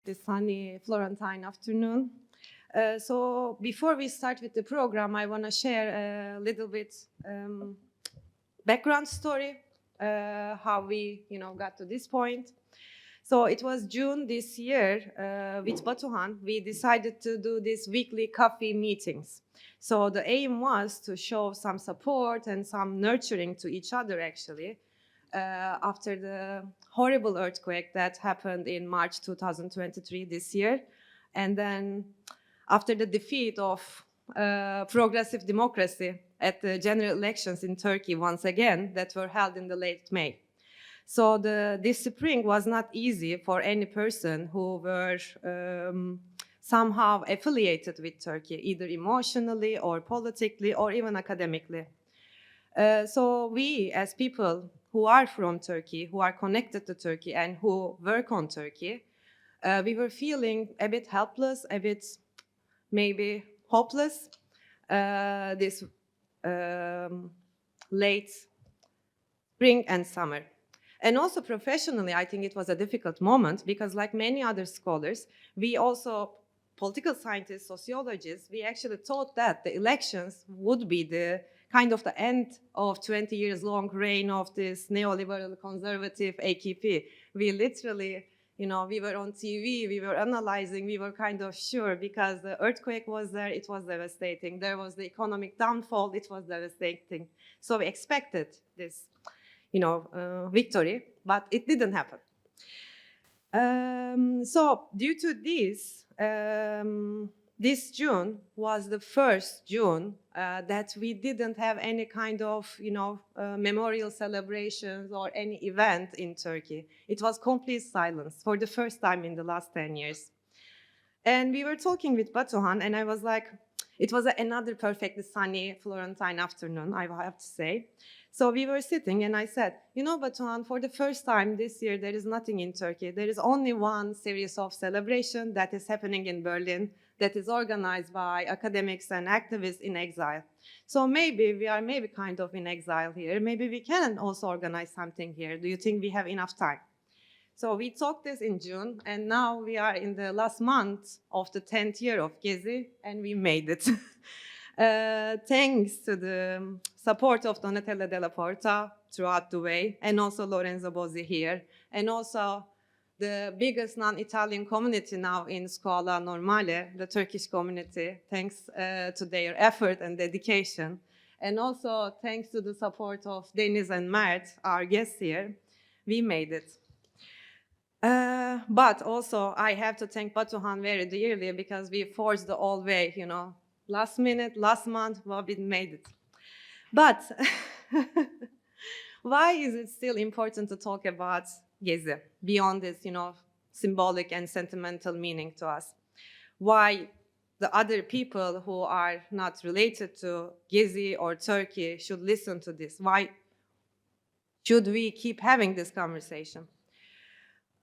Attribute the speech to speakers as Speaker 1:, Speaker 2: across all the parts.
Speaker 1: this sunny Florentine afternoon. So before we start with the program, I want to share a little bit background story, how we got to this point. So it was June this year with Batuhan, we decided to do these weekly coffee meetings. So the aim was to show some support and some nurturing to each other, actually, after the horrible earthquake that happened in March 2023 this year. And then after the defeat of progressive democracy at the general elections in Turkey once again that were held in the late May. So this spring was not easy for any person who were somehow affiliated with Turkey, either emotionally or politically or even academically. So we, as people who are from Turkey, who are connected to Turkey and who work on Turkey, we were feeling a bit helpless, a bit maybe hopeless this late spring and summer. And also professionally, I think it was a difficult moment because like many other scholars, we also, political scientists, sociologists, we actually thought that the elections would be the kind of the end of 20 years long reign of this neoliberal conservative AKP. We literally, we were on TV, we were analyzing, we were kind of sure because the earthquake was there, it was devastating. There was the economic downfall, it was devastating. So we expected this victory, but it didn't happen. So due to this, this June was the first June that we didn't have any kind of, memorial celebrations or any event in Turkey. It was complete silence for the first time in the last 10 years. And we were talking with Batuhan, and I was like, it was another perfectly sunny Florentine afternoon, I have to say. So we were sitting and I said, Batuhan, for the first time this year, there is nothing in Turkey. There is only one series of celebration that is happening in Berlin that is organized by academics and activists in exile. So maybe we are kind of in exile here. Maybe we can also organize something here. Do you think we have enough time? So we talked this in June, and now we are in the last month of the 10th year of Gezi, and we made it. Thanks to the support of Donatella Della Porta throughout the way, and also Lorenzo Bosi here, and also the biggest non-Italian community now in Scuola Normale, the Turkish community, thanks to their effort and dedication. And also thanks to the support of Deniz and Mert, our guests here, we made it. But also I have to thank Batuhan very dearly because we forged the whole way, last minute, last month, well, we made it. But why is it still important to talk about Gezi beyond this, symbolic and sentimental meaning to us? Why the other people who are not related to Gezi or Turkey should listen to this? Why should we keep having this conversation?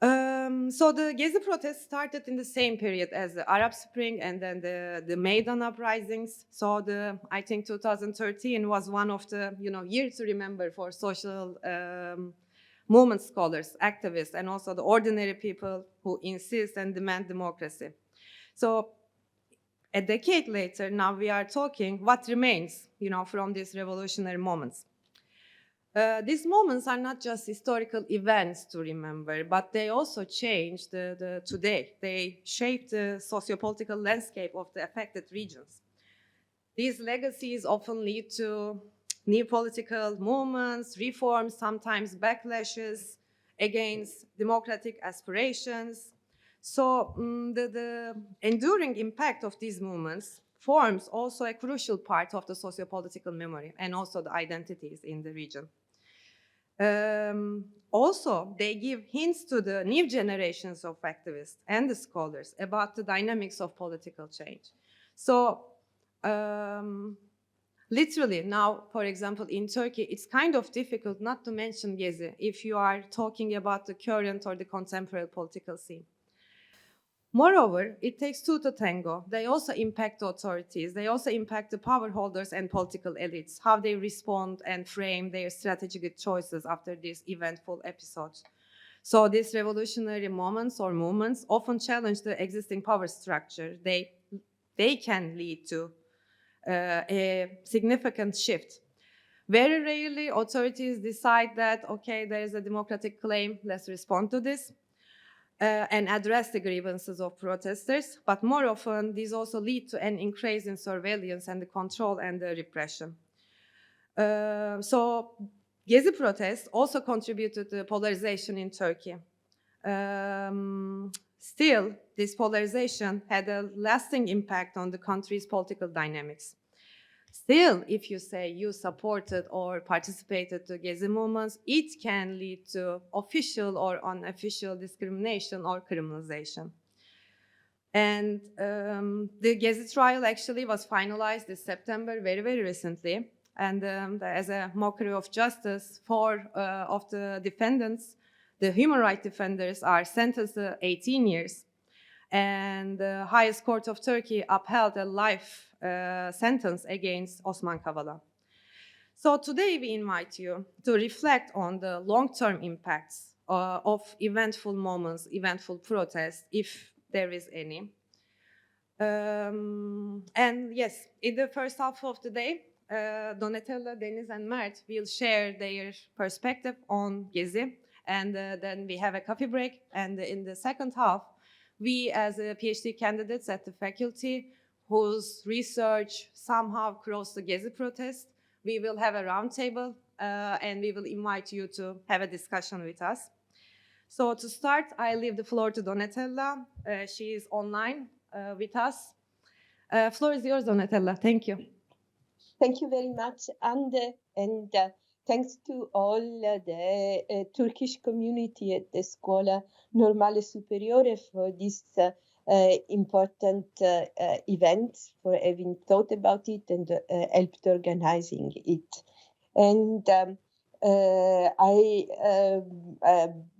Speaker 1: So the Gezi protests started in the same period as the Arab Spring and then the Maidan uprisings. So I think 2013 was one of the years to remember for social movement scholars, activists, and also the ordinary people who insist and demand democracy. So a decade later, now we are talking what remains, from these revolutionary moments. These moments are not just historical events to remember, but they also change the today. They shape the sociopolitical landscape of the affected regions. These legacies often lead to new political movements, reforms, sometimes backlashes against democratic aspirations. So the enduring impact of these movements forms also a crucial part of the sociopolitical memory and also the identities in the region. Also, they give hints to the new generations of activists and the scholars about the dynamics of political change. So, literally now, for example, in Turkey, it's kind of difficult not to mention Gezi if you are talking about the current or the contemporary political scene. Moreover, it takes two to tango. They also impact the authorities. They also impact the power holders and political elites, how they respond and frame their strategic choices after these eventful episodes. So these revolutionary moments or movements often challenge the existing power structure. They can lead to a significant shift. Very rarely, authorities decide that, okay, there is a democratic claim, let's respond to this, and address the grievances of protesters. But more often, these also lead to an increase in surveillance and the control and the repression. So Gezi protests also contributed to polarization in Turkey. Still, this polarization had a lasting impact on the country's political dynamics. Still, if you say you supported or participated to Gezi movements, it can lead to official or unofficial discrimination or criminalization. And the Gezi trial actually was finalized this September, very, very recently. And as a mockery of justice, four of the defendants, the human rights defenders, are sentenced to 18 years. And the highest court of Turkey upheld a life sentence against Osman Kavala. So today we invite you to reflect on the long-term impacts of eventful moments, eventful protests, if there is any. And yes, in the first half of the day, Donatella, Deniz, and Mert will share their perspective on Gezi, and then we have a coffee break. And in the second half, we as PhD candidates at the faculty whose research somehow crossed the Gezi protest, we will have a roundtable and we will invite you to have a discussion with us. So to start, I leave the floor to Donatella. She is online with us. Floor is yours, Donatella. Thank you.
Speaker 2: Thank you very much, Hande, and thanks to all the Turkish community at the Scuola Normale Superiore for this important event, for having thought about it and helped organizing it. And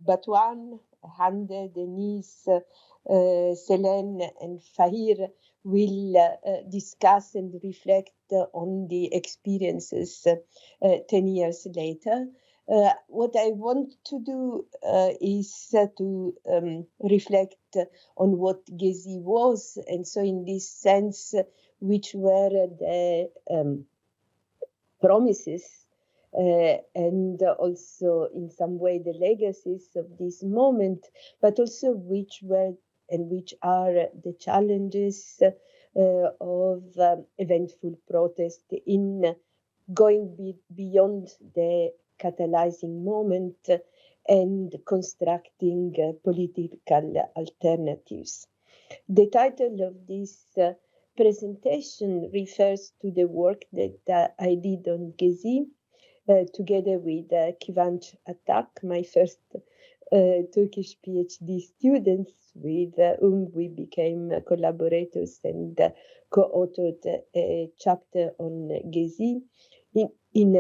Speaker 2: Batuhan, Hande, Deniz, Selen, and Fahir will discuss and reflect on the experiences 10 years later. What I want to do is to reflect on what Gezi was, and so in this sense, which were the promises and also in some way the legacies of this moment, but also which were and which are the challenges of eventful protest in going beyond the catalyzing moment and constructing political alternatives. The title of this presentation refers to the work that I did on Gezi together with Kıvanç Atak, my first Turkish PhD students, with whom we became collaborators and co-authored a chapter on Gezi in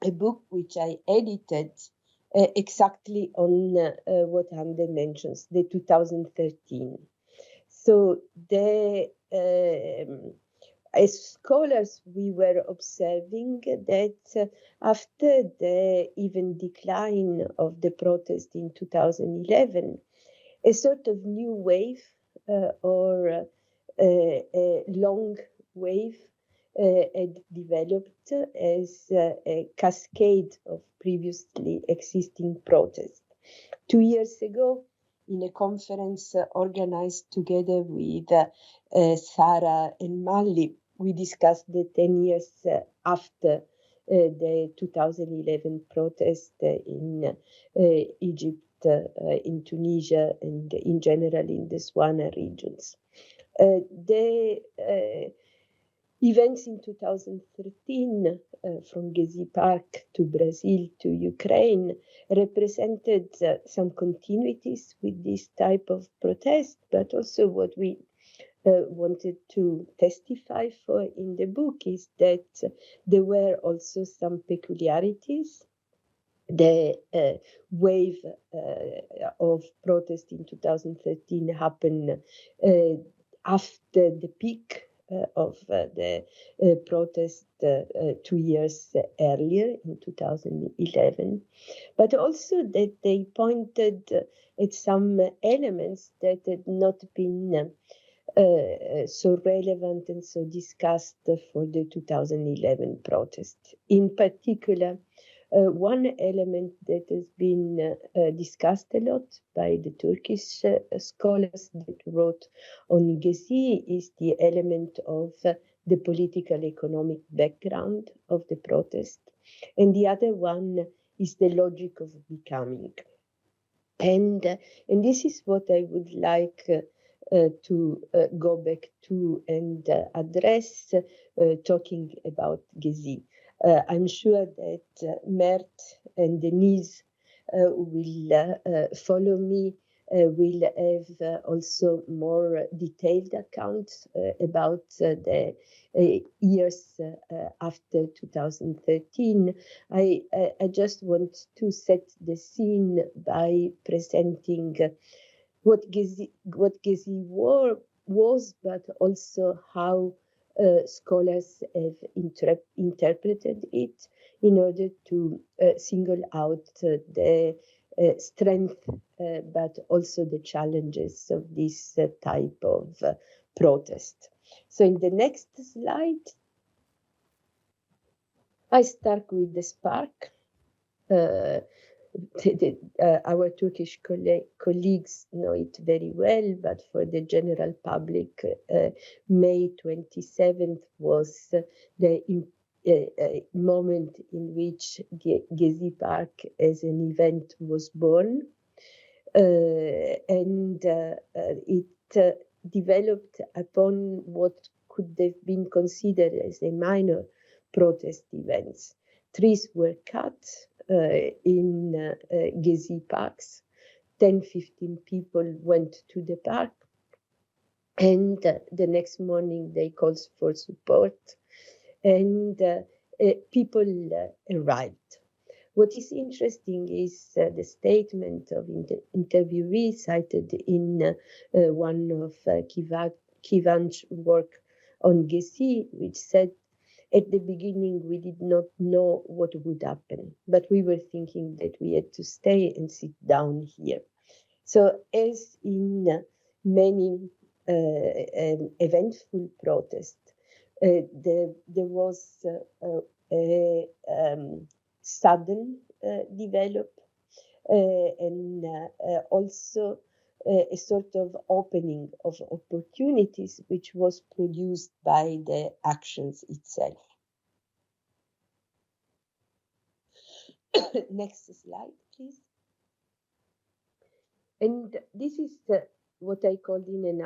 Speaker 2: a book which I edited exactly on what Hande mentions, the 2013. So as scholars, we were observing that after the even decline of the protest in 2011, a sort of new wave or a long wave had developed as a cascade of previously existing protests. 2 years ago, in a conference organized together with Sara and Malli, we discussed the 10 years after the 2011 protest in Egypt, in Tunisia, and in general in the Swana regions. The events in 2013, from Gezi Park to Brazil to Ukraine, represented some continuities with this type of protest, but also what we wanted to testify for in the book is that there were also some peculiarities. The wave of protest in 2013 happened after the peak of the protest 2 years earlier in 2011, but also that they pointed at some elements that had not been so relevant and so discussed for the 2011 protest. In particular, one element that has been discussed a lot by the Turkish scholars that wrote on Gezi is the element of the political economic background of the protest. And the other one is the logic of becoming. And this is what I would like to go back to and address talking about Gezi. I'm sure that Mert and Deniz will follow me, will have also more detailed accounts about the years after 2013. I just want to set the scene by presenting what Gezi was, but also how scholars have interpreted it in order to single out the strength, but also the challenges of this type of protest. So in the next slide, I start with the spark. Our Turkish colleagues know it very well, but for the general public, May 27th was the moment in which Gezi Park as an event was born. And it developed upon what could have been considered as a minor protest events. Trees were cut in Gezi parks. 10-15 people went to the park, and the next morning they called for support, and people arrived. What is interesting is the statement of interviewee cited in one of Kivan's work on Gezi, which said, at the beginning, we did not know what would happen, but we were thinking that we had to stay and sit down here. So as in many eventful protests, there was a sudden develop and also a sort of opening of opportunities which was produced by the actions itself. Next slide, please. And this is what I called in an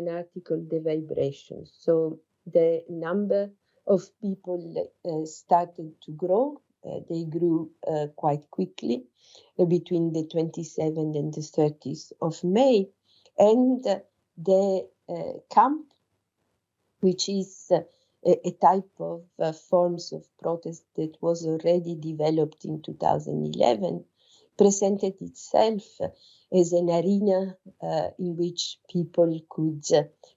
Speaker 2: article the vibration. So the number of people started to grow. They grew quite quickly between the 27th and the 30th of May. And the camp, which is a type of forms of protest that was already developed in 2011, presented itself as an arena in which people could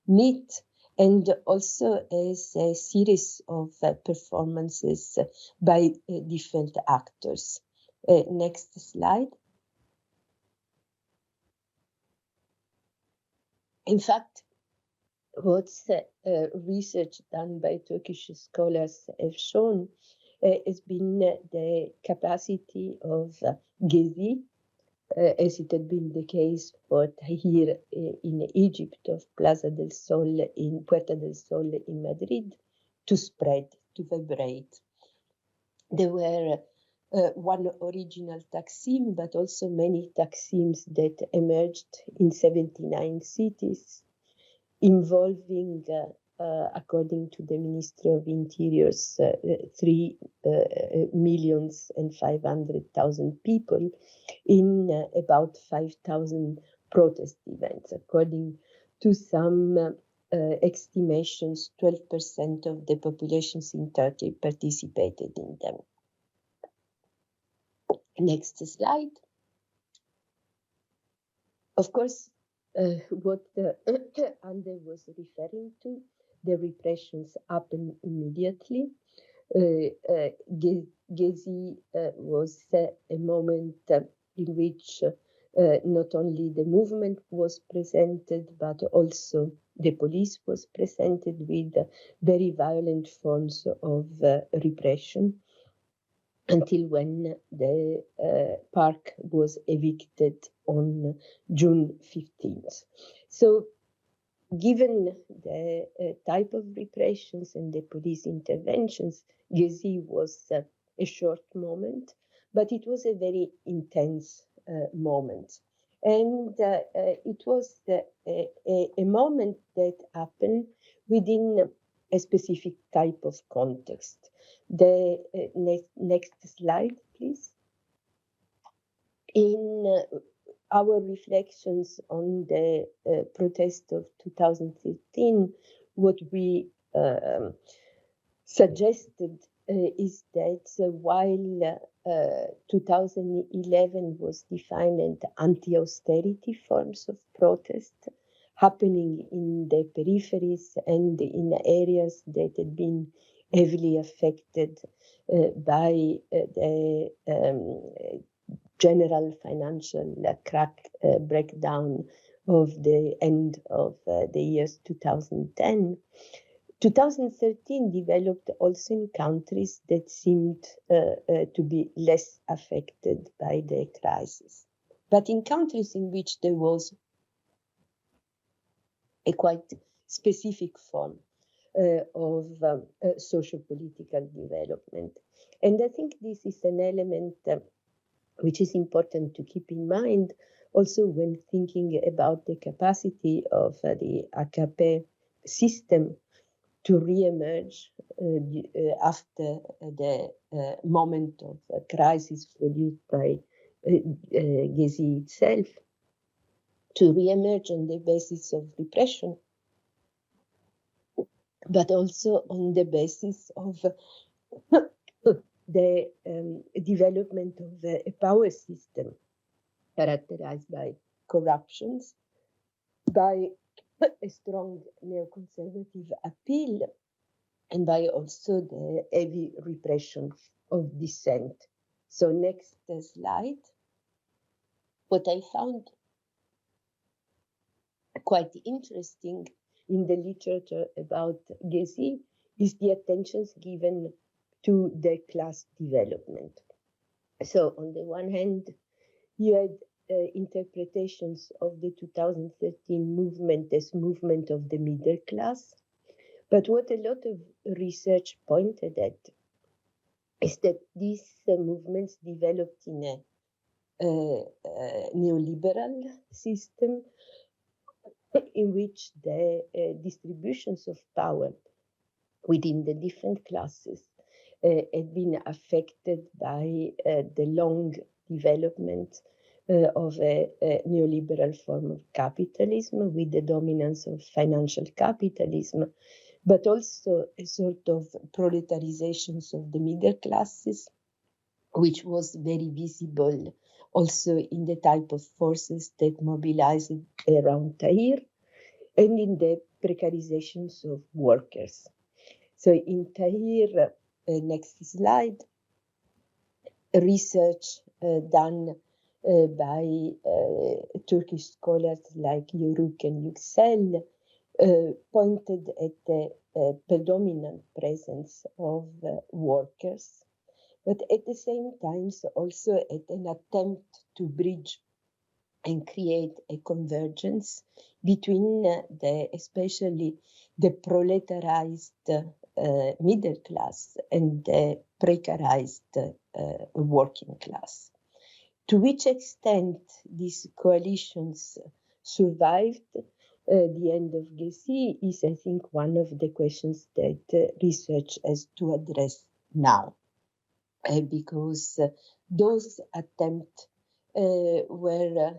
Speaker 2: meet, and also as a series of performances by different actors. Next slide. In fact, what's research done by Turkish scholars have shown has been the capacity of Gezi, as it had been the case for Tahir in Egypt, of Puerta del Sol in Madrid, to spread, to vibrate. There were one original Taksim, but also many Taksims that emerged in 79 cities, involving, according to the Ministry of Interior's 3,500,000 people in about 5,000 protest events. According to some estimations, 12% of the populations in Turkey participated in them. Next slide. Of course, what Hande was referring to the repressions happened immediately. Gezi was a moment in which not only the movement was presented, but also the police was presented with very violent forms of repression, until when the park was evicted on June 15th. So, given the type of repressions and the police interventions, Gezi was a short moment, but it was a very intense moment. And it was a moment that happened within a specific type of context. The next slide, please. In our reflections on the protest of 2013, what we suggested is that while 2011 was defined as anti-austerity forms of protest happening in the peripheries and in areas that had been heavily affected by the general financial breakdown of the end of the years 2010, 2013 developed also in countries that seemed to be less affected by the crisis. But in countries in which there was a quite specific form of socio-political development. And I think this is an element which is important to keep in mind also when thinking about the capacity of the AKP system to re-emerge after the moment of crisis produced by Gezi itself, to re-emerge on the basis of repression, but also on the basis of the development of a power system characterized by corruptions, by a strong neoconservative appeal, and by also the heavy repression of dissent. So next slide. What I found quite interesting in the literature about Gezi is the attentions given to the class development. So on the one hand, you had interpretations of the 2013 movement as movement of the middle class. But what a lot of research pointed at is that these movements developed in a neoliberal system in which the distributions of power within the different classes had been affected by the long development of a neoliberal form of capitalism with the dominance of financial capitalism, but also a sort of proletarizations of the middle classes, which was very visible also in the type of forces that mobilized around Tahrir and in the precarizations of workers. So in Tahrir, next slide, research done by Turkish scholars like Yumuk and Yüksel pointed at the predominant presence of workers, but at the same time also at an attempt to bridge and create a convergence between especially the proletarized middle class and the precarized working class. To which extent these coalitions survived the end of Gezi is, I think, one of the questions that research has to address now. Because those attempts were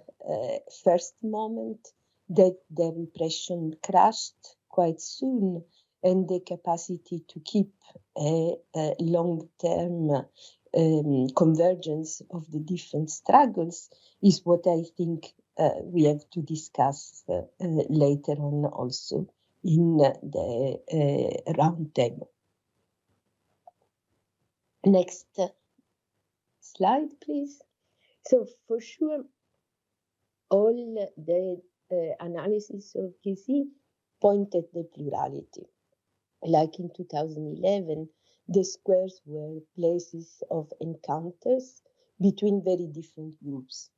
Speaker 2: first moment that the repression crashed quite soon, and the capacity to keep a long-term convergence of the different struggles is what I think we have to discuss later on also in the roundtable. Next slide, please. So for sure, all the analysis of Gezi pointed the plurality. Like in 2011, the squares were places of encounters between very different groups.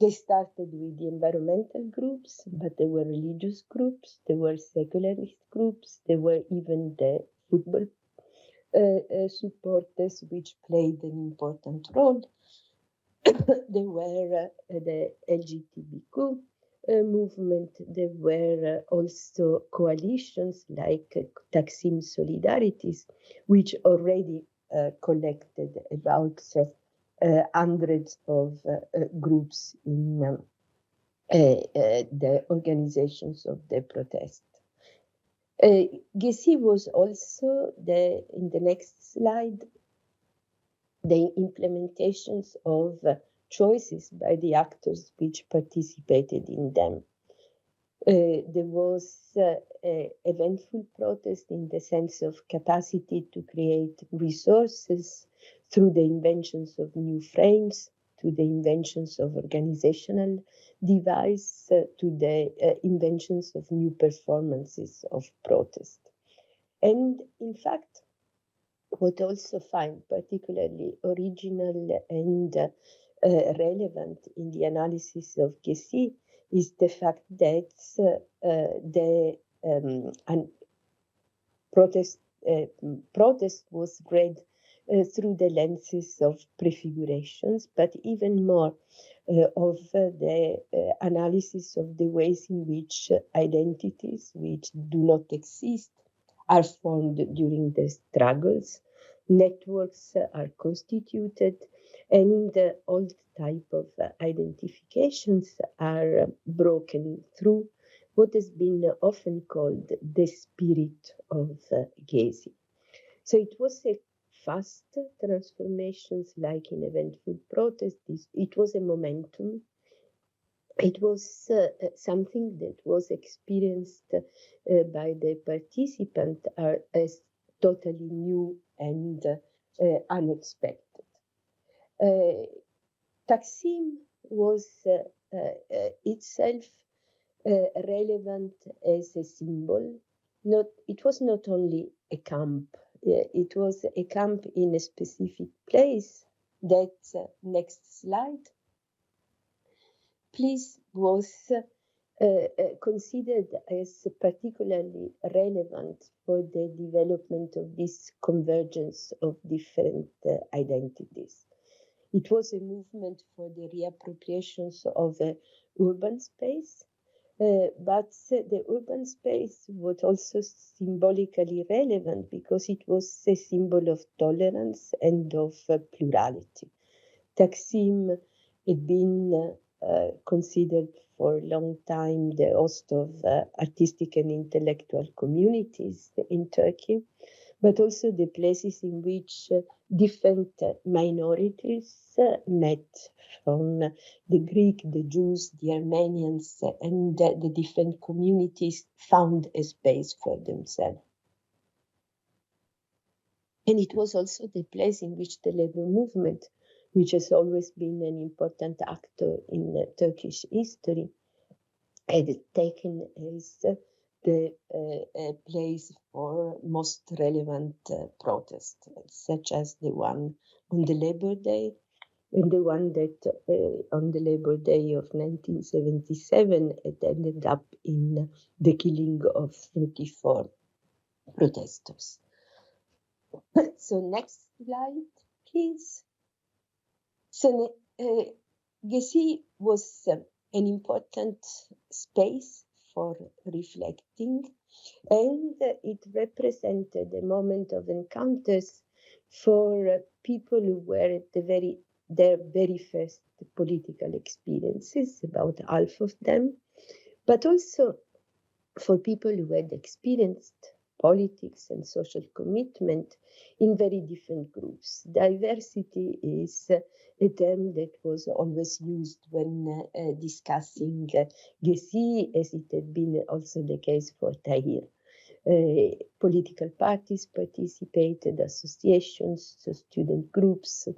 Speaker 2: They started with the environmental groups, but there were religious groups, there were secularist groups, there were even the football supporters, which played an important role. There were the LGBTQ movement. There were also coalitions like Taksim Solidarities, which already collected about hundreds of groups in the organizations of the protest. Gezi was also in the next slide, the implementations of choices by the actors which participated in them. There was eventful protest in the sense of capacity to create resources through the inventions of new frames, to the inventions of organizational device, to the inventions of new performances of protest. And in fact, what also find particularly original and relevant in the analysis of Gezi is the fact that the protest was read through the lenses of prefigurations, but even more of the analysis of the ways in which identities which do not exist are formed during the struggles, networks are constituted, and all type of identifications are broken through what has been often called the spirit of Gezi. So it was a fast transformations like in eventful protest. It was a momentum. It was something that was experienced by the participant as totally new and unexpected. Taksim was itself relevant as a symbol. It was not only a camp, it was a camp in a specific place. That next slide, please, was considered as particularly relevant for the development of this convergence of different identities. It was a movement for the reappropriations of urban space, but the urban space was also symbolically relevant because it was a symbol of tolerance and of plurality. Taksim had been considered for a long time the host of artistic and intellectual communities in Turkey, but also the places in which different minorities met, from the Greek, the Jews, the Armenians, and the different communities found a space for themselves. And it was also the place in which the labor movement, which has always been an important actor in Turkish history, had taken as the place for most relevant protests, such as the one on the Labor Day, and the one that on the Labor Day of 1977 it ended up in the killing of 34 protesters. So next slide, please. So Gezi was an important space for reflecting, and it represented a moment of encounters for people who were at their very first political experiences, about half of them, but also for people who had experienced politics and social commitment in very different groups. Diversity is a term that was always used when discussing Gezi, as it had been also the case for Tahir. Political parties participated, associations, so student groups,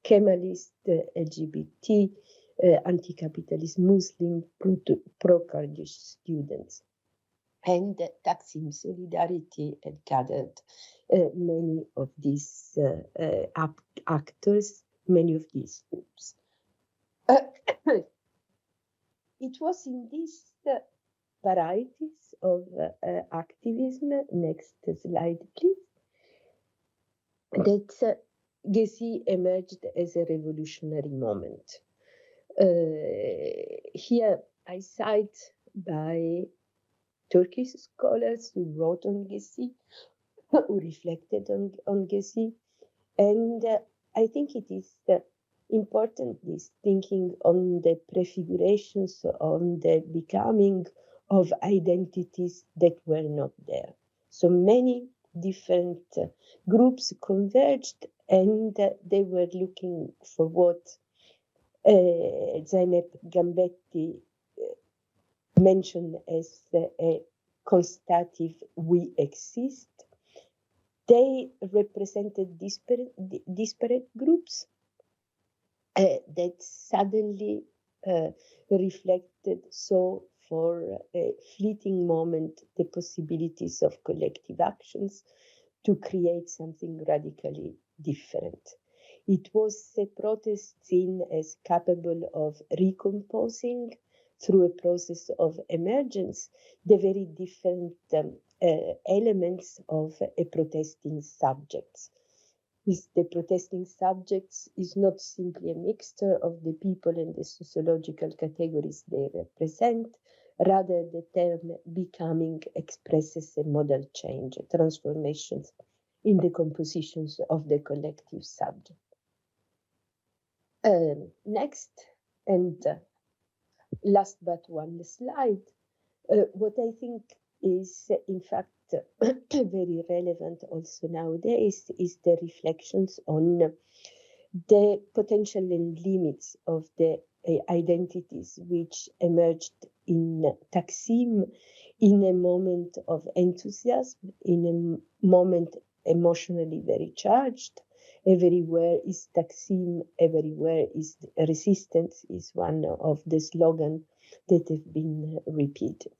Speaker 2: Kemalist, LGBT, anti-capitalist Muslim, pro-Kurdish students. And Taksim Solidarity had gathered many of these actors, many of these groups. It was in these varieties of activism, next slide please, that Gezi emerged as a revolutionary moment. Here I cite by Turkish scholars who wrote on Gezi, who reflected on Gezi, and I think it is important, this thinking on the prefigurations, on the becoming of identities that were not there. So many different groups converged, and they were looking for what Zeynep Gambetti mentioned as a constative we exist. They represented disparate groups that suddenly reflected, so for a fleeting moment, the possibilities of collective actions to create something radically different. It was a protest seen as capable of recomposing through a process of emergence the very different elements of a protesting subject. The protesting subjects is not simply a mixture of the people and the sociological categories they represent. Rather, the term becoming expresses a modal change, transformations in the compositions of the collective subject. Next, and last but one slide, what I think is in fact very relevant also nowadays is the reflections on the potential and limits of the identities which emerged in Taksim in a moment of enthusiasm, in a moment emotionally very charged. Everywhere is Taksim, everywhere is resistance, is one of the slogans that have been repeated.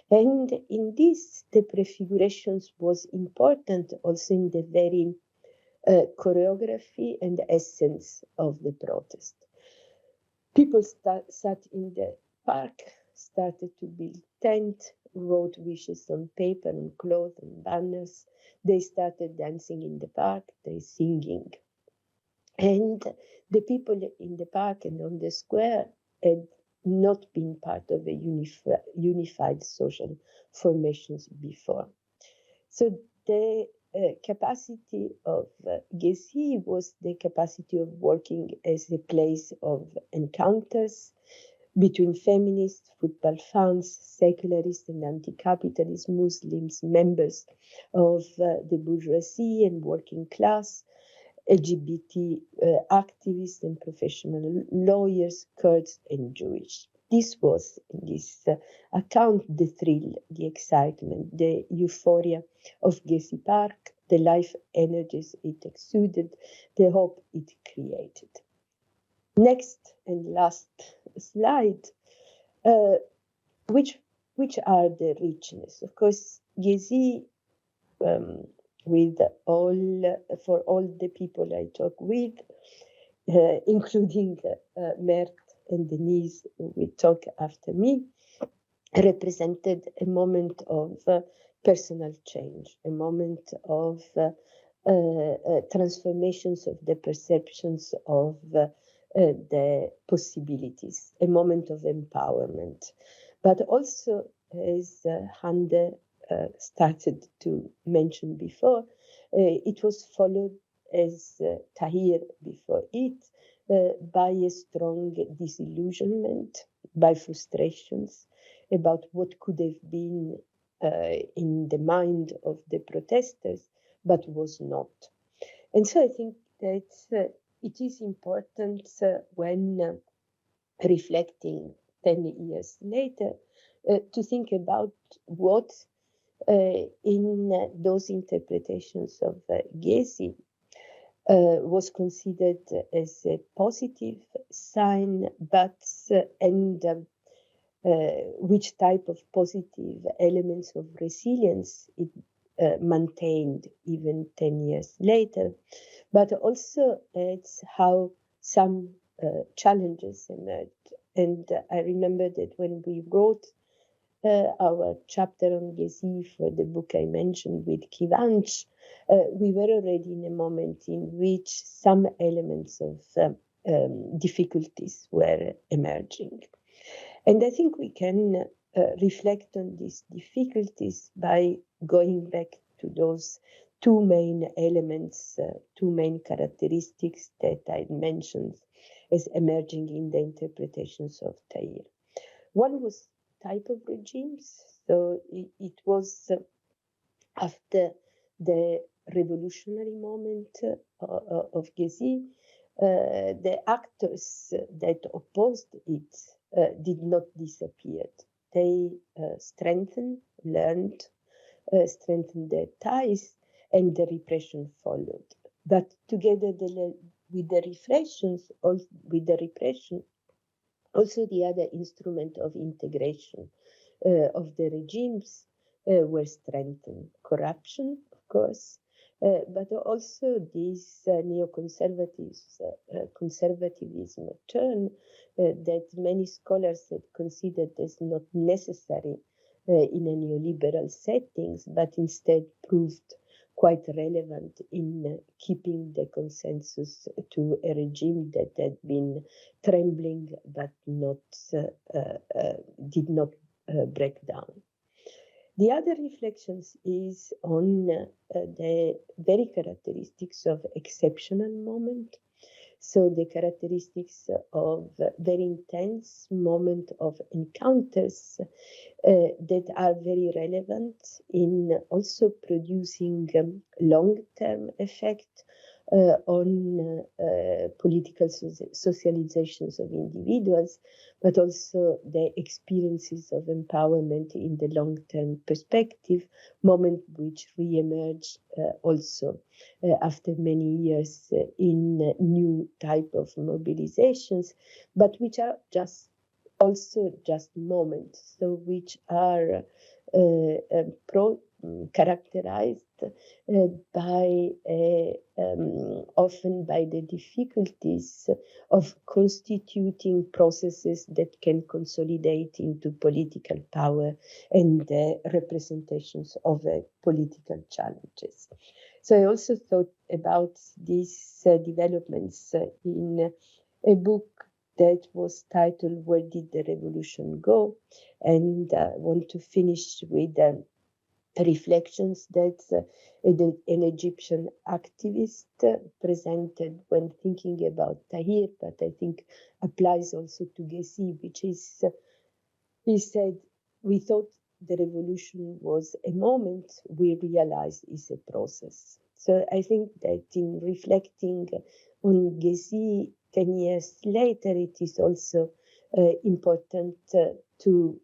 Speaker 2: And in this, the prefigurations was important also in the very choreography and essence of the protest. People sat in the park, started to build tents, wrote wishes on paper and cloth and banners. They started dancing in the park, they singing. And the people in the park and on the square had not been part of a unified social formations before. So the capacity of Gezi was the capacity of working as a place of encounters between feminists, football fans, secularists and anti-capitalist Muslims, members of the bourgeoisie and working class, LGBT activists and professional lawyers, Kurds and Jewish. This was, in this account, the thrill, the excitement, the euphoria of Gezi Park, the life energies it exuded, the hope it created. Next and last slide, which are the richness? Of course, Gezi, for all the people I talk with, including Mert and Deniz, who will talk after me, represented a moment of personal change, a moment of transformations of the perceptions of the possibilities, a moment of empowerment. But also, as Hande started to mention before, it was followed, as Tahir before it, by a strong disillusionment, by frustrations about what could have been in the mind of the protesters, but was not. And so I think that it is important when reflecting 10 years later to think about what in those interpretations of Gezi was considered as a positive sign, but which type of positive elements of resilience it maintained even 10 years later, but also it's how some challenges emerged. And I remember that when we wrote our chapter on Gezi for the book I mentioned with Kivanch, we were already in a moment in which some elements of difficulties were emerging. And I think we can reflect on these difficulties by going back to those two main elements, two main characteristics that I mentioned as emerging in the interpretations of Tahir. One was type of regimes. So it was after the revolutionary moment of Gezi, the actors that opposed it did not disappear. They strengthened, learned, strengthened their ties, and the repression followed. But together with the repression, also the other instrument of integration of the regimes were strengthened. Corruption, of course, but also this conservatism turn that many scholars had considered as not necessary in a neoliberal settings, but instead proved quite relevant in keeping the consensus to a regime that had been trembling but did not break down. The other reflections is on the very characteristics of exceptional moment. So the characteristics of very intense moment of encounters that are very relevant in also producing long-term effect on political socializations of individuals, but also the experiences of empowerment in the long-term perspective, moment which re-emerge also after many years in new type of mobilizations, but which are also just moments, so which are characterized by often by the difficulties of constituting processes that can consolidate into political power and representations of political challenges. So I also thought about these developments in a book that was titled "Where Did the Revolution Go?" And I want to finish with reflections that an Egyptian activist presented when thinking about Tahir, but I think applies also to Gezi, which is, he said, we thought the revolution was a moment, we realized is a process. So I think that in reflecting on Gezi 10 years later, it is also important to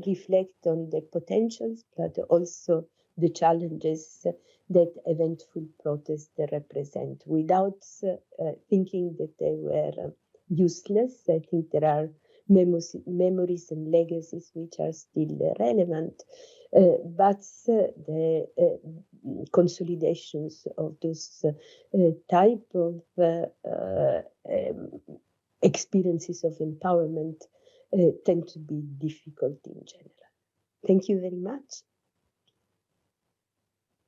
Speaker 2: reflect on the potentials, but also the challenges that eventful protests represent without thinking that they were useless. I think there are memories and legacies which are still relevant, but the consolidations of those type of experiences of empowerment tend to be difficult in general. Thank you very much,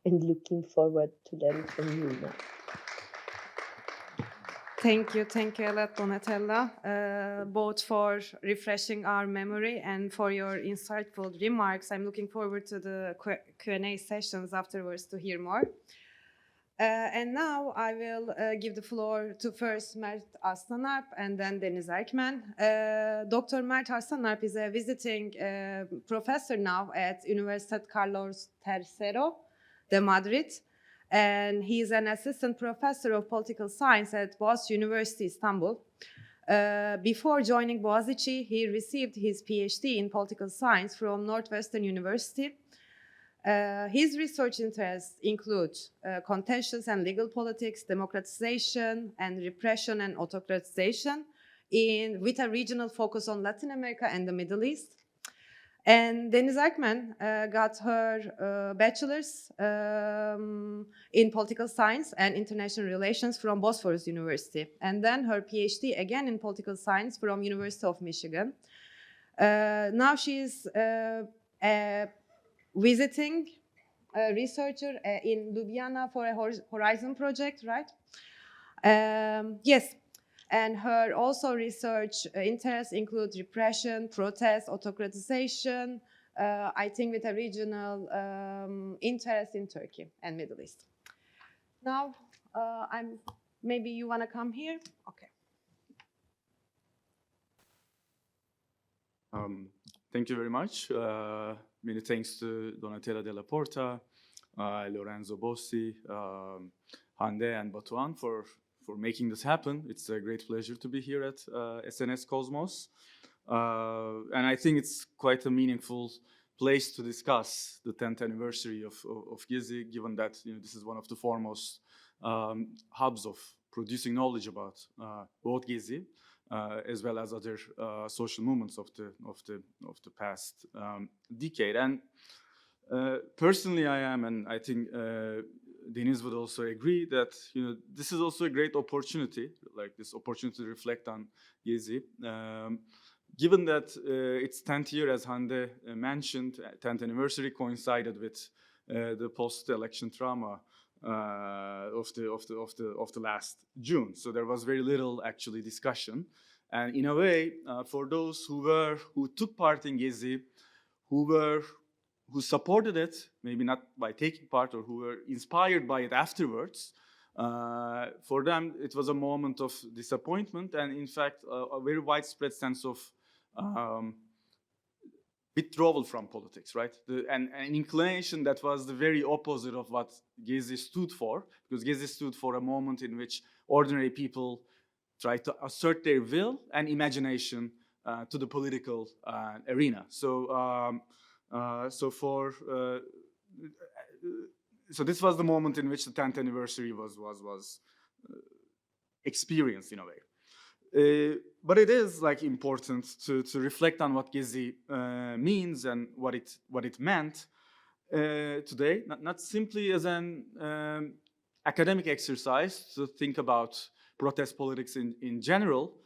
Speaker 2: and looking forward to learn from you now.
Speaker 1: Thank you a lot, Donatella, both for refreshing our memory and for your insightful remarks. I'm looking forward to the Q&A sessions afterwards to hear more. And now I will give the floor to first Mert Arslanalp and then Deniz Erkmen. Dr. Mert Arslanalp is a visiting professor now at Universidad Carlos III de Madrid. And he is an assistant professor of political science at Boğaziçi University, Istanbul. Before joining Bogazici, he received his PhD in political science from Northwestern University. His research interests include contentious and legal politics, democratization and repression and autocratization, with a regional focus on Latin America and the Middle East. And Deniz Erkmen got her bachelor's in political science and international relations from Bosphorus University, and then her PhD again in political science from University of Michigan. Now she is a visiting researcher in Ljubljana for a Horizon project, right? Yes. And her also research interests include repression, protest, autocratization, I think with a regional interest in Turkey and Middle East. Now, maybe you want to come here? Okay.
Speaker 3: Thank you very much. Many thanks to Donatella Della Porta, Lorenzo, Bosi, Hande, and Batuhan for making this happen. It's a great pleasure to be here at SNS Cosmos. And I think it's quite a meaningful place to discuss the 10th anniversary of Gezi, given that this is one of the foremost hubs of producing knowledge about both Gezi as well as other social movements of the past decade. And personally, I am, and I think Deniz would also agree that this is also a great opportunity, like this opportunity to reflect on Gezi. Given that its 10th year, as Hande mentioned, 10th anniversary coincided with the post-election trauma of the last June, so there was very little actually discussion. And in a way, for those who took part in Gezi, who supported it, maybe not by taking part, or who were inspired by it afterwards, for them it was a moment of disappointment and, in fact, a very widespread sense of withdrawal from politics, right? And an inclination that was the very opposite of what Gezi stood for, because Gezi stood for a moment in which ordinary people tried to assert their will and imagination to the political arena. So this was the moment in which the 10th anniversary was experienced in a way. But it is important to reflect on what Gezi means and what it meant today, not simply as an academic exercise to think about protest politics in general,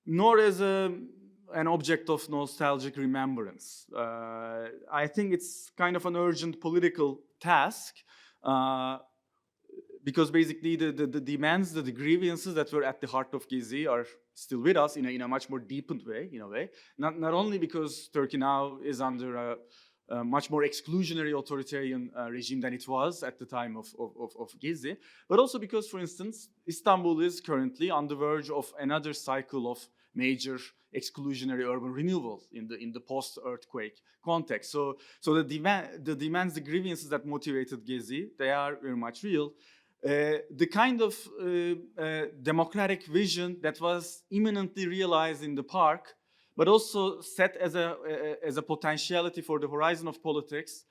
Speaker 3: nor as an object of nostalgic remembrance. I think it's kind of an urgent political task, because basically the demands, the grievances that were at the heart of Gezi are still with us in a much more deepened way, in a way. Not only because Turkey now is under a much more exclusionary authoritarian regime than it was at the time of Gezi, but also because, for instance, Istanbul is currently on the verge of another cycle of major exclusionary urban renewal in the post-earthquake context. So the demands, the grievances that motivated Gezi, they are very much real. The kind of democratic vision that was imminently realized in the park, but also set as a potentiality for the horizon of politics,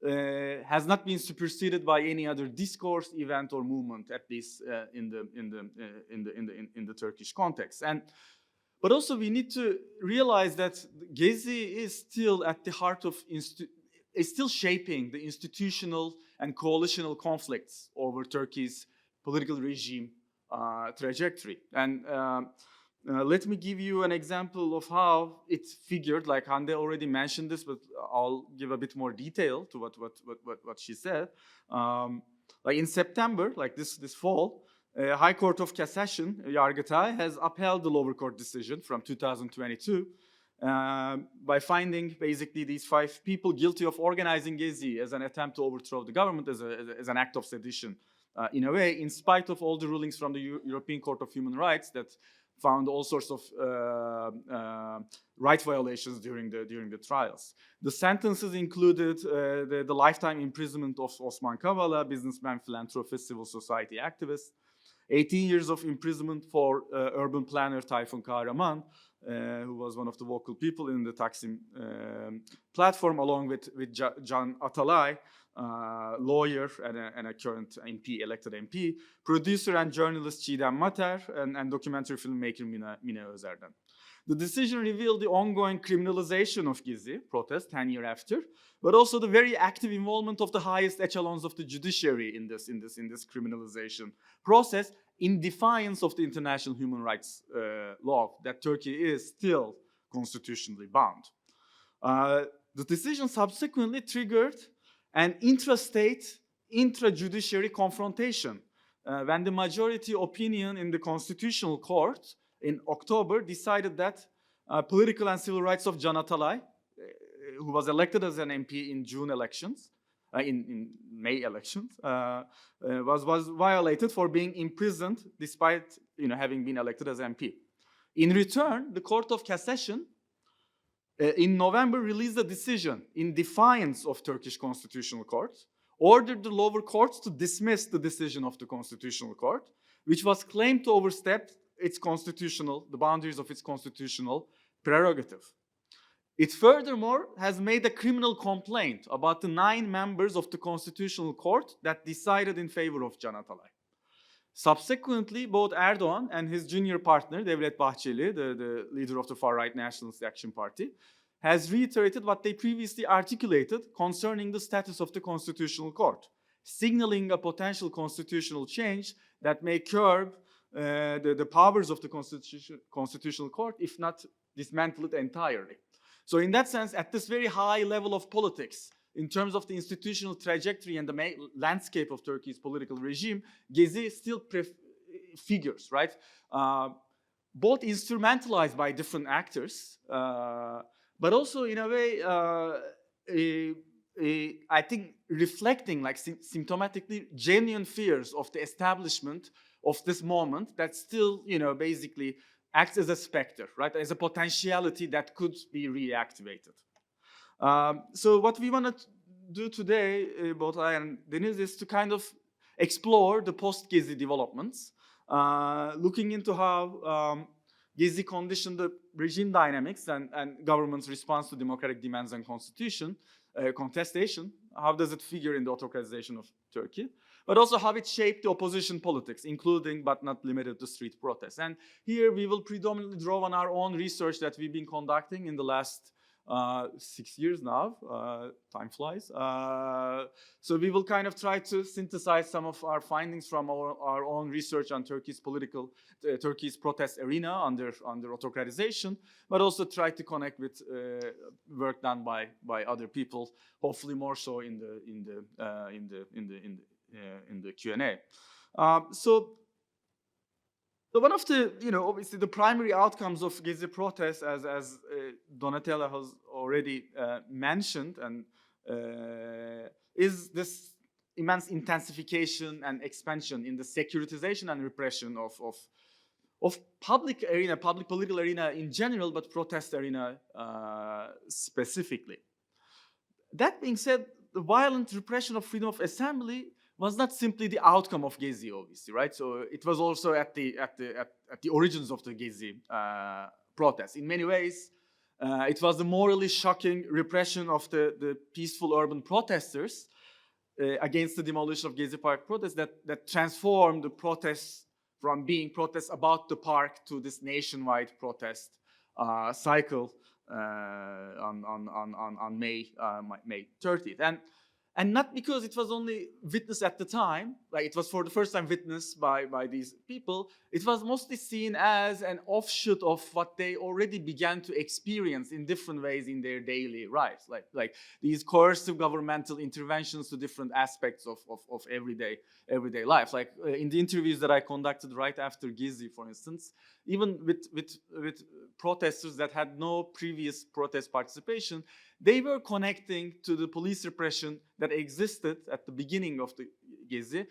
Speaker 3: has not been superseded by any other discourse, event, or movement, at least in the Turkish context. But also we need to realize that Gezi is still at the heart of is still shaping the institutional and coalitional conflicts over Turkey's political regime trajectory. And let me give you an example of how it figured. Like Hande already mentioned this, but I'll give a bit more detail to what she said. Like in September, like this fall, High Court of Cassation, Yargıtay, has upheld the lower court decision from 2022 by finding basically these 5 people guilty of organizing Gezi as an attempt to overthrow the government, as an act of sedition, in a way, in spite of all the rulings from the European Court of Human Rights that found all sorts of right violations during the trials. The sentences included the lifetime imprisonment of Osman Kavala, businessman, philanthropist, civil society activist, 18 years of imprisonment for urban planner Tayfun Kahraman, who was one of the vocal people in the Taksim platform, along with Can Atalay, lawyer and a current MP, elected MP, producer and journalist Çiğdem Mater, and documentary filmmaker Mine Özer'den. The decision revealed the ongoing criminalization of Gezi protests 10 years after, but also the very active involvement of the highest echelons of the judiciary in this criminalization process, in defiance of the international human rights law that Turkey is still constitutionally bound. The decision subsequently triggered an intrastate, intrajudiciary confrontation when the majority opinion in the Constitutional Court in October decided that political and civil rights of Can Atalay, who was elected as an MP in June elections, in May elections, was violated for being imprisoned despite having been elected as MP. In return, the Court of Cassation in November released a decision in defiance of Turkish Constitutional Court, ordered the lower courts to dismiss the decision of the Constitutional Court, which was claimed to overstep the boundaries of its constitutional prerogative. It furthermore has made a criminal complaint about the 9 members of the Constitutional Court that decided in favor of Can Atalay. Subsequently, both Erdogan and his junior partner, Devlet Bahçeli, the leader of the far-right Nationalist Action Party, has reiterated what they previously articulated concerning the status of the Constitutional Court, signaling a potential constitutional change that may curb the powers of the Constitutional Court, if not dismantle it entirely. So in that sense, at this very high level of politics, in terms of the institutional trajectory and the landscape of Turkey's political regime, Gezi still figures, right? Both instrumentalized by different actors, but also in a way, I think reflecting like symptomatically genuine fears of the establishment of this moment that still, basically acts as a specter, right? As a potentiality that could be reactivated. So what we want to do today, both I and Deniz, is to kind of explore the post-Gezi developments, looking into how Gezi conditioned the regime dynamics and government's response to democratic demands and contestation. How does it figure in the autocratization of Turkey? But also how it shaped the opposition politics, including but not limited to street protests. And here we will predominantly draw on our own research that we've been conducting in the last 6 years now. Time flies. So we will kind of try to synthesize some of our findings from our own research on Turkey's protest arena under autocratization, but also try to connect with work done by other people, hopefully more so in the Q&A. So one of the, obviously the primary outcomes of Gezi protests, as Donatella has already mentioned, and is this immense intensification and expansion in the securitization and repression of public political arena in general, but protest arena specifically. That being said, the violent repression of freedom of assembly was not simply the outcome of Gezi, obviously, right? So it was also at the origins of the Gezi protests. In many ways, it was the morally shocking repression of the peaceful urban protesters against the demolition of Gezi Park protests that transformed the protests from being protests about the park to this nationwide protest cycle on May 30th. And not because it was only witnessed at the time, like it was for the first time witnessed by these people, it was mostly seen as an offshoot of what they already began to experience in different ways in their daily lives, like these coercive governmental interventions to different aspects of everyday life. Like in the interviews that I conducted right after Gezi, for instance, even with protesters that had no previous protest participation, they were connecting to the police repression that existed at the beginning of the Gezi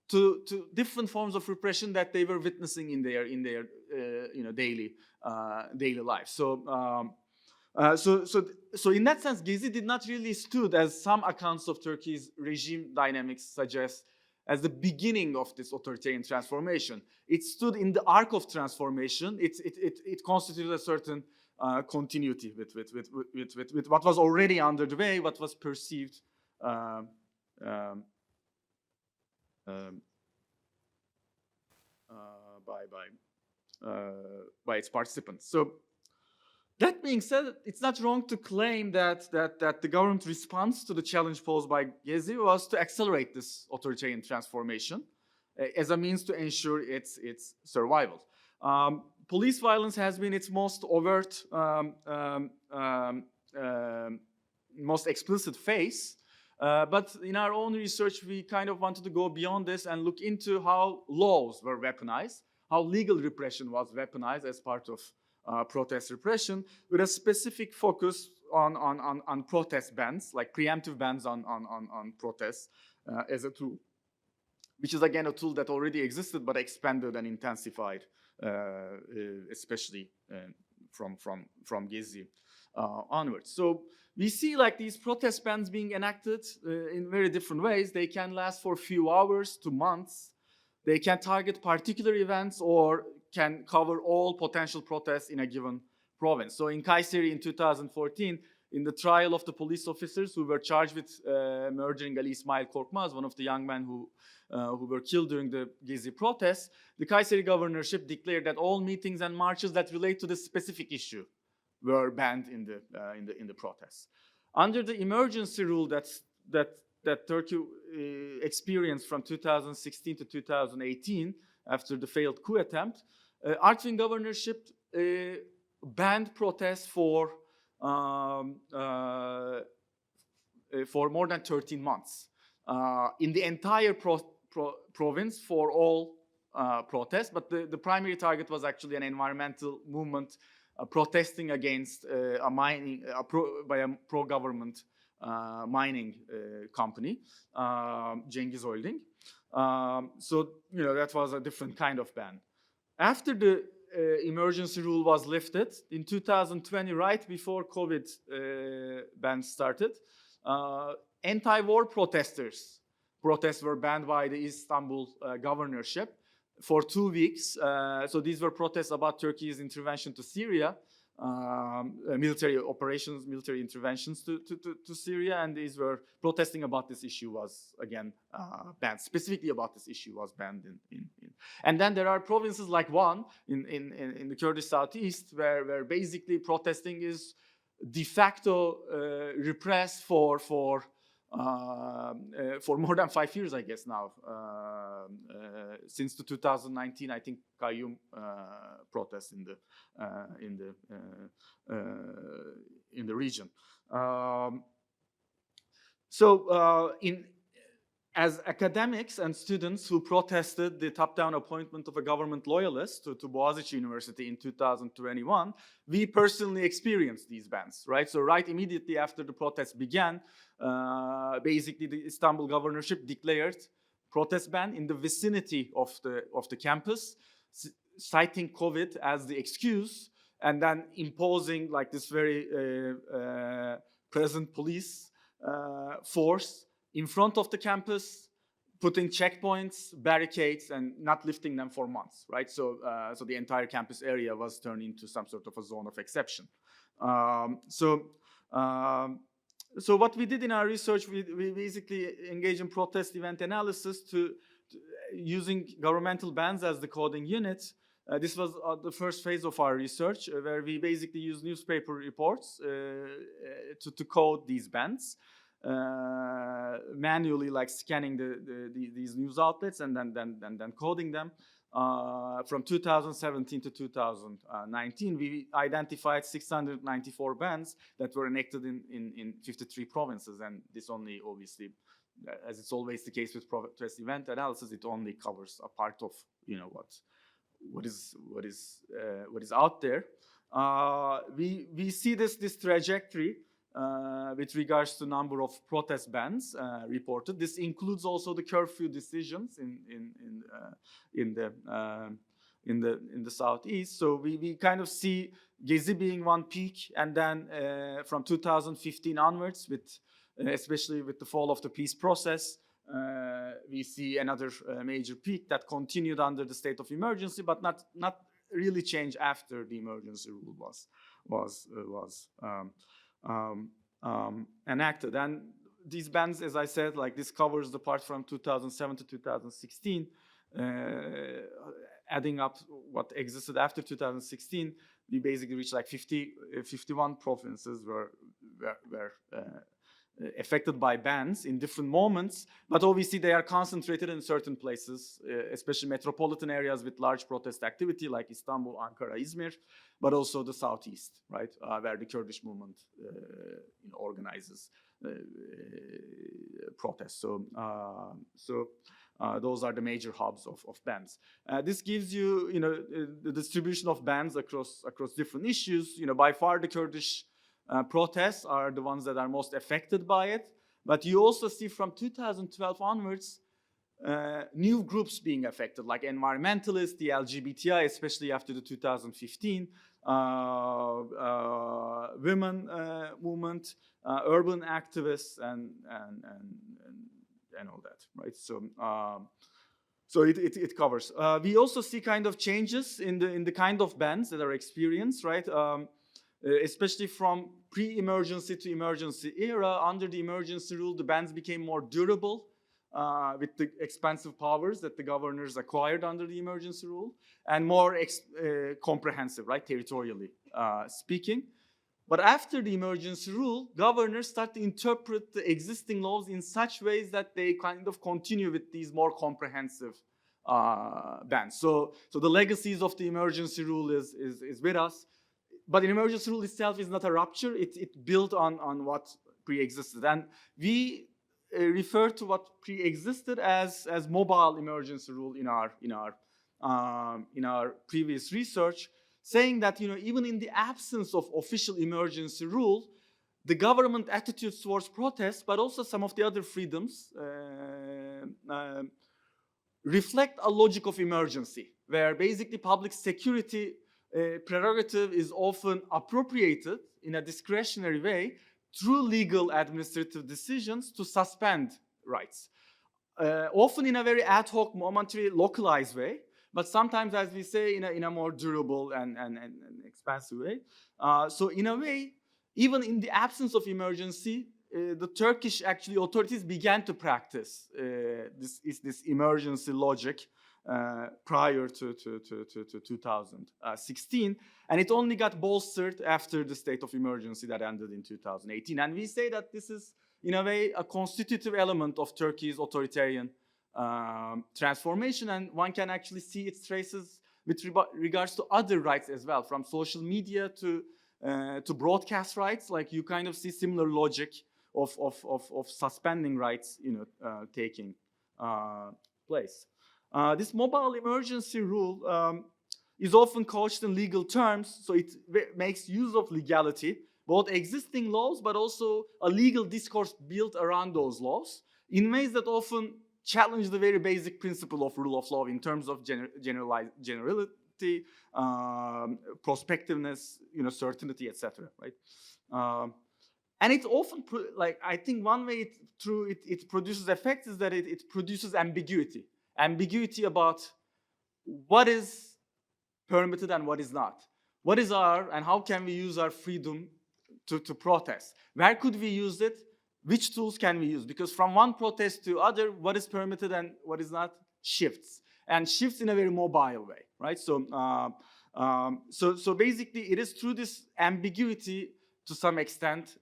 Speaker 3: to different forms of repression that they were witnessing in their daily life. So in that sense, Gezi did not really stood, as some accounts of Turkey's regime dynamics suggest, as the beginning of this authoritarian transformation. It stood in the arc of transformation. It constituted a certain continuity with what was already under the way, what was perceived by its participants. So that being said, it's not wrong to claim that the government response to the challenge posed by Gezi was to accelerate this authoritarian transformation as a means to ensure its survival. Police violence has been its most overt, most explicit face. But in our own research, we kind of wanted to go beyond this and look into how laws were weaponized, how legal repression was weaponized as part of protest repression, with a specific focus on protest bans, like preemptive bans on protests as a tool, which is again a tool that already existed but expanded and intensified, especially from Gezi onwards. So we see like these protest bans being enacted in very different ways. They can last for a few hours to months. They can target particular events or can cover all potential protests in a given province. So in Kayseri in 2014, in the trial of the police officers who were charged with murdering Ali Ismail Korkmaz, one of the young men who were killed during the Gezi protests, the Kayseri governorship declared that all meetings and marches that relate to this specific issue were banned in the protests. Under the emergency rule that Turkey experienced from 2016 to 2018 after the failed coup attempt, Artvin governorship banned protests for more than 13 months in the entire province for all protests. But the primary target was actually an environmental movement protesting against by a pro-government mining company, Cengiz Holding. So that was a different kind of ban. After the emergency rule was lifted in 2020, right before COVID ban started, anti-war protests were banned by the Istanbul governorship for 2 weeks. So these were protests about Turkey's intervention to Syria, military operations, military interventions to Syria, and these were protesting about this issue was again banned. Specifically about this issue was banned And then there are provinces like one in the Kurdish southeast where basically protesting is de facto repressed for more than 5 years, I guess now, since the 2019, I think, Qayyum protests in the region. As academics and students who protested the top-down appointment of a government loyalist to Bogazici University in 2021, we personally experienced these bans, right? So right immediately after the protests began, basically the Istanbul governorship declared protest ban in the vicinity of the campus, citing COVID as the excuse, and then imposing like this very present police force in front of the campus, putting checkpoints, barricades, and not lifting them for months, right? So the entire campus area was turned into some sort of a zone of exception. So what we did in our research, we basically engaged in protest event analysis to using governmental bans as the coding unit. This was the first phase of our research, where we basically used newspaper reports to code these bans. manually like scanning these news outlets and then coding them. From 2017 to 2019, we identified 694 bans that were enacted in 53 provinces, and this only obviously, as it's always the case with protest event analysis, it only covers a part of what is out there. We see this trajectory with regards to number of protest bans reported. This includes also the curfew decisions in the southeast. So we kind of see Gezi being one peak, and then from 2015 onwards, with especially with the fall of the peace process, we see another major peak that continued under the state of emergency, but not really changed after the emergency rule was enacted. And these bans, as I said, like this covers the part from 2007 to 2016, adding up what existed after 2016, we basically reached like 51 provinces were affected by bans in different moments, but obviously they are concentrated in certain places, especially metropolitan areas with large protest activity like Istanbul, Ankara, Izmir, but also the southeast, right, where the Kurdish movement organizes protests. So those are the major hubs of bans. This gives you, the distribution of bans across different issues. By far the Kurdish protests are the ones that are most affected by it, but you also see from 2012 onwards new groups being affected, like environmentalists, the LGBTI, especially after the 2015 women movement, urban activists, and all that, right? So it covers. We also see kind of changes in the kind of bans that are experienced, right? Especially from pre-emergency to emergency era. Under the emergency rule, the bans became more durable with the expansive powers that the governors acquired under the emergency rule, and more comprehensive, right, territorially speaking. But after the emergency rule, governors start to interpret the existing laws in such ways that they kind of continue with these more comprehensive bans. So the legacies of the emergency rule is with us. But the emergency rule itself is not a rupture. It built on what pre-existed, and we refer to what pre-existed as mobile emergency rule in our previous research, saying that even in the absence of official emergency rule, the government attitudes towards protests, but also some of the other freedoms, reflect a logic of emergency, where basically public security prerogative is often appropriated in a discretionary way through legal administrative decisions to suspend rights. Often in a very ad hoc, momentary, localized way, but sometimes, as we say, in a more durable and expansive way. So in a way, even in the absence of emergency, the Turkish authorities began to practice this emergency logic prior to 2016, and it only got bolstered after the state of emergency that ended in 2018. And we say that this is, in a way, a constitutive element of Turkey's authoritarian transformation, and one can actually see its traces with regards to other rights as well, from social media to broadcast rights. Like you kind of see similar logic of suspending rights, taking place. This mobile emergency rule is often couched in legal terms, so it makes use of legality, both existing laws, but also a legal discourse built around those laws, in ways that often challenge the very basic principle of rule of law in terms of generality, prospectiveness, certainty, etc. Right? And it often, I think one way it produces effect is that it produces ambiguity. Ambiguity about what is permitted and what is not. What is and how can we use our freedom to protest? Where could we use it? Which tools can we use? Because from one protest to other, what is permitted and what is not shifts, and shifts in a very mobile way, right? So basically, it is through this ambiguity, to some extent,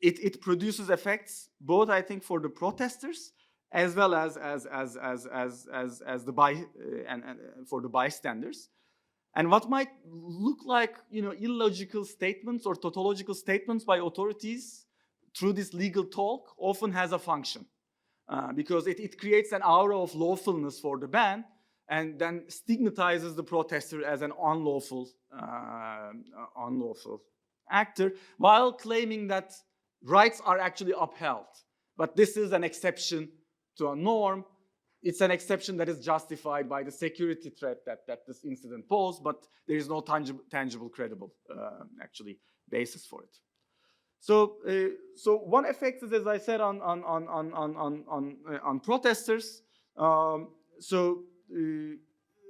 Speaker 3: it produces effects both, I think, for the protesters as well as for the bystanders. And what might look like, illogical statements or tautological statements by authorities through this legal talk often has a function, because it creates an aura of lawfulness for the ban and then stigmatizes the protester as an unlawful actor, while claiming that rights are actually upheld. But this is an exception to a norm. It's an exception that is justified by the security threat that this incident posed, but there is no tangible, credible, actually, basis for it. So one effect is, as I said, on protesters.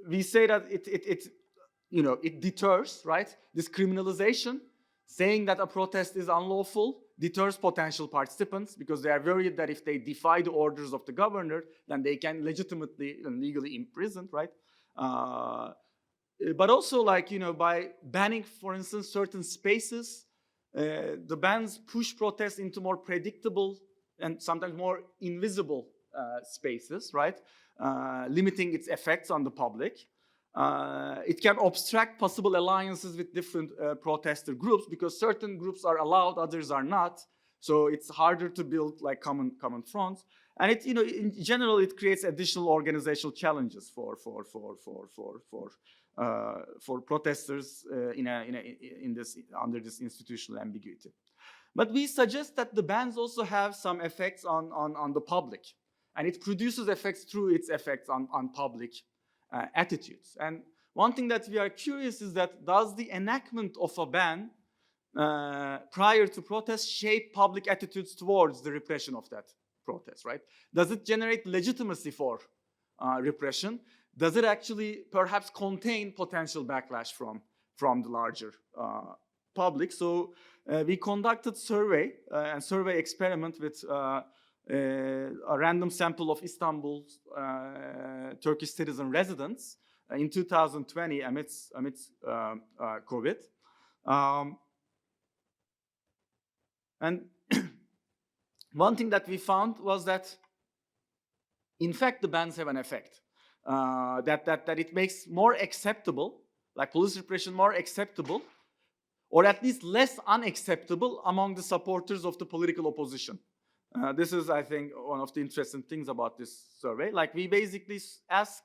Speaker 3: We say that it deters, right? This criminalization, saying that a protest is unlawful, deters potential participants because they are worried that if they defy the orders of the governor, then they can legitimately and legally imprisoned, right? But also, by banning, for instance, certain spaces, the bans push protests into more predictable and sometimes more invisible spaces, right? Limiting its effects on the public. It can obstruct possible alliances with different protester groups because certain groups are allowed, others are not. So it's harder to build common fronts. And it, in general, it creates additional organizational challenges for protesters under this institutional ambiguity. But we suggest that the bans also have some effects on the public, and it produces effects through its effects on public attitudes. And one thing that we are curious is that does the enactment of a ban prior to protest shape public attitudes towards the repression of that protest, right? Does it generate legitimacy for repression? Does it actually perhaps contain potential backlash from the larger public? So we conducted survey experiment with a random sample of Istanbul's Turkish citizen residents in 2020 amidst COVID. And one thing that we found was that, in fact, the bans have an effect. That it makes more acceptable, like police repression more acceptable, or at least less unacceptable among the supporters of the political opposition. This is, I think, one of the interesting things about this survey. Like, we basically asked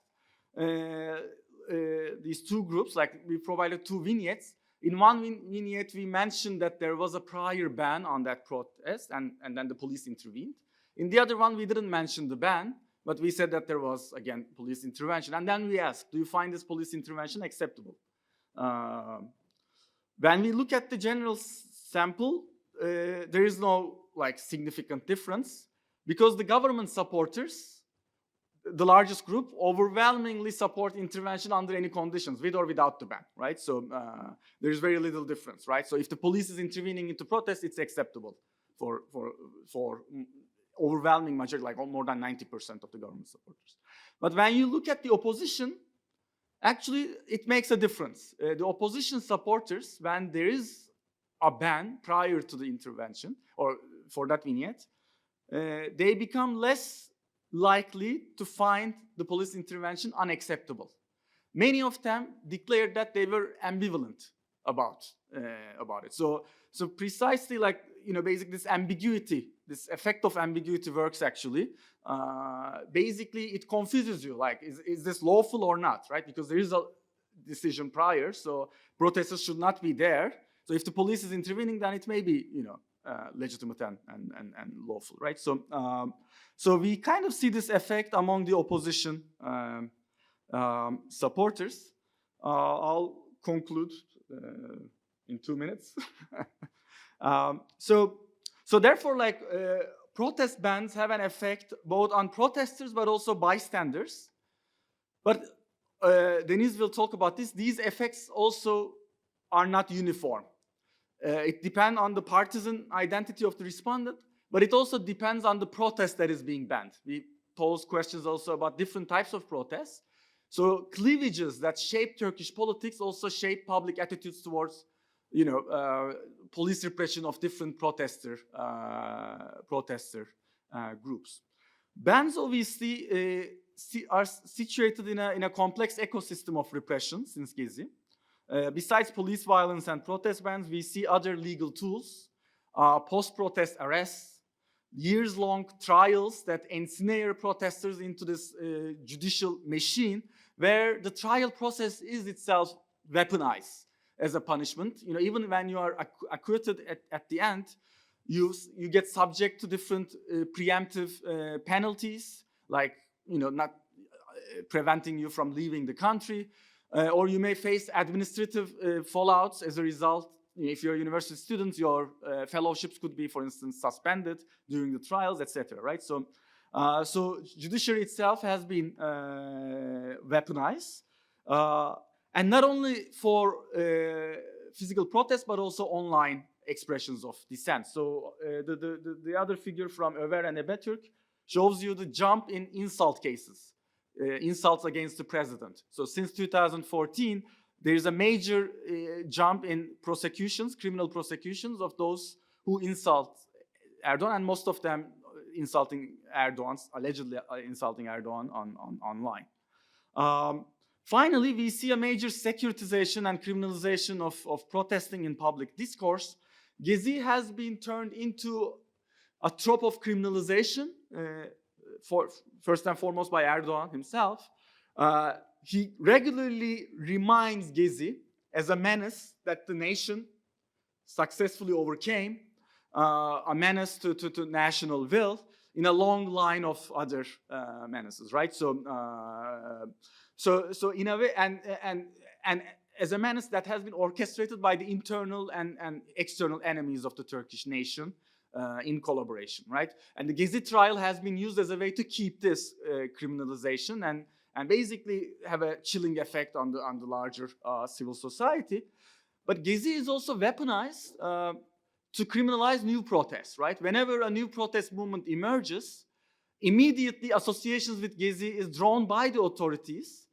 Speaker 3: these two groups, we provided two vignettes. In one vignette, we mentioned that there was a prior ban on that protest, and then the police intervened. In the other one, we didn't mention the ban, but we said that there was, again, police intervention. And then we asked, do you find this police intervention acceptable? When we look at the general sample, there is no significant difference, because the government supporters, the largest group, overwhelmingly support intervention under any conditions, with or without the ban, right? So there is very little difference, right? So if the police is intervening into protest, it's acceptable for overwhelming majority, more than 90% of the government supporters. But when you look at the opposition, actually it makes a difference. The opposition supporters, when there is a ban prior to the intervention, or for that vignette, they become less likely to find the police intervention unacceptable. Many of them declared that they were ambivalent about it. So precisely basically this ambiguity, this effect of ambiguity works actually. Basically it confuses you, is this lawful or not, right? Because there is a decision prior, so protesters should not be there. So if the police is intervening, then it may be, legitimate and lawful, right? So we kind of see this effect among the opposition supporters. I'll conclude in 2 minutes. So therefore, protest bans have an effect both on protesters but also bystanders. But Deniz will talk about this. These effects also are not uniform. It depends on the partisan identity of the respondent, but it also depends on the protest that is being banned. We pose questions also about different types of protests. So cleavages that shape Turkish politics also shape public attitudes towards, police repression of different protester groups. Bans obviously are situated in a complex ecosystem of repression since Gezi. Besides police violence and protest bans, we see other legal tools, post-protest arrests, years-long trials that ensnare protesters into this judicial machine, where the trial process is itself weaponized as a punishment. Even when you are acquitted at the end, you get subject to different preemptive penalties, like not preventing you from leaving the country, or you may face administrative fallouts as a result. If you're a university student, your fellowships could be, for instance, suspended during the trials, etc. Right? So judiciary itself has been weaponized, and not only for physical protests, but also online expressions of dissent. So the other figure from Över and Ebetürk shows you the jump in insult cases, insults against the president. So since 2014, there is a major jump in prosecutions, criminal prosecutions of those who insult Erdogan, and most of them insulting Erdogan, allegedly insulting Erdogan online. Finally, we see a major securitization and criminalization of protesting in public discourse. Gezi has been turned into a trope of criminalization, first and foremost by Erdogan himself. He regularly reminds Gezi as a menace that the nation successfully overcame, a menace to national will, in a long line of other menaces, right? So in a way, and as a menace that has been orchestrated by the internal and external enemies of the Turkish nation in collaboration, right? And the Gezi trial has been used as a way to keep this criminalization and basically have a chilling effect on the larger civil society. But Gezi is also weaponized to criminalize new protests, right? Whenever a new protest movement emerges, immediately associations with Gezi is drawn by the authorities,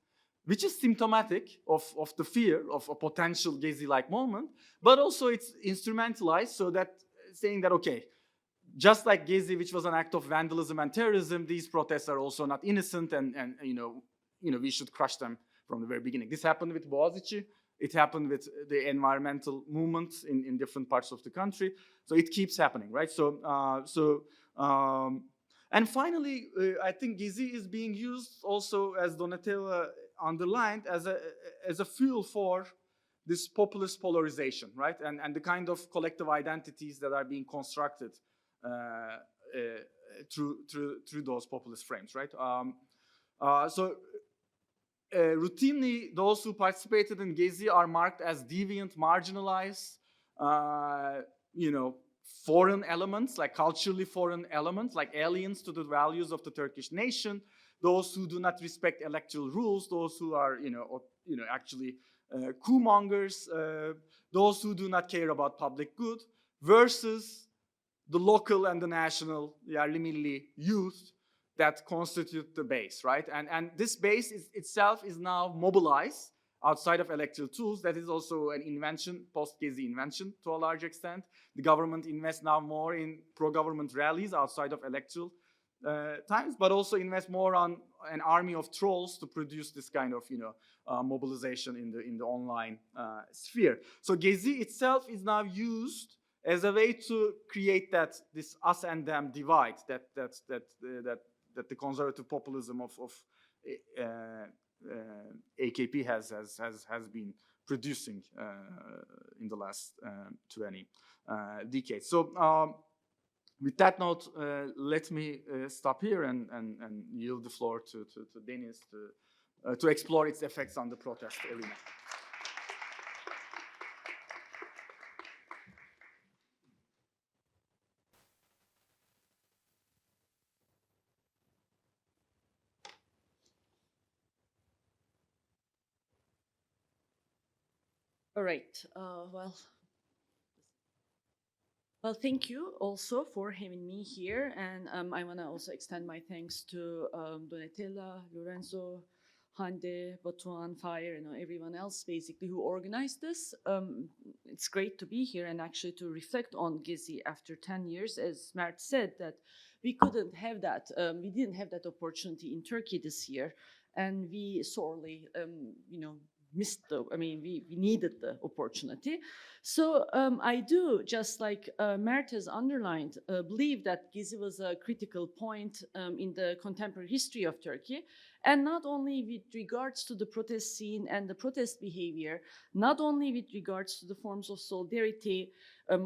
Speaker 3: which is symptomatic of the fear of a potential Gezi-like moment, but also it's instrumentalized so that saying that, okay, just like Gezi, which was an act of vandalism and terrorism, these protests are also not innocent, and we should crush them from the very beginning. This happened with Bogazici. It happened with the environmental movements in different parts of the country. So it keeps happening, right? And finally, I think Gezi is being used also, as Donatella underlined, as a fuel for this populist polarization, right? And the kind of collective identities that are being constructed through those populist frames, right? Routinely, those who participated in Gezi are marked as deviant, marginalized, foreign elements, like culturally foreign elements, like aliens to the values of the Turkish nation. Those who do not respect electoral rules, those who are, actually coup mongers, those who do not care about public good, versus the local and the national, yerli milli youth that constitute the base, right? And this base itself is now mobilized outside of electoral tools. That is also an invention, post-Gezi invention to a large extent. The government invests now more in pro-government rallies outside of electoral times, but also invest more on an army of trolls to produce this kind of, mobilization in the online sphere. So Gezi itself is now used as a way to create this us and them divide that the conservative populism of AKP has been producing in the last 20 decades. So with that note, let me stop here and yield the floor to Deniz to explore its effects on the protest arena.
Speaker 4: All right. Well, thank you also for having me here, and I want to also extend my thanks to Donatella, Lorenzo, Hande, Batuhan, Fahir, everyone else basically who organized this. It's great to be here and actually to reflect on Gezi after 10 years. As Mert said, that we couldn't have that, we didn't have that opportunity in Turkey this year, and we sorely, missed we needed the opportunity. So I do, just like Mert has underlined, believe that Gezi was a critical point in the contemporary history of Turkey, and not only with regards to the protest scene and the protest behavior, not only with regards to the forms of solidarity,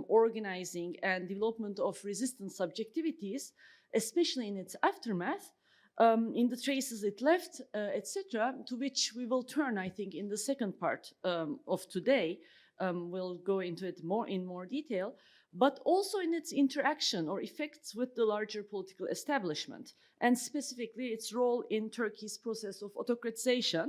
Speaker 4: organizing and development of resistance subjectivities, especially in its aftermath, in the traces it left, etc., to which we will turn, I think, in the second part of today. We'll go into it in more detail, but also in its interaction or effects with the larger political establishment, and specifically its role in Turkey's process of autocratization,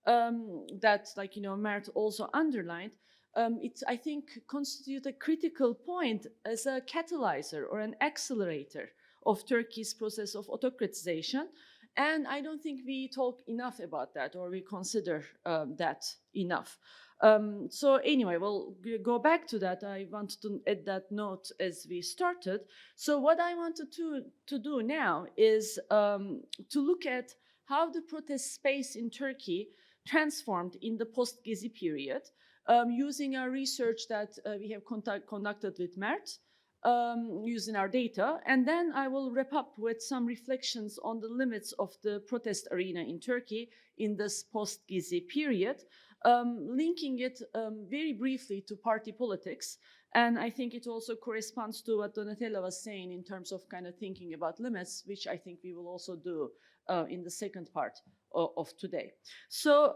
Speaker 4: that, like, Mert also underlined. It, I think, constitutes a critical point as a catalyzer or an accelerator of Turkey's process of autocratization. And I don't think we talk enough about that, or we consider that enough. So anyway, we'll go back to that. I wanted to add that note as we started. So what I wanted to do now is to look at how the protest space in Turkey transformed in the post-Gezi period, using our research that we have conducted with Mert, using our data. And then I will wrap up with some reflections on the limits of the protest arena in Turkey in this post-Gezi period, linking it very briefly to party politics. And I think it also corresponds to what Donatella was saying in terms of kind of thinking about limits, which I think we will also do in the second part of today. So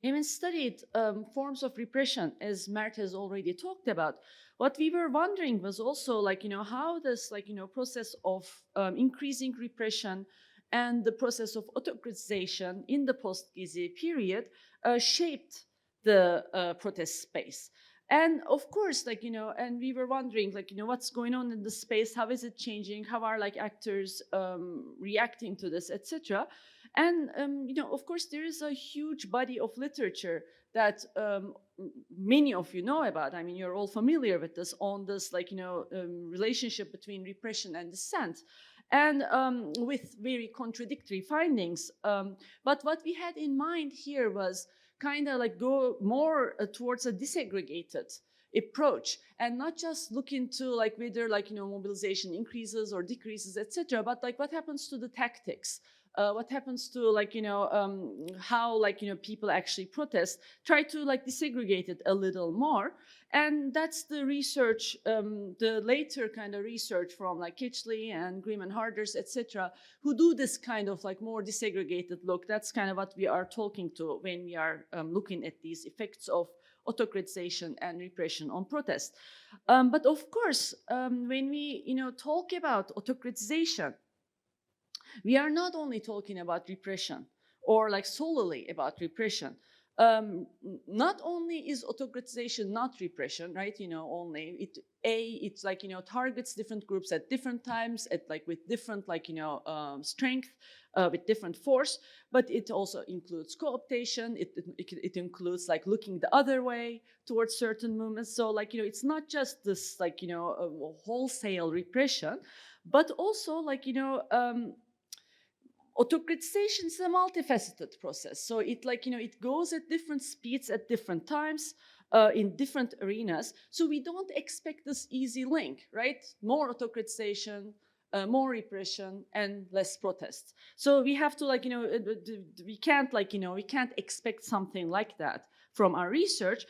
Speaker 4: having studied forms of repression, as Mert has already talked about, what we were wondering was also, like, how this, like, process of increasing repression and the process of autocratization in the post-Gezi period shaped the protest space. And of course, like, and we were wondering, like, what's going on in the space? How is it changing? How are, like, actors reacting to this, etc.? And, of course, there is a huge body of literature that many of you know about. I mean, you're all familiar with this, on this, like, relationship between repression and dissent, and with very contradictory findings. But what we had in mind here was kind of like go more towards a disaggregated approach, and not just look into, like, whether, like, mobilization increases or decreases, etc., but like what happens to the tactics, what happens to, like, how, like, people actually protest, try to, like, disaggregate it a little more. And that's the research, the later kind of research from, like, Kitchley and Grimm and Harders, etc., who do this kind of, like, more disaggregated look. That's kind of what we are talking to when we are looking at these effects of autocratization and repression on protest. But of course, when we, talk about autocratization, we are not only talking about repression, or like solely about repression. Not only is autocratization not repression, right? Only it's like, targets different groups at different times, at, like, with different, like, strength, with different force, but it also includes co-optation. It includes, like, looking the other way towards certain movements. So, like, it's not just this, like, wholesale repression, but also, like, autocratization is a multifaceted process. So it, like, it goes at different speeds at different times, in different arenas. So we don't expect this easy link, right? More autocratization, more repression, and less protest. So we have to, like, we can't, like, we can't expect something like that from our research.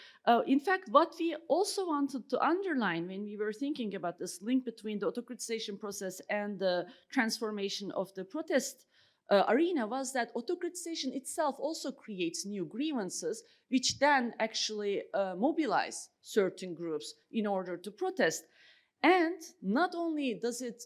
Speaker 4: In fact, what we also wanted to underline when we were thinking about this link between the autocratization process and the transformation of the protest arena was that autocratization itself also creates new grievances, which then actually mobilize certain groups in order to protest. And not only does it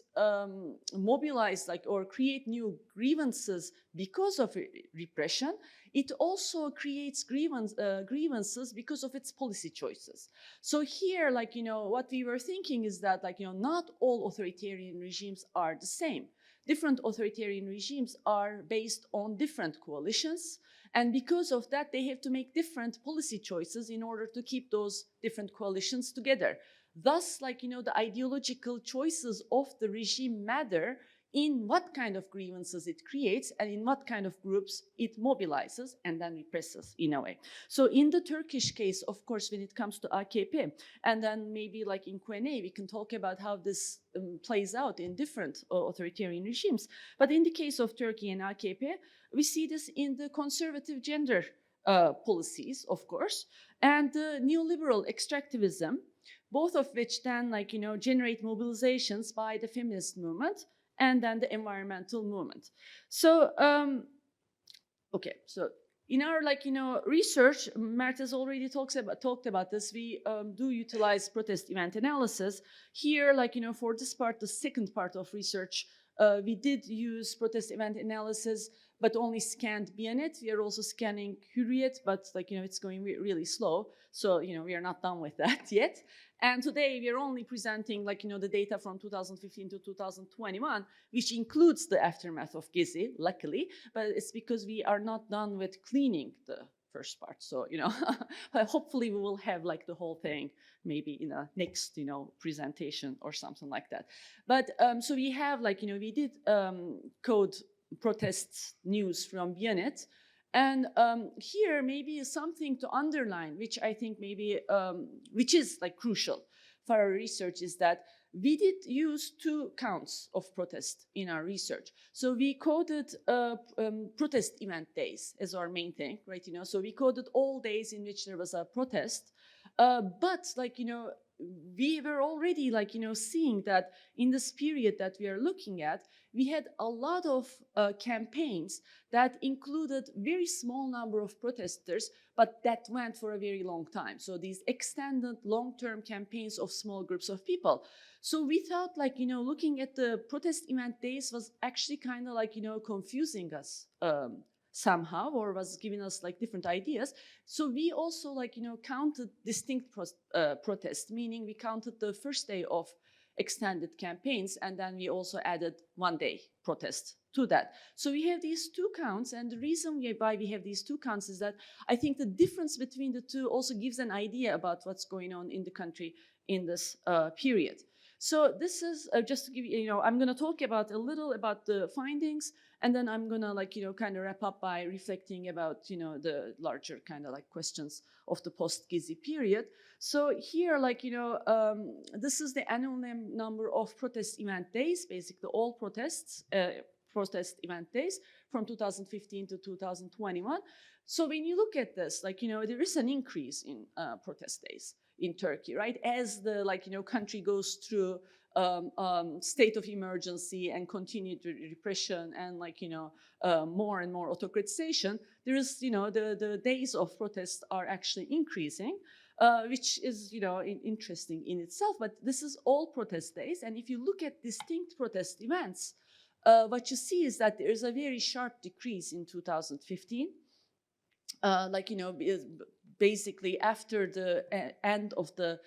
Speaker 4: mobilize, like, or create new grievances because of repression, it also creates grievances because of its policy choices. So here, like, what we were thinking is that, like, not all authoritarian regimes are the same. different authoritarian regimes are based on different coalitions. And because of that, they have to make different policy choices in order to keep those different coalitions together. Thus, like, you know, the ideological choices of the regime matter in what kind of grievances it creates and in what kind of groups it mobilizes and then represses in a way. So in the Turkish case, of course, when it comes to AKP, and then maybe like in Q&A, we can talk about how this plays out in different authoritarian regimes. But in the case of Turkey and AKP, we see this in the conservative gender policies, of course, and the neoliberal extractivism, both of which then, like, you know, generate mobilizations by the feminist movement and then the environmental movement. So, okay, so in our, like, you know, research, Mert has already talked about this. We do utilize protest event analysis. Here, like, you know, for this part, the second part of research, we did use protest event analysis, but only scanned Bianet. We are also scanning Hürriyet, but, like, you know, it's going really slow. So, you know, we are not done with that yet. And today we are only presenting, like, you know, the data from 2015 to 2021, which includes the aftermath of Gezi, luckily, but it's because we are not done with cleaning the first part. So, you know, hopefully we will have like the whole thing maybe in a next, you know, presentation or something like that. But so we have, like, you know, we did code protests news from Bianet. And here maybe something to underline, which I think maybe, which is like crucial for our research, is that we did use 2 counts of protest in our research. So we coded protest event days as our main thing, right? You know, so we coded all days in which there was a protest. But, like, you know, we were already, like, you know, seeing that in this period that we are looking at, we had a lot of campaigns that included very small number of protesters, but that went for a very long time. So these extended long-term campaigns of small groups of people. So we thought, like, you know, looking at the protest event days was actually kind of, like, you know, confusing us somehow, or was giving us like different ideas. So we also, like, you know, counted distinct protests, meaning we counted the first day of extended campaigns, and then we also added 1 day protest to that. So we have these 2 counts, and the reason why we have these 2 counts is that I think the difference between the 2 also gives an idea about what's going on in the country in this period. So this is just to give you, I'm going to talk about a little about the findings, and then I'm going to, like, kind of wrap up by reflecting about, the larger kind of like questions of the post-Gezi period. So here, like, this is the annual number of protest event days, basically all protests, protest event days from 2015 to 2021. So when you look at this, like, there is an increase in protest days in Turkey, right? As the, like, country goes through state of emergency and continued repression and, like, more and more autocratization, there is, the days of protest are actually increasing, which is, interesting in itself. But this is all protest days. And if you look at distinct protest events, what you see is that there is a very sharp decrease in 2015. Basically after the end of the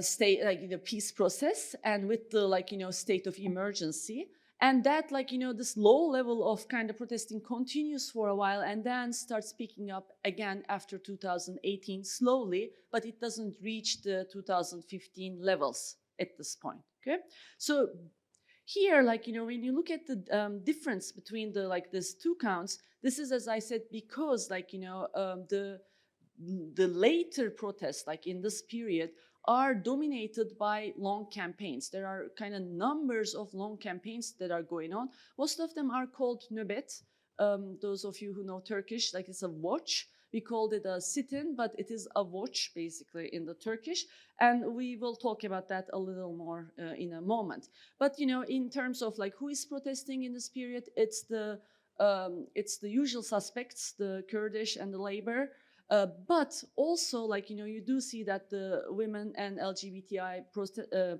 Speaker 4: state, like the peace process, and with the, like, state of emergency, and that, like, this low level of kind of protesting continues for a while and then starts picking up again after 2018 slowly, but it doesn't reach the 2015 levels at this point. Okay, so here, like, when you look at the difference between the, like, these 2 counts, this is, as I said, because, like, the later protests, like in this period, are dominated by long campaigns. There are kind of numbers of long campaigns that are going on. Most of them are called nöbet. Those of you who know Turkish, like, it's a watch. We called it a sit-in, but it is a watch, basically, in the Turkish. And we will talk about that a little more in a moment. But, in terms of, like, who is protesting in this period, it's the usual suspects, the Kurdish and the labor. But also, like, you do see that the women and LGBTI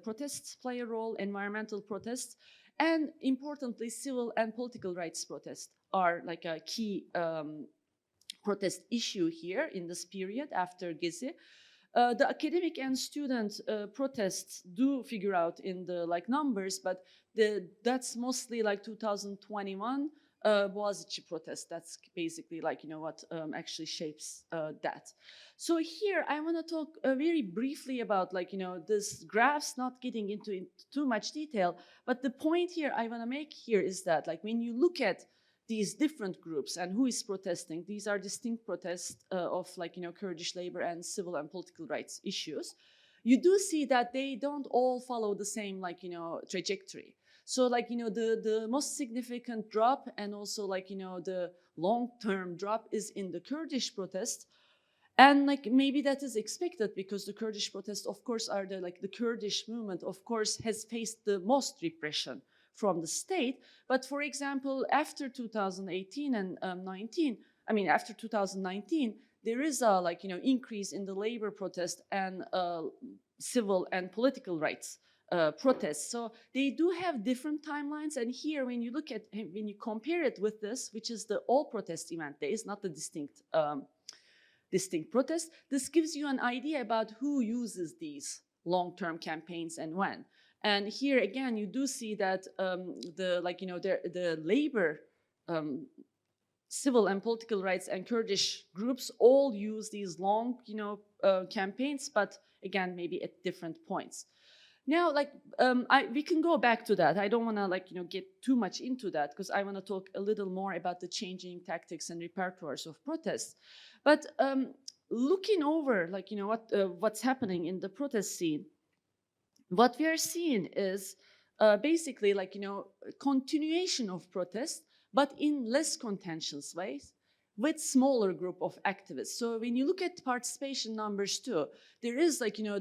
Speaker 4: protests play a role, environmental protests, and importantly, civil and political rights protests are, like, a key protest issue here in this period after Gezi. The academic and student protests do figure out in the like numbers, but that's mostly like 2021 Bogazici protest. That's basically like, you know, what actually shapes that. So here I want to talk very briefly about like, you know, this graphs, not getting into too much detail, but the point here I want to make here is that like when you look at these different groups and who is protesting, these are distinct protests of like, you know, Kurdish labor and civil and political rights issues. You do see that they don't all follow the same like, you know, trajectory. So like, you know, the most significant drop and also like, you know, the long-term drop is in the Kurdish protests. And like maybe that is expected because the Kurdish protests, of course, are the Kurdish movement, of course, has faced the most repression from the state. But for example, after 2018 and 19, I mean, after 2019, there is a like, you know, increase in the labor protest and civil and political rights protests. So they do have different timelines. And here, when you look at, when you compare it with this, which is the all protest event days, not the distinct protests, this gives you an idea about who uses these long-term campaigns and when. And here again, you do see that the labor, civil and political rights and Kurdish groups all use these long, you know, campaigns, but again, maybe at different points. Now, like, we can go back to that. I don't want to, like, you know, get too much into that because I want to talk a little more about the changing tactics and repertoires of protests. But looking over, like, you know, what's happening in the protest scene, what we are seeing is basically, like, you know, continuation of protests, but in less contentious ways, with smaller group of activists. So when you look at participation numbers too, there is, like, you know,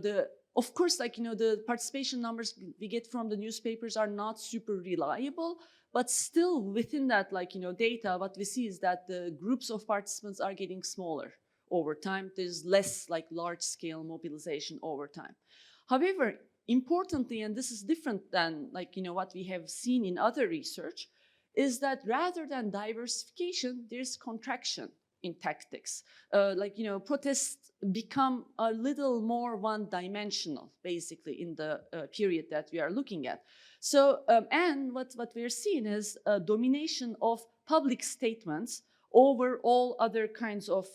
Speaker 4: of course, like, you know, the participation numbers we get from the newspapers are not super reliable, but still within that, like, you know, data, what we see is that the groups of participants are getting smaller over time. There's less like large scale mobilization over time. However, importantly, and this is different than, like, you know, what we have seen in other research, is that rather than diversification, there's contraction in tactics. Like, you know, protests become a little more one-dimensional, basically, in the period that we are looking at. So, and what we're seeing is a domination of public statements over all other kinds of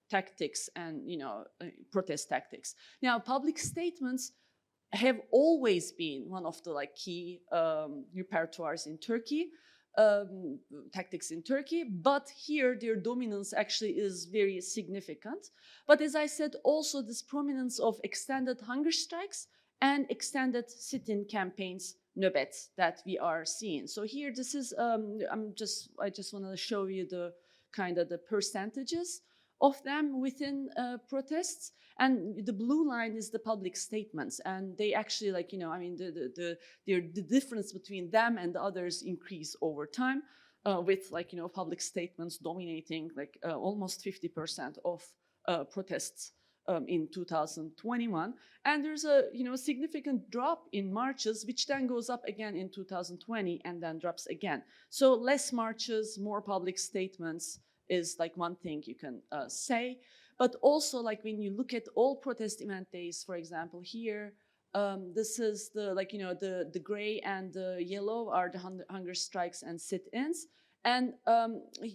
Speaker 4: tactics and, you know, protest tactics. Now, public statements have always been one of the, like, key repertoires in Turkey. Tactics in Turkey, but here their dominance actually is very significant. But as I said, also this prominence of extended hunger strikes and extended sit-in campaigns, nöbet, that we are seeing. So here, this is I just want to show you the kind of the percentages of them within protests, and the blue line is the public statements, and they actually, like, you know, I mean, the difference between them and the others increase over time, with, like, you know, public statements dominating, like, almost 50% of protests in 2021, and there's a, you know, significant drop in marches, which then goes up again in 2020 and then drops again. So less marches, more public statements is like one thing you can say. But also, like, when you look at all protest event days, for example, here, this is the, like, you know, the gray and the yellow are the hunger strikes and sit-ins. And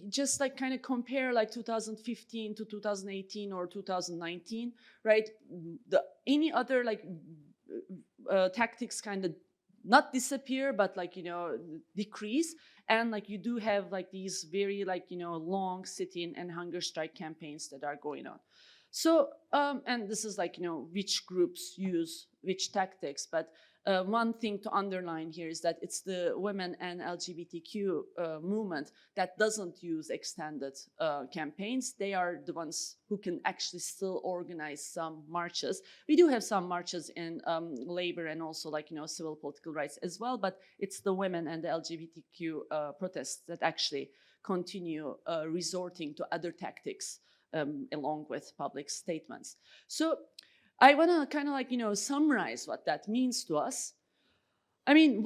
Speaker 4: just, like, kind of compare, like, 2015 to 2018 or 2019, right? Any other, like, tactics kind of not disappear, but, like, you know, decrease. And, like, you do have, like, these very, like, you know, long sit-in and hunger strike campaigns that are going on. So, and this is, like, you know, which groups use which tactics. But one thing to underline here is that it's the women and LGBTQ movement that doesn't use extended campaigns. They are the ones who can actually still organize some marches. We do have some marches in labor and also, like, you know, civil political rights as well, but it's the women and the LGBTQ protests that actually continue resorting to other tactics along with public statements. So I want to kind of, like, you know, summarize what that means to us. I mean,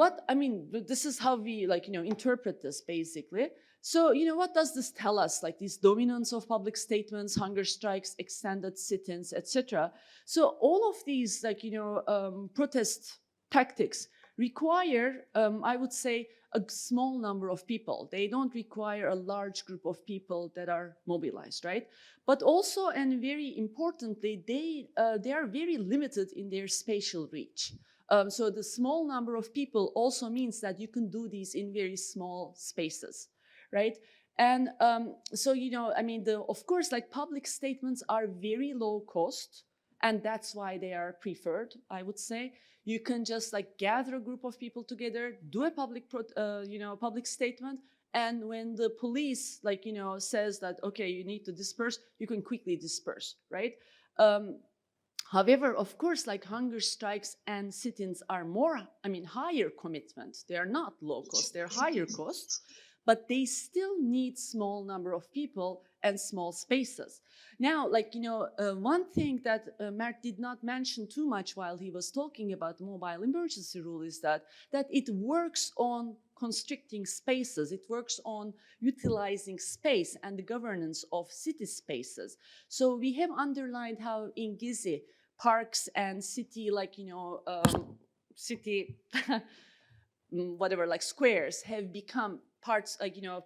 Speaker 4: this is how we, like, you know, interpret this, basically. So, what does this tell us? Like this dominance of public statements, hunger strikes, extended sit-ins, etc. So all of these, protest tactics require, I would say, a small number of people. They don't require a large group of people that are mobilized, right? But also, and very importantly, they are very limited in their spatial reach. So the small number of people also means that you can do these in very small spaces, right? And so, of course, like public statements are very low cost, and that's why they are preferred, I would say. You can just like gather a group of people together, do a public statement, and when the police says that, okay, you need to disperse, you can quickly disperse, right? However, of course, like hunger strikes and sit-ins are higher commitment. They are not low cost, they're higher cost, but they still need small number of people and small spaces. Now, one thing that Mert did not mention too much while he was talking about the mobile emergency rule is that it works on constricting spaces. It works on utilizing space and the governance of city spaces. So we have underlined how in Gezi, parks and city, city, whatever, like squares have become parts,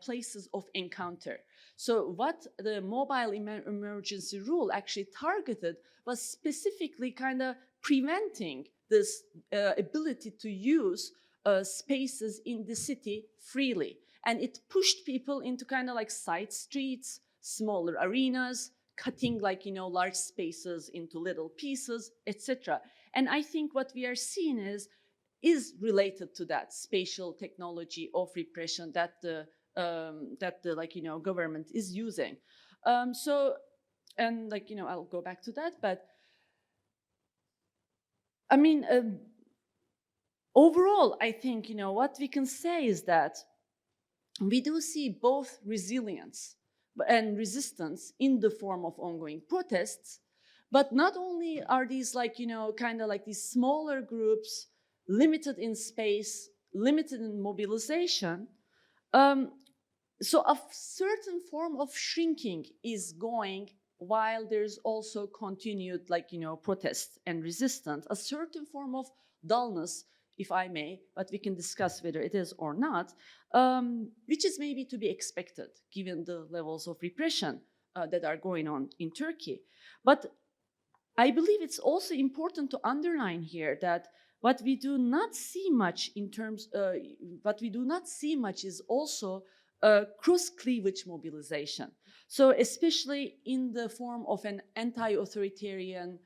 Speaker 4: places of encounter. So what the mobile emergency rule actually targeted was specifically kind of preventing this ability to use spaces in the city freely. And it pushed people into kind of like side streets, smaller arenas, cutting large spaces into little pieces, etc. And I think what we are seeing is related to that spatial technology of repression that the government is using. I'll go back to that, but overall, I think what we can say is that we do see both resilience and resistance in the form of ongoing protests, but not only are these these smaller groups, limited in space, limited in mobilization. So a certain form of shrinking is going while there's also continued protest and resistance, a certain form of dullness, if I may, but we can discuss whether it is or not, which is maybe to be expected given the levels of repression that are going on in Turkey. But I believe it's also important to underline here that what we do not see much is also cross-cleavage mobilization. So especially in the form of an anti-authoritarian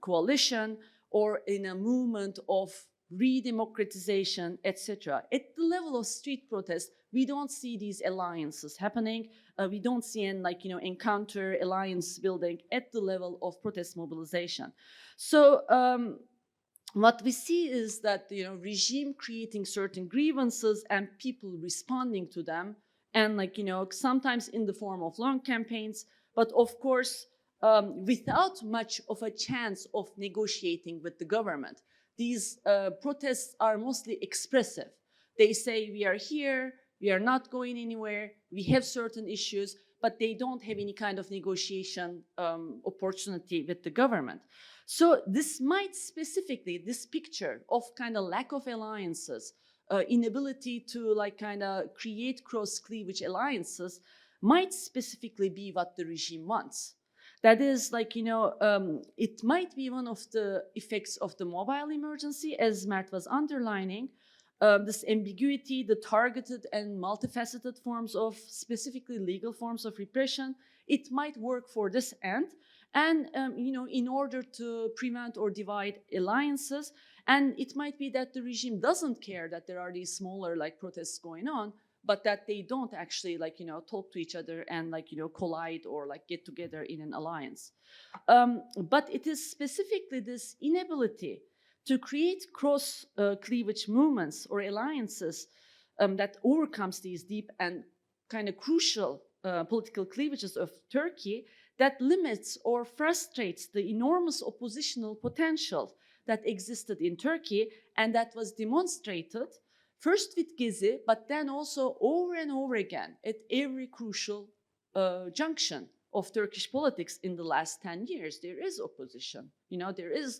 Speaker 4: coalition or in a movement of re-democratization, etc. At the level of street protest, we don't see these alliances happening. We don't see an encounter alliance building at the level of protest mobilization. So what we see is that regime creating certain grievances and people responding to them, and sometimes in the form of long campaigns, but of course without much of a chance of negotiating with the government. These protests are mostly expressive. They say we are here, we are not going anywhere, we have certain issues, but they don't have any kind of negotiation opportunity with the government. So this might specifically, this picture of kind of lack of alliances, inability to create cross-cleavage alliances might specifically be what the regime wants. That is it might be one of the effects of the mobile emergency, as Mert was underlining, this ambiguity, the targeted and multifaceted forms of specifically legal forms of repression. It might work for this end. And, in order to prevent or divide alliances, and it might be that the regime doesn't care that there are these smaller protests going on, but that they don't actually talk to each other and collide or get together in an alliance. But it is specifically this inability to create cross cleavage movements or alliances that overcomes these deep and kind of crucial political cleavages of Turkey that limits or frustrates the enormous oppositional potential that existed in Turkey and that was demonstrated first with Gezi, but then also over and over again at every crucial junction of Turkish politics in the last 10 years. There is opposition, there is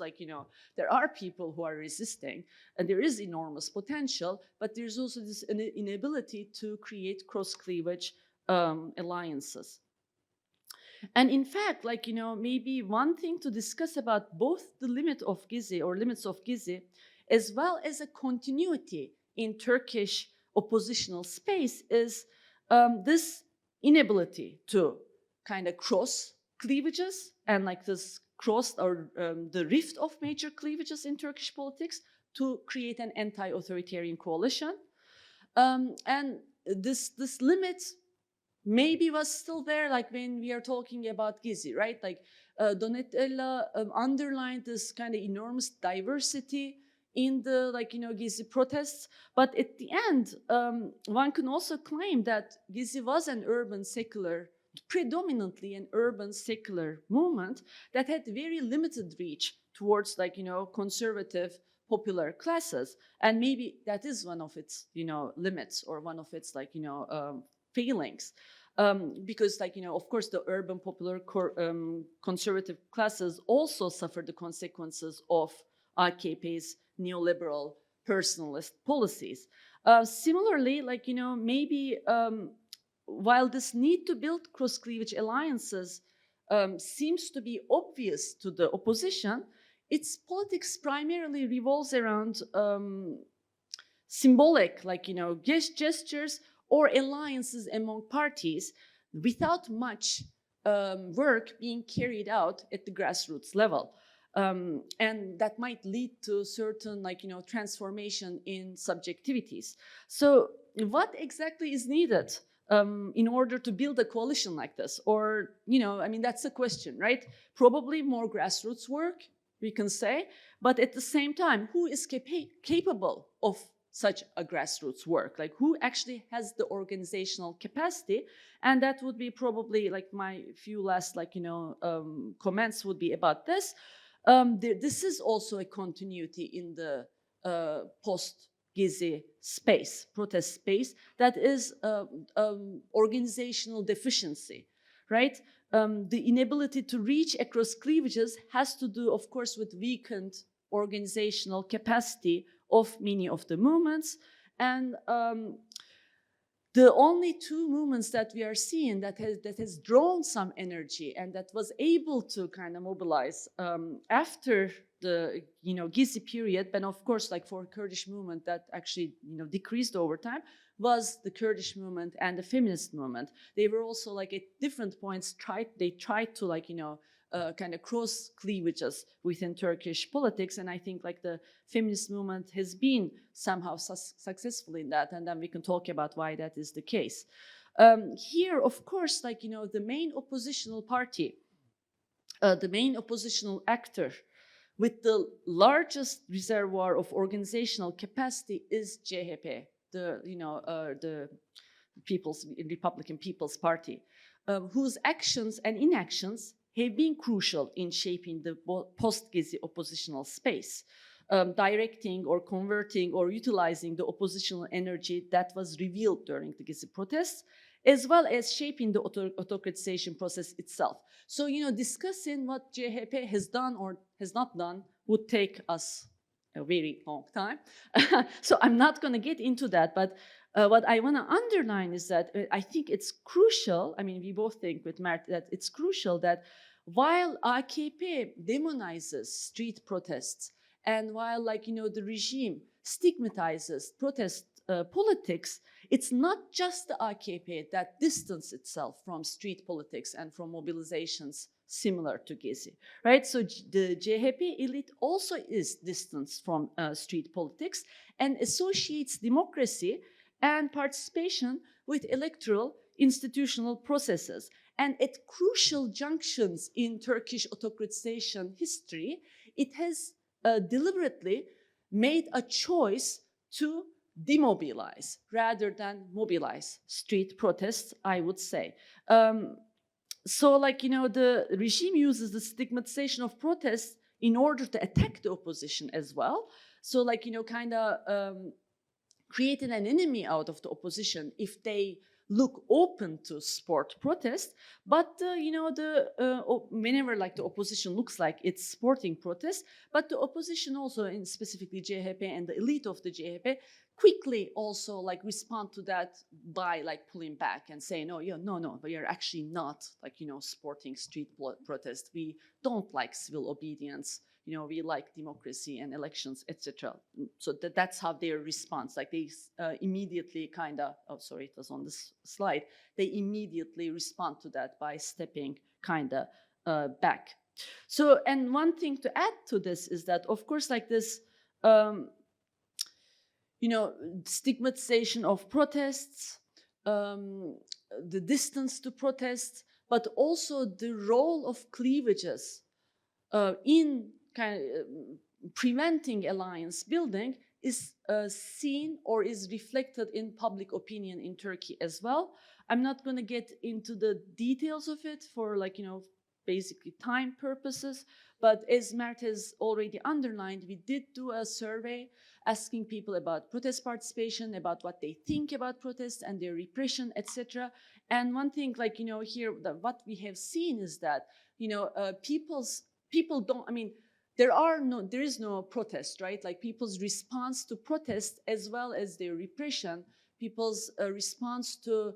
Speaker 4: there are people who are resisting, and there is enormous potential, but there's also this inability to create cross-cleavage alliances. And in fact, maybe one thing to discuss about both the limits of Gezi, as well as a continuity in Turkish oppositional space is this inability to kind of cross cleavages and this cross or the rift of major cleavages in Turkish politics to create an anti-authoritarian coalition. And this limit maybe was still there, when we are talking about Gezi, right? Donatella underlined this kind of enormous diversity in the Gezi protests, but at the end, one can also claim that Gezi was an urban secular, predominantly an urban secular movement that had very limited reach towards conservative popular classes, and maybe that is one of its limits or one of its failings. Because of course the urban popular conservative classes also suffer the consequences of AKP's neoliberal personalist policies. Similarly, maybe while this need to build cross-cleavage alliances seems to be obvious to the opposition, its politics primarily revolves around symbolic, gestures or alliances among parties without much work being carried out at the grassroots level. And that might lead to certain transformation in subjectivities. So what exactly is needed in order to build a coalition like this? Or, that's a question, right? Probably more grassroots work, we can say, but at the same time, who is capable of such a grassroots work? Who actually has the organizational capacity? And that would be probably my few last comments would be about this. This is also a continuity in the post-Gezi space, protest space, that is organizational deficiency, right? The inability to reach across cleavages has to do, of course, with weakened organizational capacity of many of the movements. And the only two movements that we are seeing that has drawn some energy and that was able to kind of mobilize after the Gezi period, but of course for Kurdish movement that actually decreased over time, was the Kurdish movement and the feminist movement. They were also at different points tried to kind of cross cleavages within Turkish politics, and I think the feminist movement has been somehow successful in that, and then we can talk about why that is the case. Here, of course, the main oppositional party, the main oppositional actor with the largest reservoir of organizational capacity is CHP, the Republican People's Party, whose actions and inactions have been crucial in shaping the post-Gezi oppositional space, directing or converting or utilizing the oppositional energy that was revealed during the Gezi protests, as well as shaping the autocratization process itself. So, discussing what CHP has done or has not done would take us a very long time. So I'm not going to get into that, but what I want to underline is that I think it's crucial, we both think with Mert that it's crucial that while AKP demonizes street protests and while the regime stigmatizes protest politics, it's not just the AKP that distances itself from street politics and from mobilizations similar to Gezi, right? So the CHP elite also is distanced from street politics and associates democracy and participation with electoral institutional processes. And at crucial junctions in Turkish autocratization history, it has deliberately made a choice to demobilize rather than mobilize street protests, I would say. So the regime uses the stigmatization of protests in order to attack the opposition as well. So creating an enemy out of the opposition if they look open to support protest, but whenever like the opposition looks like it's supporting protest, but the opposition also, in specifically CHP and the elite of the CHP, quickly also like respond to that by like pulling back and saying, no, we are actually not like supporting street protest. We don't like civil obedience. We like democracy and elections, etc. So that's how their response, like they immediately kind of, oh, sorry, it was on this slide. They immediately respond to that by stepping kind of back. So, and one thing to add to this is that, of course, like this, stigmatization of protests, the distance to protests, but also the role of cleavages in kind of preventing alliance building is seen or is reflected in public opinion in Turkey as well. I'm not going to get into the details of it for basically time purposes, but as Mert has already underlined, we did do a survey asking people about protest participation, about what they think about protests and their repression, etc. And one thing here, what we have seen is that, people don't, there is no protest, right? Like people's response to protest as well as their repression, people's response to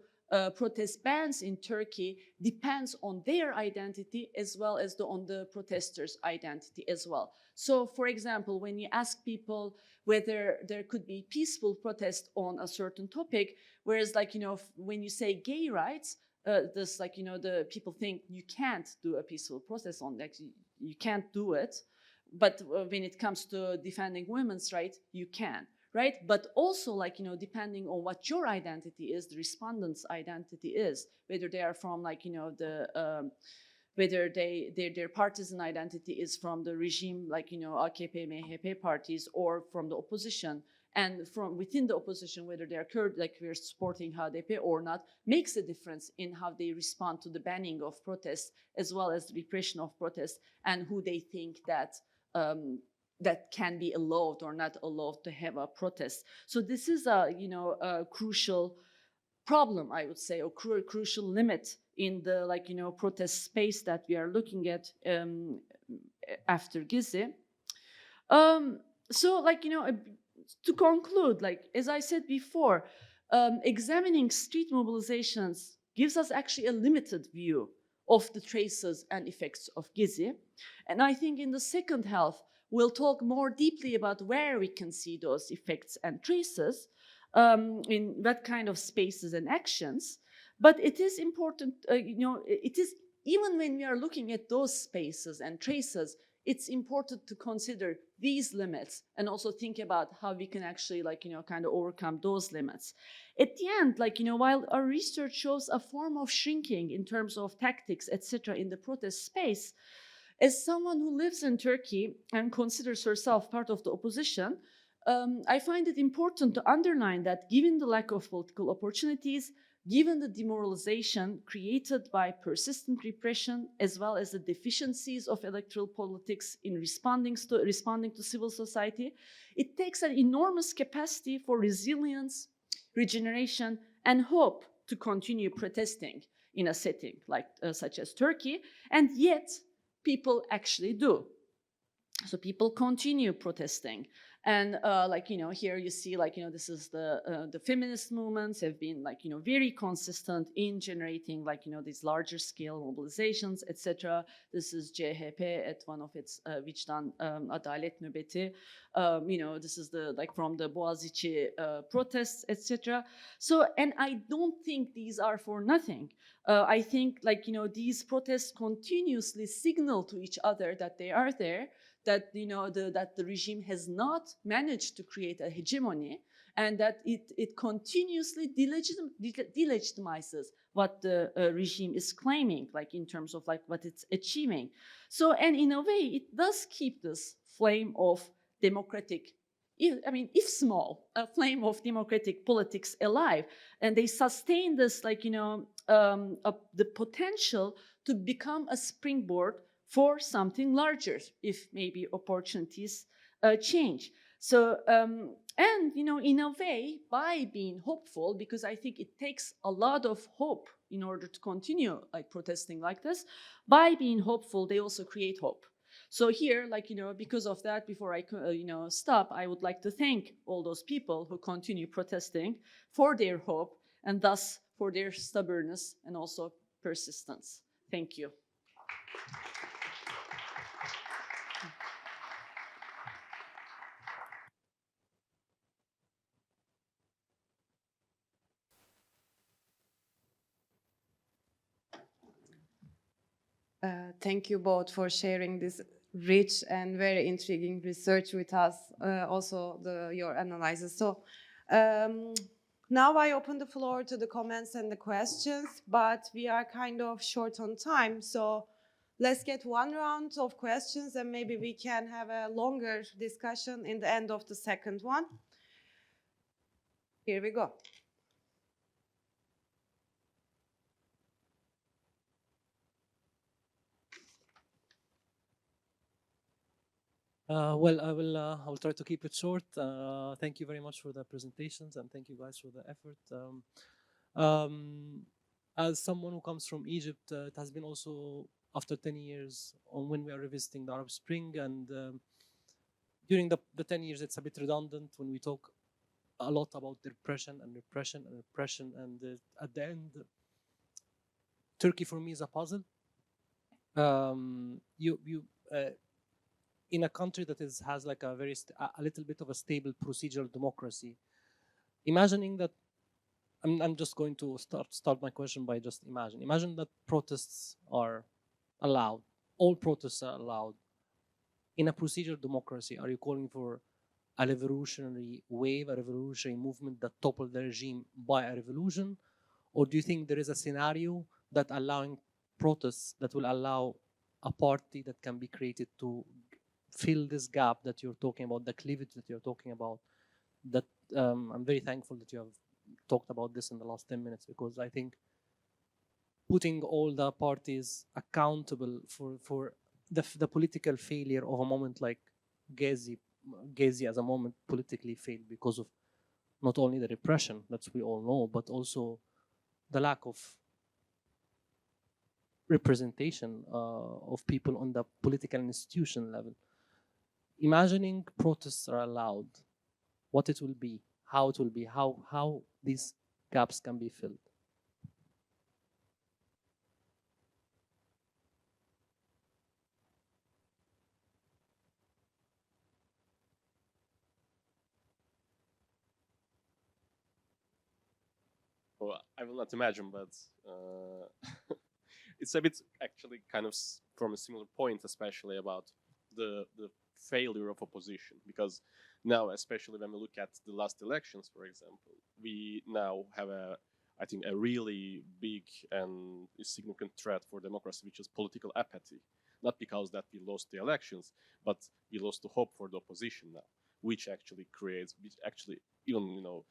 Speaker 4: protest bans in Turkey depends on their identity as well as on the protesters' identity as well. So, for example, when you ask people whether there could be peaceful protest on a certain topic, whereas when you say gay rights, the people think you can't do a peaceful protest on that, you can't do it. But when it comes to defending women's rights, you can, right? But also, depending on what your identity is, the respondent's identity is, whether they are from, whether their partisan identity is from the regime, AKP, MHP parties, or from the opposition, and from within the opposition, whether they are Kurd, we're supporting HDP or not, makes a difference in how they respond to the banning of protests, as well as the repression of protests, and who they think that that can be allowed or not allowed to have a protest. So this is a crucial problem, I would say, or crucial limit in the protest space that we are looking at after Gezi. So to conclude, as I said before, examining street mobilizations gives us actually a limited view of the traces and effects of Gezi. And I think in the second half, we'll talk more deeply about where we can see those effects and traces, in what kind of spaces and actions. But it is important, it is, even when we are looking at those spaces and traces, it's important to consider these limits and also think about how we can actually kind of overcome those limits. At the end, while our research shows a form of shrinking in terms of tactics, etc., in the protest space, as someone who lives in Turkey and considers herself part of the opposition, I find it important to underline that given the lack of political opportunities, given the demoralization created by persistent repression, as well as the deficiencies of electoral politics in responding to civil society, it takes an enormous capacity for resilience, regeneration, and hope to continue protesting in a setting such as Turkey, and yet people actually do. So people continue protesting. And here you see this is the feminist movements have been very consistent in generating these larger scale mobilizations, etc. This is CHP at one of its Vicdan Adalet Nöbeti. This is from the Bogazici protests, etc. So, and I don't think these are for nothing. I think these protests continuously signal to each other that they are there, that that the regime has not managed to create a hegemony, and that it continuously delegitimizes what the regime is claiming, in terms of what it's achieving. So, and in a way, it does keep this flame of democratic, if small, a flame of democratic politics alive, and they sustain this, the potential to become a springboard for something larger, if maybe opportunities change. So And, you know, in a way, by being hopeful, because I think it takes a lot of hope in order to continue like protesting like this, by being hopeful, they also create hope. So here, like, you know, because of that, before I, you know, stop, I would like to thank all those people who continue protesting for their hope and thus for their stubbornness and also persistence. Thank you.
Speaker 1: Thank you both for sharing this rich and very intriguing research with us, also your analysis. So now I open the floor to the comments and the questions, but we are kind of short on time. So let's get one round of questions and maybe we can have a longer discussion in the end of the second one. Here we go.
Speaker 5: Well, I will try to keep it short. Thank you very much for the presentations and thank you guys for the effort. As someone who comes from Egypt, it has been also after 10 years on when we are revisiting the Arab Spring, and during the 10 years, it's a bit redundant when we talk a lot about repression and repression and repression, and at the end, Turkey for me is a puzzle. In a country that has like a little bit of a stable procedural democracy, imagining that, I'm just going to start my question by just imagine that protests are allowed, all protests are allowed. In a procedural democracy, are you calling for a revolutionary wave, a revolutionary movement that toppled the regime by a revolution? Or do you think there is a scenario that allowing protests that will allow a party that can be created to fill this gap that you're talking about, the cleavage that you're talking about? That I'm very thankful that you have talked about this in the last 10 minutes, because I think putting all the parties accountable for the political failure of a moment like Gezi as a moment politically failed because of not only the repression that we all know, but also the lack of representation of people on the political institution level. Imagining protests are allowed, what it will be, how it will be, how these gaps can be filled.
Speaker 6: Well, I will not imagine, but it's a bit actually kind of from a similar point, especially about the failure of opposition, because now, especially when we look at the last elections, for example, we now have I think a really big and significant threat for democracy, which is political apathy. Not because that we lost the elections, but we lost the hope for the opposition now, which actually even, you know,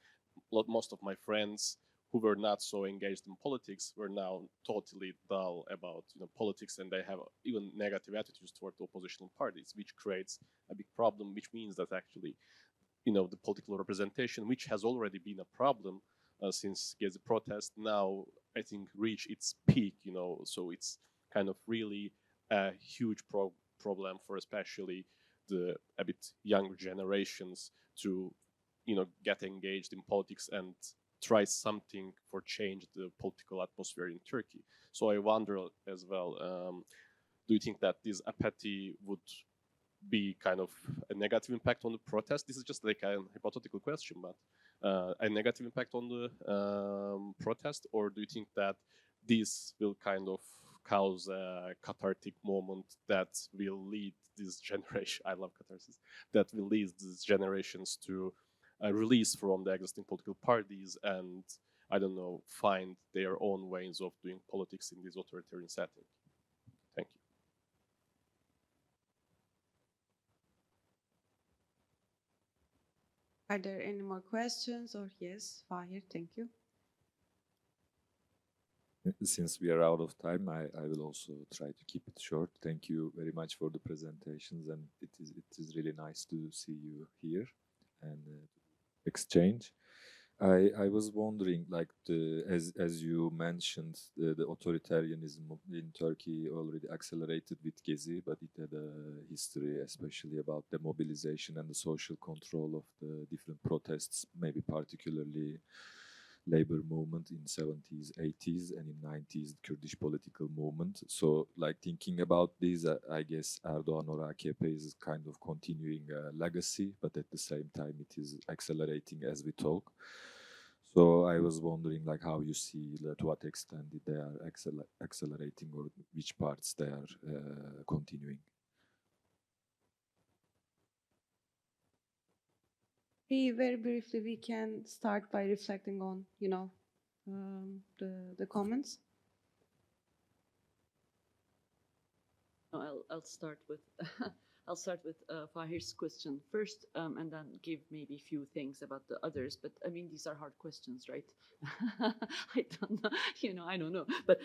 Speaker 6: most of my friends who were not so engaged in politics were now totally dull about, you know, politics, and they have even negative attitudes toward the oppositional parties, which creates a big problem, which means that actually, you know, the political representation, which has already been a problem since Gezi Protests, now I think reach its peak, you know, so it's kind of really a huge problem for especially the a bit younger generations to, you know, get engaged in politics and try something for change the political atmosphere in Turkey. So I wonder as well, do you think that this apathy would be kind of a negative impact on the protest? This is just like a hypothetical question, but a negative impact on the protest, or do you think that this will kind of cause a cathartic moment that will lead this generation, I love catharsis, that will lead these generations to release from the existing political parties and, I don't know, find their own ways of doing politics in this authoritarian setting? Thank you.
Speaker 1: Are there any more questions? Or yes, Fahir, thank you.
Speaker 7: Since we are out of time, I will also try to keep it short. Thank you very much for the presentations, and it is really nice to see you here and exchange. I was wondering, like as you mentioned, the authoritarianism in Turkey already accelerated with Gezi, but it had a history, especially about the mobilization and the social control of the different protests, maybe particularly labor movement in 70s, 80s, and in 90s, Kurdish political movement. So, like thinking about these, I guess Erdogan or AKP is kind of continuing a legacy, but at the same time, it is accelerating as we talk. So I was wondering, like, how you see to what extent they are accelerating, or which parts they are continuing.
Speaker 1: Very briefly, we can start by reflecting on, the comments.
Speaker 4: I'll start with I'll start with Fahir's question first, and then give maybe a few things about the others. But I mean, these are hard questions, right? I don't know, I don't know. But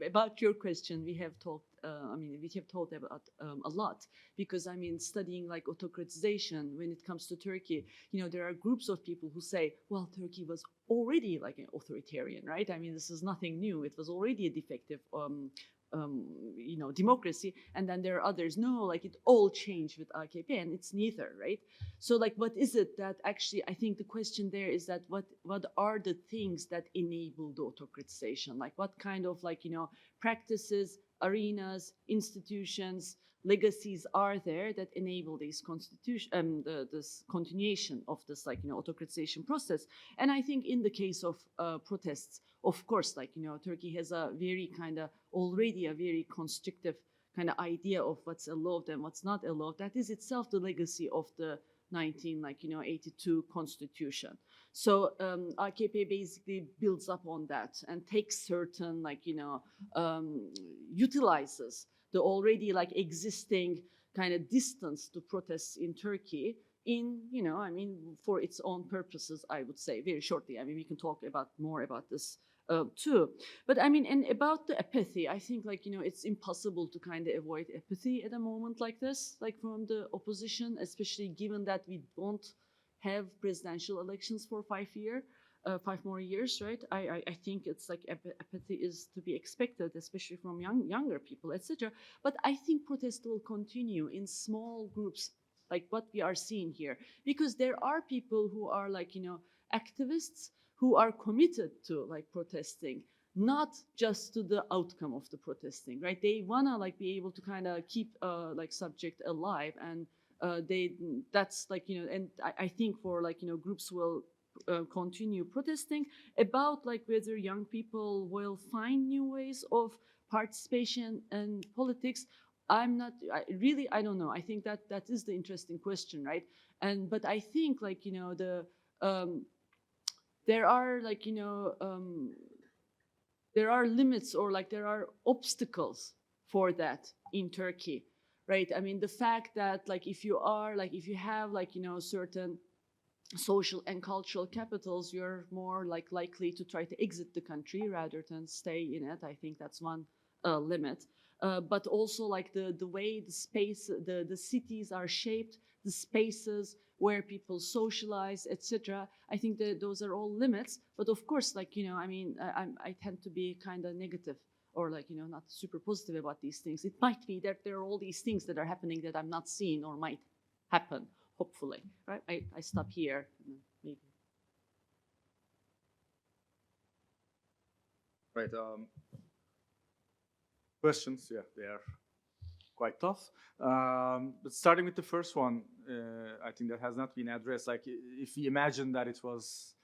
Speaker 4: about your question, we have talked. We have talked about a lot, because I mean, studying like autocratization when it comes to Turkey, there are groups of people who say, well, Turkey was already like an authoritarian, right? I mean, this is nothing new. It was already a defective democracy. And then there are others, no, like it all changed with AKP, and it's neither, right? So like, what is it that actually, I think the question there is that what are the things that enable the autocratization? Like what kind of practices, arenas, institutions, legacies are there that enable this this continuation of this autocratization process? And I think in the case of protests, of course, Turkey has a very already a very constrictive idea of what's allowed and what's not allowed. That is itself the legacy of the 1982 constitution. So AKP basically builds up on that and takes certain utilizes the already existing distance to protests in Turkey in for its own purposes, I would say. Very shortly, I mean, we can talk more about this too. But I mean, and about the apathy, I think it's impossible to avoid apathy at a moment like this, from the opposition, especially given that we don't have presidential elections for 5 more years, right? I think it's apathy is to be expected, especially from younger people, etc. But I think protests will continue in small groups, like what we are seeing here, because there are people who are activists who are committed to protesting, not just to the outcome of the protesting, right? They wanna be able to keep subject alive, and that's and I think for groups will continue protesting about whether young people will find new ways of participation in politics. I don't know. I think that is the interesting question, right? But I think there are there are limits, or there are obstacles for that in Turkey, right? I mean, the fact that if you have certain social and cultural capitals, you're more likely to try to exit the country rather than stay in it. I think that's one limit. But also the way the space, the cities are shaped, the spaces where people socialize, etc. I think that those are all limits. But of course, I tend to be negative, or not super positive about these things. It might be that there are all these things that are happening that I'm not seeing or might happen, hopefully, right? I stop here, maybe.
Speaker 3: Right. Questions? Yeah, they are quite tough. But starting with the first one, I think that has not been addressed. If we imagine that it was,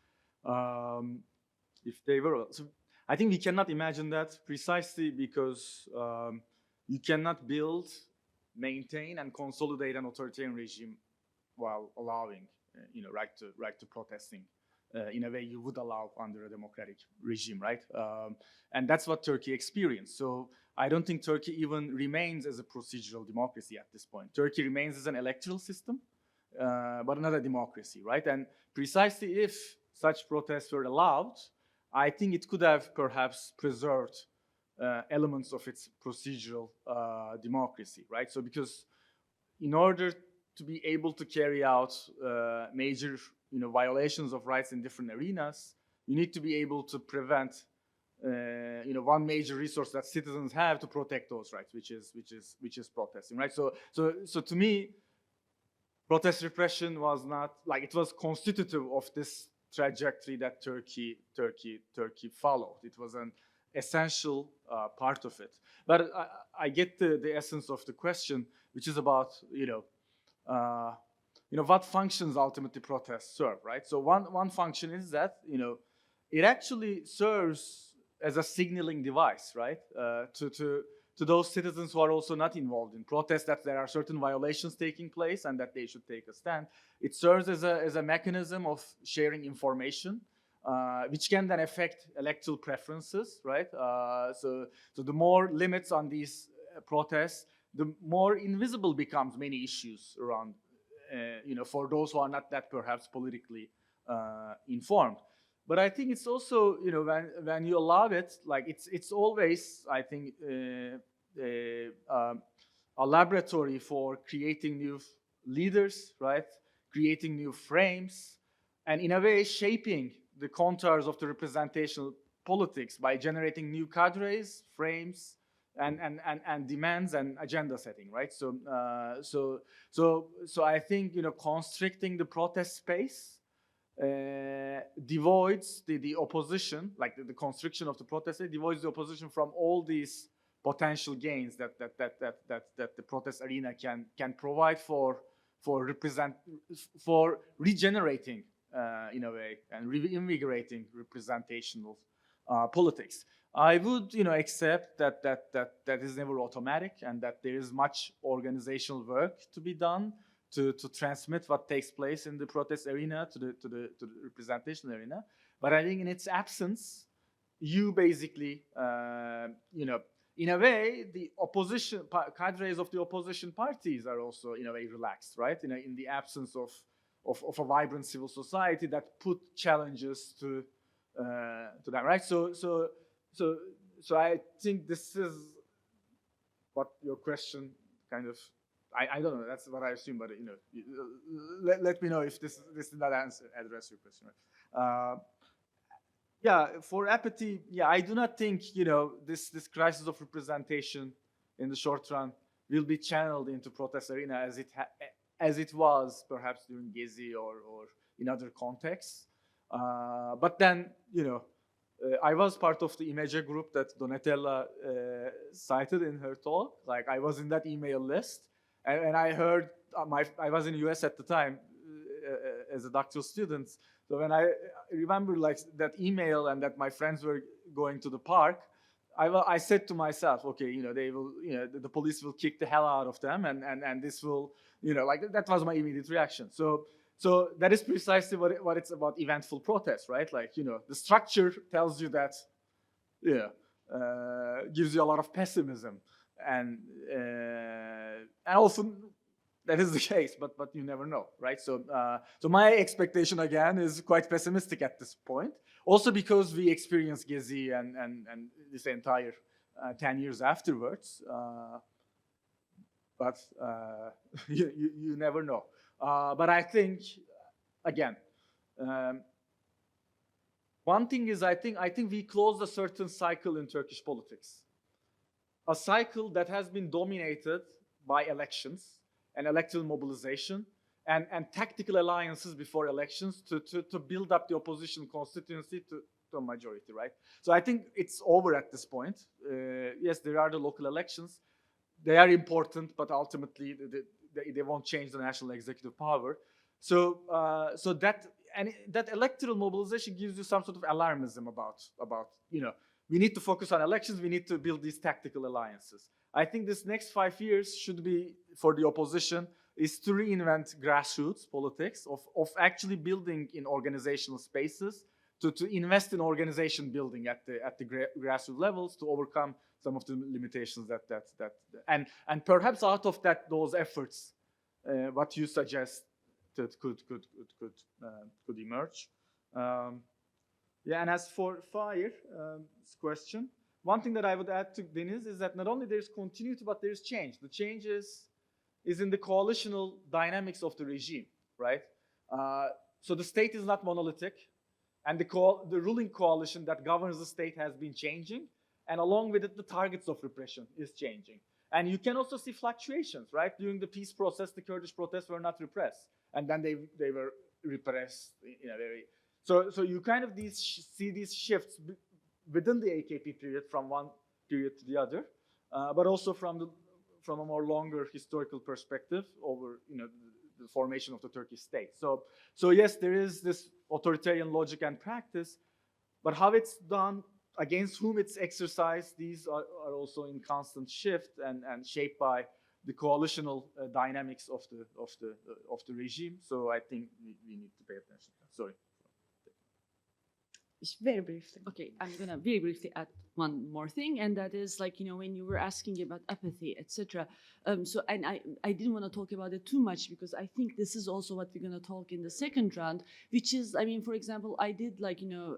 Speaker 3: if they were, so I think we cannot imagine that precisely because you cannot build, maintain, and consolidate an authoritarian regime while allowing, right to protesting in a way you would allow under a democratic regime, right? And that's what Turkey experienced. So I don't think Turkey even remains as a procedural democracy at this point. Turkey remains as an electoral system, but not a democracy, right? And precisely if such protests were allowed, I think it could have perhaps preserved elements of its procedural democracy, right? So because in order to be able to carry out major, violations of rights in different arenas, you need to be able to prevent, one major resource that citizens have to protect those rights, which is protesting, right? So to me, protest repression was not like it was constitutive of this trajectory that Turkey followed. It was an essential part of it. But I get the essence of the question, which is about what functions ultimately protests serve, right? So one function is that it actually serves as a signaling device, right? To those citizens who are also not involved in protests, that there are certain violations taking place and that they should take a stand. It serves as a mechanism of sharing information, which can then affect electoral preferences, right? So the more limits on these protests, the more invisible becomes many issues around, for those who are not that perhaps politically informed. But I think it's also, when you allow it, like it's always, I think, a laboratory for creating new leaders, right? Creating new frames, and in a way shaping the contours of the representational politics by generating new cadres, frames, and demands and agenda setting, right? So I think constricting the protest space devoids the opposition, like the constriction of the protest, devoids the opposition from all these potential gains that the protest arena can provide for regenerating in a way and reinvigorating representational politics. I would accept that is never automatic and that there is much organizational work to be done to transmit what takes place in the protest arena to the representation arena. But I think in its absence, you basically in a way, the opposition cadres of the opposition parties are also in a way relaxed, right? In the absence of a vibrant civil society that put challenges to them, right? So I think this is what your question kind of. I don't know. That's what I assume, but let me know if this did not address your question. Right? Yeah, for apathy, I do not think this crisis of representation in the short run will be channeled into protest arena as it was perhaps during Gezi or in other contexts. But then I was part of the Image group that Donatella cited in her talk. Like I was in that email list, and I heard I was in the US at the time as a doctoral student. So when I remember like that email and that my friends were going to the park, I said to myself, okay, they will, the police will kick the hell out of them, and this will, like that was my immediate reaction. So that is precisely what it's about, eventful protest, right? Like the structure tells you that, gives you a lot of pessimism, and often that is the case, but you never know, right? So my expectation again is quite pessimistic at this point. Also because we experienced Gezi and this entire 10 years afterwards. But you never know. But I think again, one thing is I think we closed a certain cycle in Turkish politics, a cycle that has been dominated by elections and electoral mobilization and tactical alliances before elections to build up the opposition constituency to a majority, right? So I think it's over at this point. Yes, there are the local elections. They are important, but ultimately they won't change the national executive power. So that electoral mobilization gives you some sort of alarmism about we need to focus on elections. We need to build these tactical alliances. I think this next 5 years should be for the opposition is to reinvent grassroots politics of actually building in organizational spaces, to invest in organization building at the grassroots levels to overcome some of the limitations and perhaps out of those efforts, what you suggest that could emerge. And as for Fahir's question, one thing that I would add to Deniz is that not only there's continuity, but there's change. The change is is in the coalitional dynamics of the regime, right? So the state is not monolithic, and the ruling coalition that governs the state has been changing, and along with it, the targets of repression is changing. And you can also see fluctuations, right? During the peace process, the Kurdish protests were not repressed, and then they were repressed in a very... So you kind of see these shifts within the AKP period from one period to the other, but also from a more longer historical perspective over the formation of the Turkish state. So yes, there is this authoritarian logic and practice, but how it's done, against whom it's exercised, these are also in constant shift and shaped by the coalitional dynamics of the regime. So I think we need to pay attention. Sorry.
Speaker 1: Very briefly.
Speaker 4: Okay, I'm gonna very briefly add one more thing, and that is like, when you were asking about apathy, etc. So, and I didn't want to talk about it too much because I think this is also what we're gonna talk in the second round, which is, I mean, for example, I did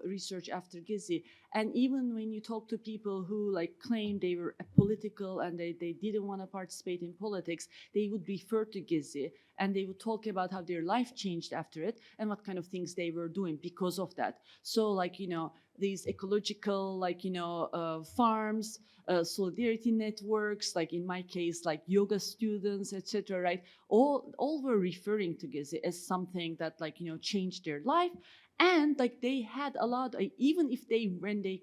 Speaker 4: research after Gezi, and even when you talk to people who claim they were apolitical and they didn't want to participate in politics, they would refer to Gezi and they would talk about how their life changed after it and what kind of things they were doing because of that. So these ecological farms, solidarity networks, in my case, yoga students, etc., right? All were referring to Gezi as something that changed their life. And they had a lot, even if when they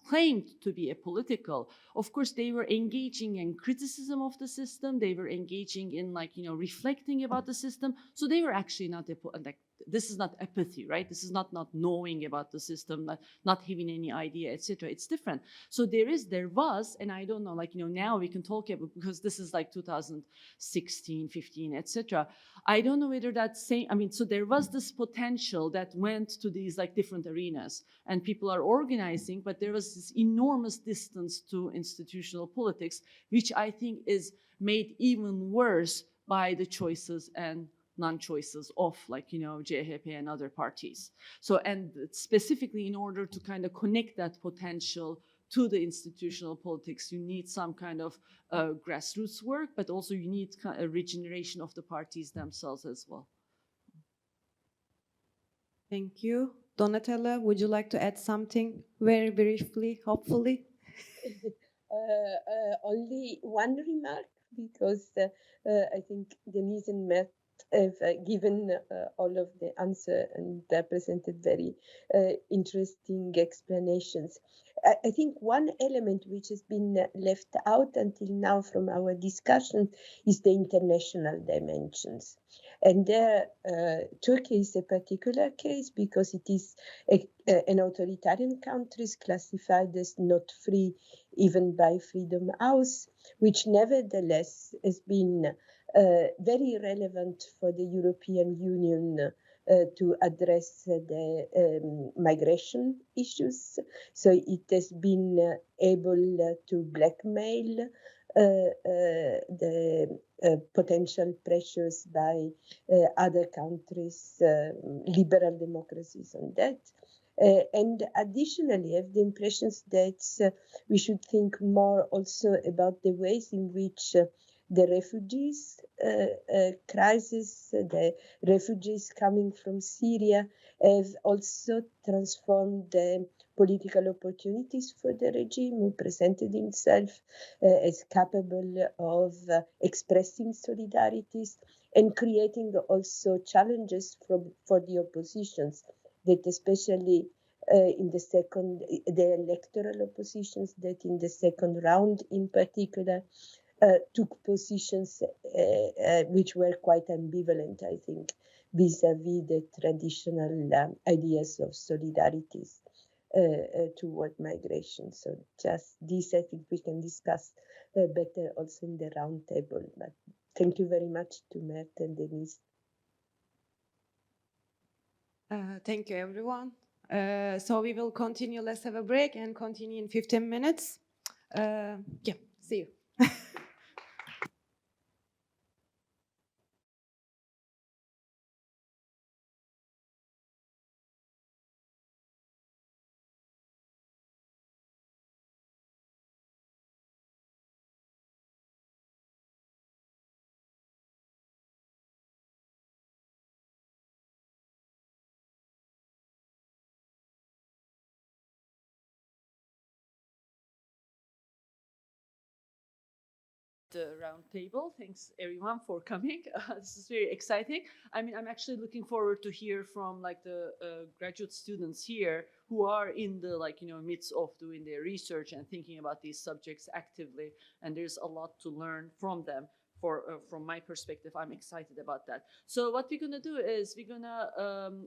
Speaker 4: claimed to be apolitical, of course they were engaging in criticism of the system, they were engaging in reflecting about the system, so they were actually not this is not apathy, right? This is not knowing about the system, not having any idea, etc. It's different. So there was, and I don't know, now we can talk about, because this is 2016, 15, etc. I don't know whether that same, so there was this potential that went to these different arenas and people are organizing, but there was this enormous distance to institutional politics, which I think is made even worse by the choices and non-choices of CHP and other parties. So, and specifically in order to kind of connect that potential to the institutional politics, you need some kind of grassroots work, but also you need a regeneration of the parties themselves as well.
Speaker 1: Thank you. Donatella, would you like to add something very briefly, hopefully?
Speaker 2: Only one remark, because I think Deniz and Mert have given all of the answer and presented very interesting explanations. I think one element which has been left out until now from our discussion is the international dimensions. And there, Turkey is a particular case because it is an authoritarian country classified as not free even by Freedom House, which nevertheless has been very relevant for the European Union to address the migration issues. So it has been able to blackmail the potential pressures by other countries, liberal democracies on that. And additionally, I have the impressions that we should think more also about the ways in which the refugees crisis, the refugees coming from Syria, have also transformed the political opportunities for the regime, who presented himself as capable of expressing solidarities and creating also challenges for the oppositions, that especially in the electoral oppositions, that in the second round in particular, took positions which were quite ambivalent, I think, vis-à-vis the traditional ideas of solidarities toward migration. So just this, I think we can discuss better also in the round table. But thank you very much to Mert and Deniz.
Speaker 1: Thank you, everyone. So we will continue. Let's have a break and continue in 15 minutes. Yeah, see you.
Speaker 4: the roundtable. Thanks everyone for coming. This is very exciting. I mean, I'm actually looking forward to hear from like the graduate students here who are in the midst of doing their research and thinking about these subjects actively. And there's a lot to learn from them. From my perspective, I'm excited about that. So what we're gonna do is we're gonna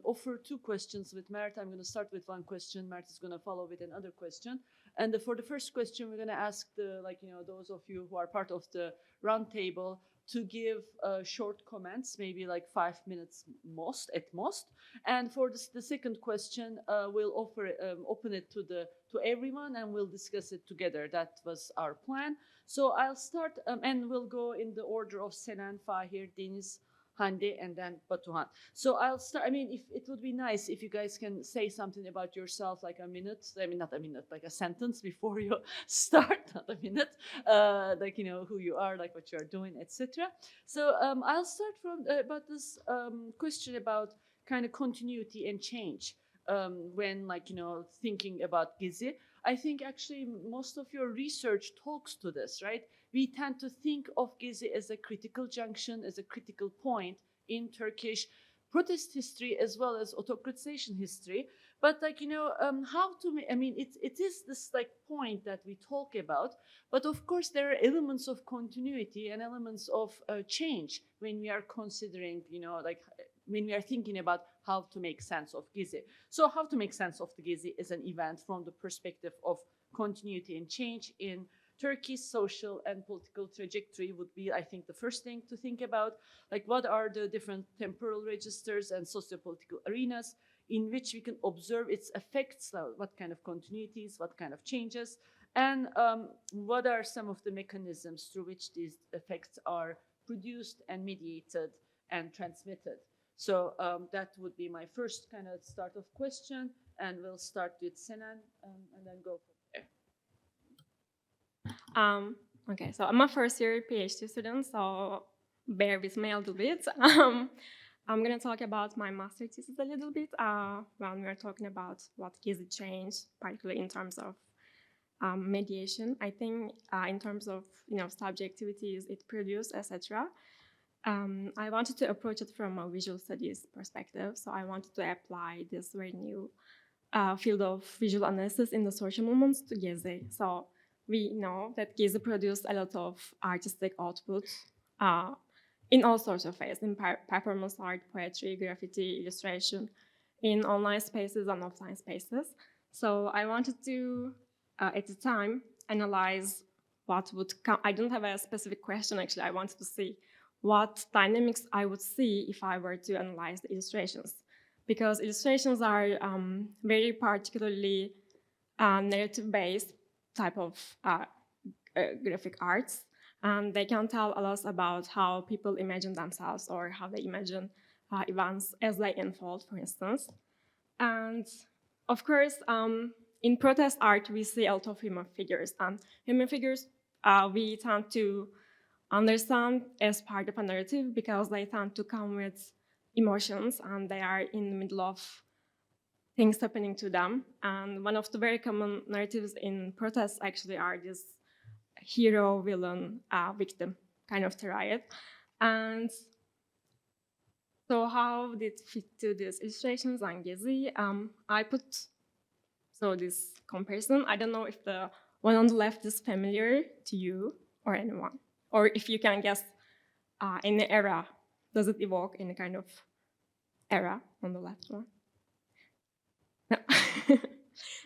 Speaker 4: offer 2 questions with Mert. I'm gonna start with 1 question. Mert is gonna follow with another question. And for the first question, we're gonna ask those of you who are part of the roundtable to give short comments, maybe like 5 minutes at most. And for the second question, we'll open it to everyone, and we'll discuss it together. That was our plan. So I'll start, and we'll go in the order of Selen, Fahir, Deniz, Hande, and then Batuhan. So I'll start. I mean, if it would be nice if you guys can say something about yourself, like a minute. I mean, not a minute, like a sentence before you start, not a minute. Who you are, like what you are doing, etc. So I'll start from about this question about kind of continuity and change when, thinking about Gezi. I think actually most of your research talks to this, right? We tend to think of Gezi as a critical junction, as a critical point in Turkish protest history as well as autocratization history. But it is this point that we talk about. But of course, there are elements of continuity and elements of change when we are considering, when we are thinking about how to make sense of Gezi. So how to make sense of the Gezi is an event from the perspective of continuity and change in Turkey's social and political trajectory would be, I think, the first thing to think about. Like, what are the different temporal registers and socio-political arenas in which we can observe its effects, what kind of continuities, what kind of changes, and what are some of the mechanisms through which these effects are produced and mediated and transmitted. So that would be my first kind of start of question, and we'll start with Selen and then go from there.
Speaker 8: Okay, so I'm a first year PhD student, so bear with me a little bit. I'm gonna talk about my master thesis a little bit when we're talking about what Gezi changed, particularly in terms of mediation. I think in terms of subjectivities it produced, etc. I wanted to approach it from a visual studies perspective, so I wanted to apply this very new field of visual analysis in the social movements to Gezi. So we know that Gezi produced a lot of artistic output in all sorts of ways, in performance art, poetry, graffiti, illustration, in online spaces and offline spaces. So I wanted to, at the time, analyze what would come. I don't have a specific question, actually. I wanted to see what dynamics I would see if I were to analyze the illustrations. Because illustrations are very particularly narrative-based type of graphic arts. And they can tell us about how people imagine themselves or how they imagine events as they unfold, for instance. And of course, in protest art, we see a lot of human figures. And human figures we tend to understand as part of a narrative because they tend to come with emotions and they are in the middle of things happening to them. And one of the very common narratives in protests actually are this hero, villain, victim kind of triad. And so how did it fit to these illustrations on Gezi? I put this comparison. I don't know if the one on the left is familiar to you or anyone, or if you can guess any era. Does it evoke any kind of era on the left one? No.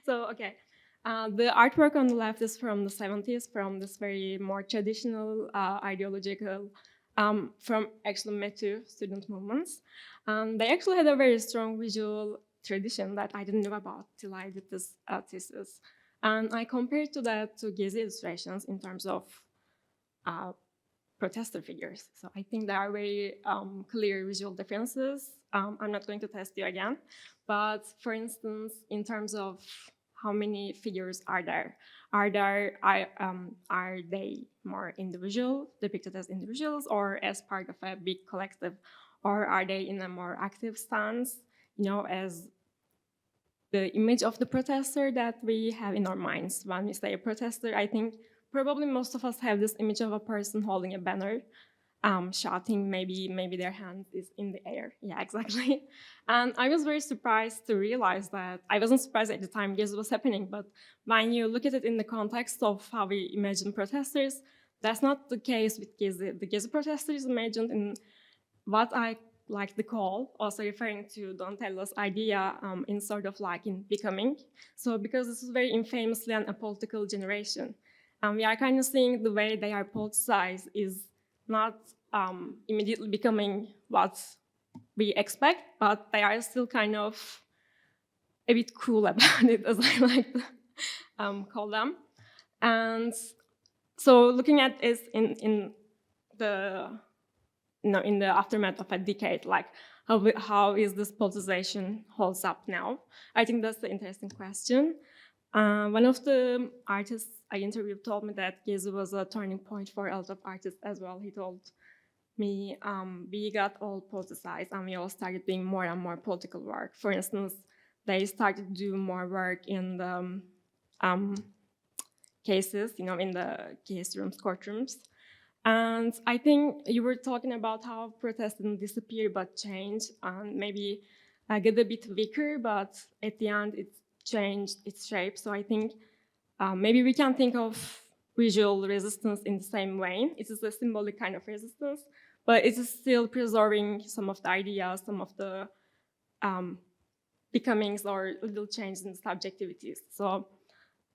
Speaker 8: So, okay. The artwork on the left is from the 70s, from this very more traditional ideological, from actually Metu student movements. They actually had a very strong visual tradition that I didn't know about till I did this thesis. And I compared that to Gezi illustrations in terms of protester figures. So I think there are very clear visual differences. I'm not going to test you again, but for instance, in terms of how many figures are there? Are they more individual, depicted as individuals, or as part of a big collective, or are they in a more active stance, as the image of the protester that we have in our minds? When we say a protester, I think probably most of us have this image of a person holding a banner, shouting, maybe their hand is in the air. Yeah, exactly. And I was very surprised to realize that, I wasn't surprised at the time Gezi was happening, but when you look at it in the context of how we imagine protesters, that's not the case with Gezi. The Gezi protesters imagined in what I like to call, also referring to Donatello's idea in sort of like in becoming. So because this is very infamously an apolitical generation, we are kind of seeing the way they are politicized is not immediately becoming what we expect, but they are still kind of a bit cool about it, as I like to call them. And so looking at this in the in the aftermath of a decade, like how is this politicization holds up now? I think that's the interesting question. One of the artists I interviewed told me that Gezi was a turning point for a lot of artists as well. He told me we got all politicized and we all started doing more and more political work. For instance, they started to do more work in the cases, in the case rooms, courtrooms. And I think you were talking about how protests didn't disappear but changed and maybe get a bit weaker, but at the end it changed its shape. So I think maybe we can think of visual resistance in the same way. It is a symbolic kind of resistance, but it is still preserving some of the ideas, some of the becomings or little changes in subjectivities. So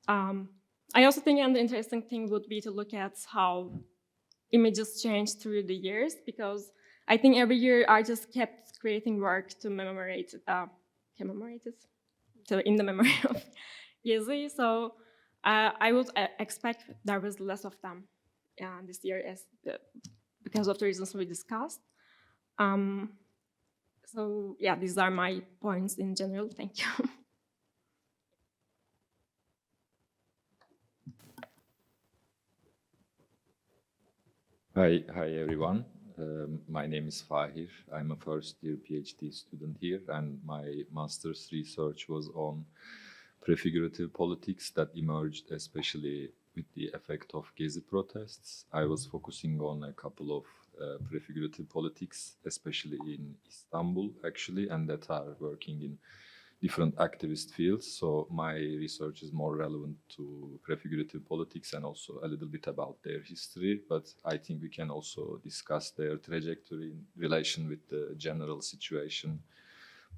Speaker 8: I also think the interesting thing would be to look at how images change through the years, because I think every year artists kept creating work to commemorate it, so in the memory of Gezi. So I would expect there was less of them this year because of the reasons we discussed. So yeah, these are my points in general. Thank you.
Speaker 7: Hi everyone. My name is Fahir. I'm a first-year PhD student here, and my master's research was on prefigurative politics that emerged especially with the effect of Gezi protests. I was focusing on a couple of prefigurative politics, especially in Istanbul, actually, and that are working in different activist fields. So my research is more relevant to prefigurative politics and also a little bit about their history, but I think we can also discuss their trajectory in relation with the general situation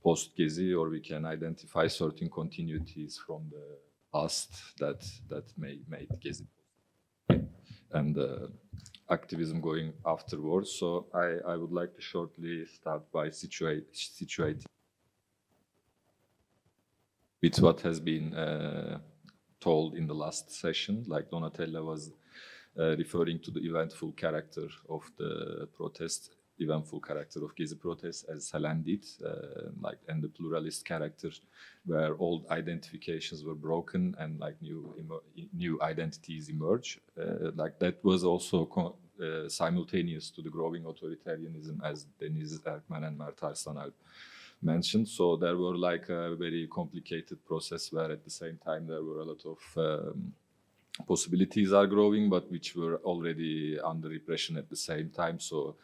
Speaker 7: post-Gezi, or we can identify certain continuities from the past that made Gezi and activism going afterwards. So I would like to shortly start by situating with what has been told in the last session. Like Donatella was referring to the eventful character of the protest, eventful character of Gezi protests, as Selen did, and the pluralist character where old identifications were broken and like new identities emerge. Like that was also simultaneous to the growing authoritarianism, as Deniz, Erkmen, and Mert Arslanalp mentioned. So there were like a very complicated process where at the same time there were a lot of possibilities are growing, but which were already under repression at the same time. So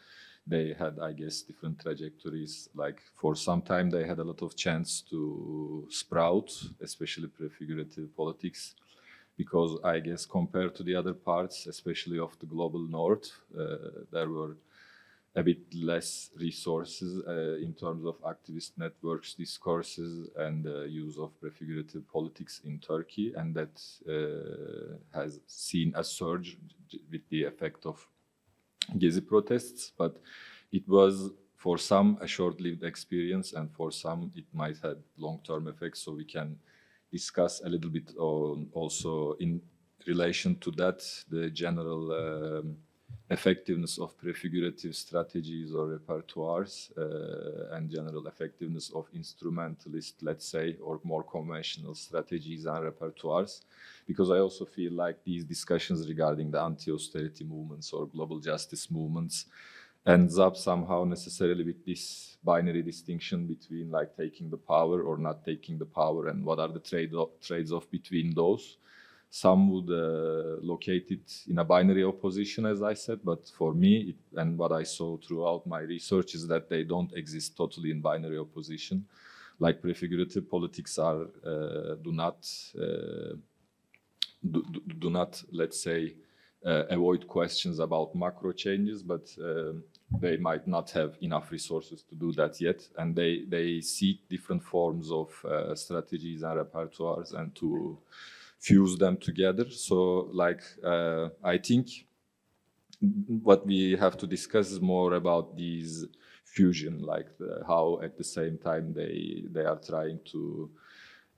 Speaker 7: they had, I guess, different trajectories. Like for some time they had a lot of chance to sprout, especially prefigurative politics, because I guess compared to the other parts, especially of the global north, there were a bit less resources in terms of activist networks, discourses, and use of prefigurative politics in Turkey, and that has seen a surge with the effect of Gezi protests. But it was for some a short-lived experience, and for some it might have long-term effects. So we can discuss a little bit on also in relation to that the general effectiveness of prefigurative strategies or repertoires and general effectiveness of instrumentalist, let's say, or more conventional strategies and repertoires. Because I also feel like these discussions regarding the anti-austerity movements or global justice movements ends up somehow necessarily with this binary distinction between like taking the power or not taking the power, and what are the trades off between those. some would locate it in a binary opposition, as I said, but for me, and what I saw throughout my research is that they don't exist totally in binary opposition. Like prefigurative politics are do not, let's say, avoid questions about macro changes, but they might not have enough resources to do that yet, and they seek different forms of strategies and repertoires and to fuse them together. So, like, I think what we have to discuss is more about these fusion, like how at the same time they are trying to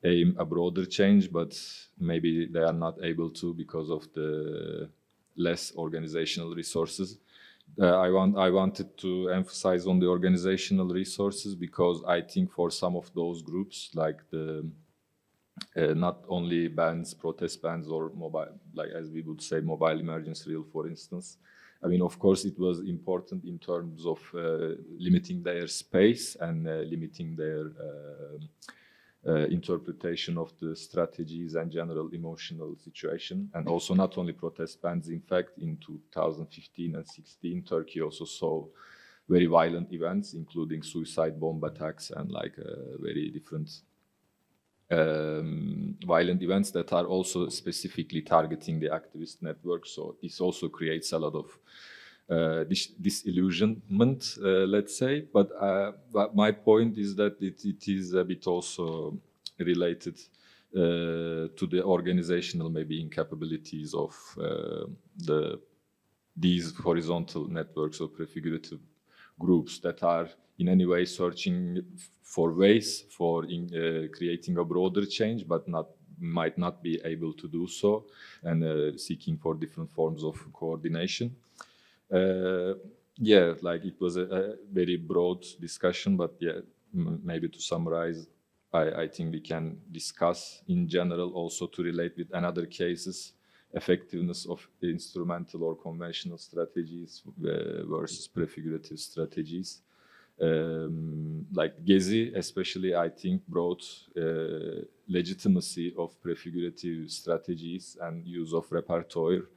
Speaker 7: aim a broader change, but maybe they are not able to because of the less organizational resources. I wanted to emphasize on the organizational resources because I think for some of those groups, like the not only bands, protest bands, or mobile, like as we would say, mobile emergency drill, for instance. I mean, of course, it was important in terms of limiting their space and limiting their interpretation of the strategies and general emotional situation. And also not only protest bands, in fact, in 2015 and 16, Turkey also saw very violent events, including suicide bomb attacks and like very different violent events that are also specifically targeting the activist network. So this also creates a lot of disillusionment, let's say. But my point is that it is a bit also related to the organizational maybe incapabilities of these horizontal networks of prefigurative groups that are in any way searching for ways for creating a broader change, but might not be able to do so, and seeking for different forms of coordination. Yeah, like it was a very broad discussion, but yeah, maybe to summarize, I think we can discuss in general also to relate with another cases, effectiveness of instrumental or conventional strategies versus prefigurative strategies. Like Gezi, especially, I think brought legitimacy of prefigurative strategies and use of repertoire.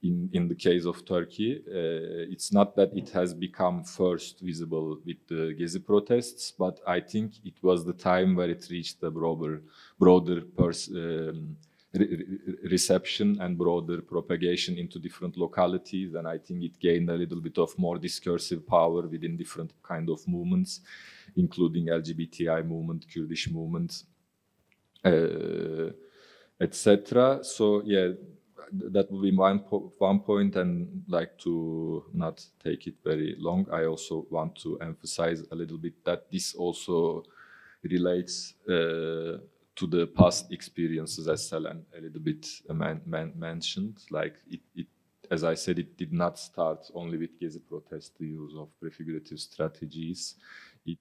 Speaker 7: In the case of Turkey, it's not that it has become first visible with the Gezi protests, but I think it was the time where it reached the broader reception and broader propagation into different localities, and I think it gained a little bit of more discursive power within different kind of movements, including LGBTI movement, Kurdish movement, etc. So yeah, that will be one point, and like to not take it very long, I also want to emphasize a little bit that this also relates to the past experiences, as Selen a little bit mentioned. Like it, as I said, it did not start only with Gezi protests, the use of prefigurative strategies. It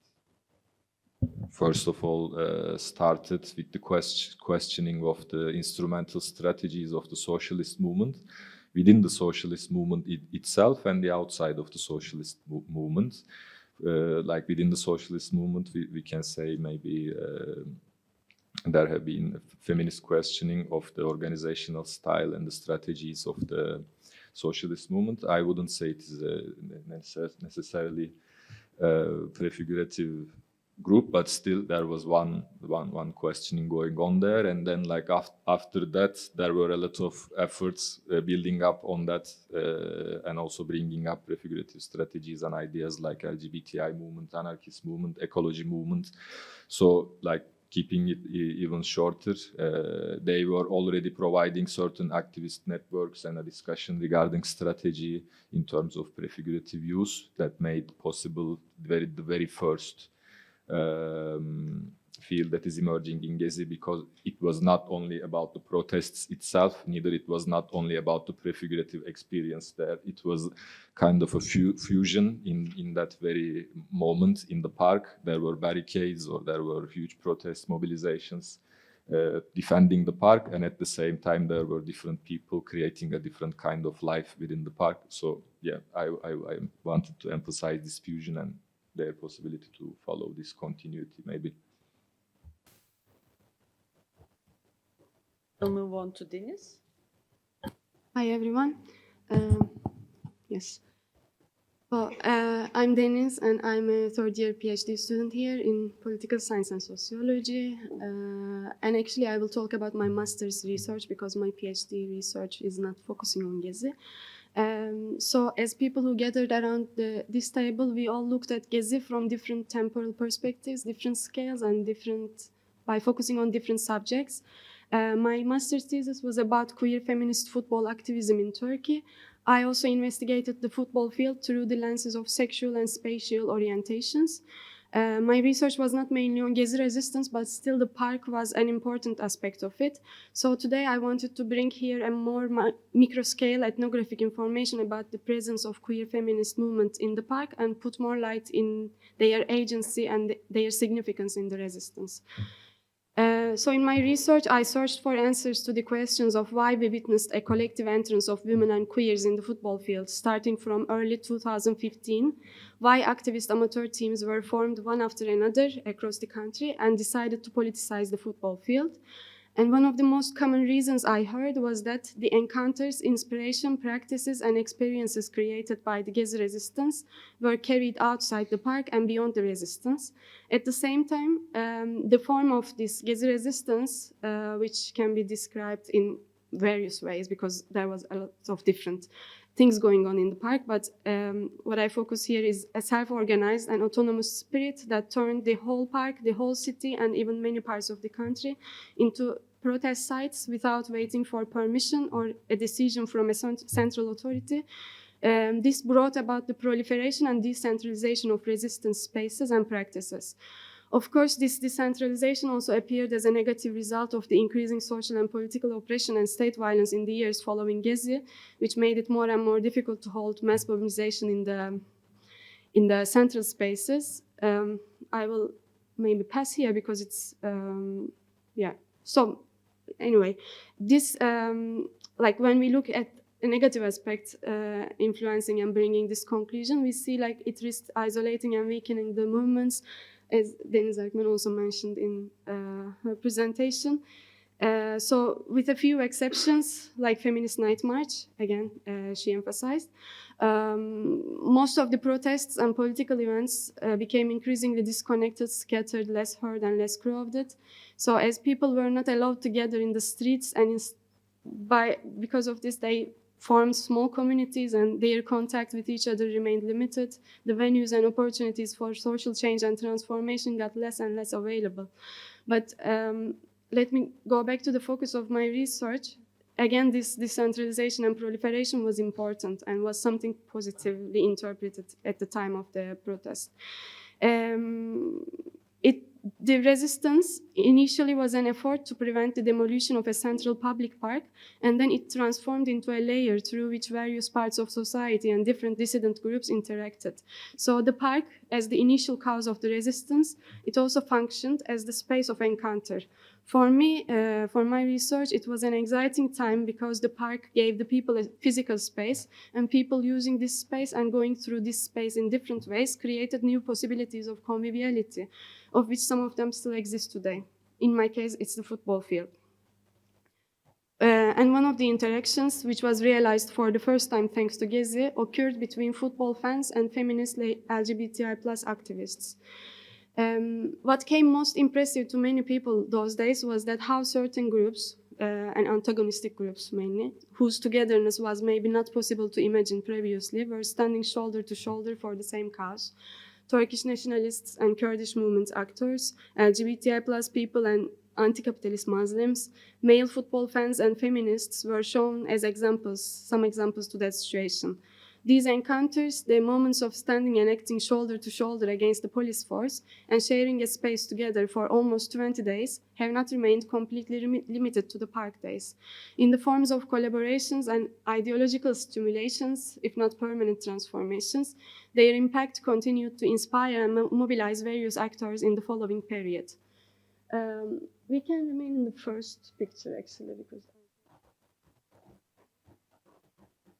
Speaker 7: first of all started with the questioning of the instrumental strategies of the socialist movement, within the socialist movement itself and the outside of the socialist movement. Like within the socialist movement, we can say maybe there have been feminist questioning of the organizational style and the strategies of the socialist movement. I wouldn't say it is necessarily prefigurative group, but still there was one questioning going on there, and then like after that there were a lot of efforts building up on that and also bringing up prefigurative strategies and ideas like LGBTI movement, anarchist movement, ecology movement. So like keeping it even shorter, they were already providing certain activist networks and a discussion regarding strategy in terms of prefigurative use that made possible the very first field that is emerging in Gezi, because it was not only about the protests itself, neither it was not only about the prefigurative experience there. It was kind of a fusion in that very moment in the park. There were barricades or there were huge protest mobilizations defending the park, and at the same time there were different people creating a different kind of life within the park. So yeah, I wanted to emphasize this fusion and their possibility to follow this continuity, maybe.
Speaker 4: We'll move on to Deniz.
Speaker 9: Hi, everyone. Yes. Well, I'm Deniz, and I'm a third-year PhD student here in political science and sociology. And actually, I will talk about my master's research because my PhD research is not focusing on Gezi. So as people who gathered around this table, we all looked at Gezi from different temporal perspectives, different scales, and by focusing on different subjects. My master's thesis was about queer feminist football activism in Turkey. I also investigated the football field through the lenses of sexual and spatial orientations. My research was not mainly on Gezi resistance, but still the park was an important aspect of it. So today I wanted to bring here a more micro-scale ethnographic information about the presence of queer feminist movement in the park and put more light in their agency and their significance in the resistance. So in my research, I searched for answers to the questions of why we witnessed a collective entrance of women and queers in the football field, starting from early 2015, why activist amateur teams were formed one after another across the country and decided to politicize the football field. And one of the most common reasons I heard was that the encounters, inspiration, practices, and experiences created by the Gezi resistance were carried outside the park and beyond the resistance. At the same time, the form of this Gezi resistance, which can be described in various ways because there was a lot of different things going on in the park, but what I focus here is a self-organized and autonomous spirit that turned the whole park, the whole city, and even many parts of the country into protest sites without waiting for permission or a decision from a central authority. This brought about the proliferation and decentralization of resistance spaces and practices. Of course, this decentralization also appeared as a negative result of the increasing social and political oppression and state violence in the years following Gezi, which made it more and more difficult to hold mass mobilization in the central spaces. I will maybe pass here because it's, yeah. So anyway, this, like when we look at a negative aspect influencing and bringing this conclusion, we see like it risks isolating and weakening the movements, as Deniz Erkmen also mentioned in her presentation. So with a few exceptions, like Feminist Night March, again, she emphasized, most of the protests and political events became increasingly disconnected, scattered, less heard, and less crowded. So as people were not allowed to gather in the streets, and because of this, they formed small communities and their contact with each other remained limited. The venues and opportunities for social change and transformation got less and less available. But let me go back to the focus of my research. Again, this decentralization and proliferation was important and was something positively interpreted at the time of the protest. The resistance initially was an effort to prevent the demolition of a central public park, and then it transformed into a layer through which various parts of society and different dissident groups interacted. So the park, as the initial cause of the resistance, it also functioned as the space of encounter. For me, for my research, it was an exciting time because the park gave the people a physical space, and people using this space and going through this space in different ways created new possibilities of conviviality, of which some of them still exist today. In my case, it's the football field. And one of the interactions, which was realized for the first time thanks to Gezi, occurred between football fans and feminist LGBTI+ activists. What came most impressive to many people those days was that how certain groups, and antagonistic groups mainly, whose togetherness was maybe not possible to imagine previously, were standing shoulder to shoulder for the same cause. Turkish nationalists and Kurdish movement actors, LGBTI+ people and anti-capitalist Muslims, male football fans and feminists were shown as examples, some examples to that situation. These encounters, the moments of standing and acting shoulder to shoulder against the police force and sharing a space together for almost 20 days, have not remained completely limited to the park days. In the forms of collaborations and ideological stimulations, if not permanent transformations, their impact continued to inspire and mobilize various actors in the following period. We can remain in the first picture, actually, because...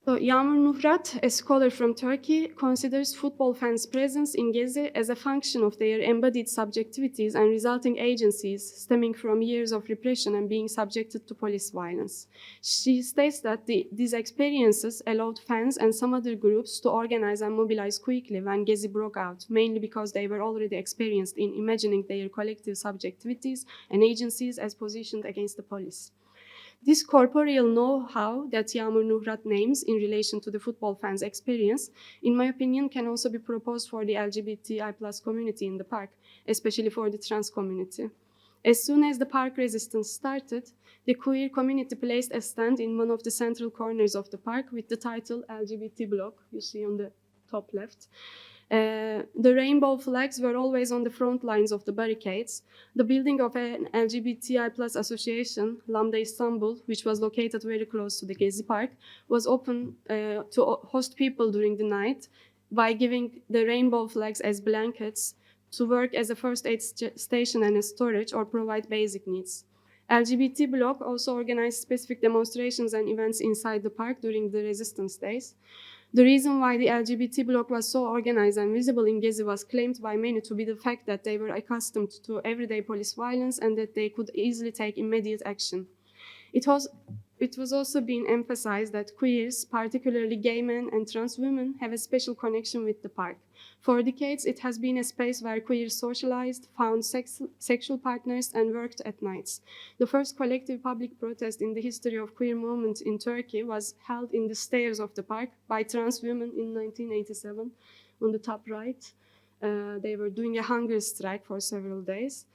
Speaker 9: So Yağmur Nuhrat, a scholar from Turkey, considers football fans' presence in Gezi as a function of their embodied subjectivities and resulting agencies stemming from years of repression and being subjected to police violence. She states that these experiences allowed fans and some other groups to organize and mobilize quickly when Gezi broke out, mainly because they were already experienced in imagining their collective subjectivities and agencies as positioned against the police. This corporeal know-how that Yağmur Nuhrat names in relation to the football fans' experience, in my opinion, can also be proposed for the LGBTI+ community in the park, especially for the trans community. As soon as the park resistance started, the queer community placed a stand in one of the central corners of the park with the title LGBT Block, you see on the top left. The rainbow flags were always on the front lines of the barricades. The building of an LGBTI+ association, Lambda Istanbul, which was located very close to the Gezi Park, was open to host people during the night by giving the rainbow flags as blankets to work as a first aid station and a storage or provide basic needs. LGBT Bloc also organized specific demonstrations and events inside the park during the resistance days. The reason why the LGBT bloc was so organized and visible in Gezi was claimed by many to be the fact that they were accustomed to everyday police violence and that they could easily take immediate action. It was also being emphasized that queers, particularly gay men and trans women, have a special connection with the park. For decades, it has been a space where queers socialized, found sexual partners, and worked at nights. The first collective public protest in the history of queer movement in Turkey was held in the stairs of the park by trans women in 1987. On the top right, they were doing a hunger strike for several days.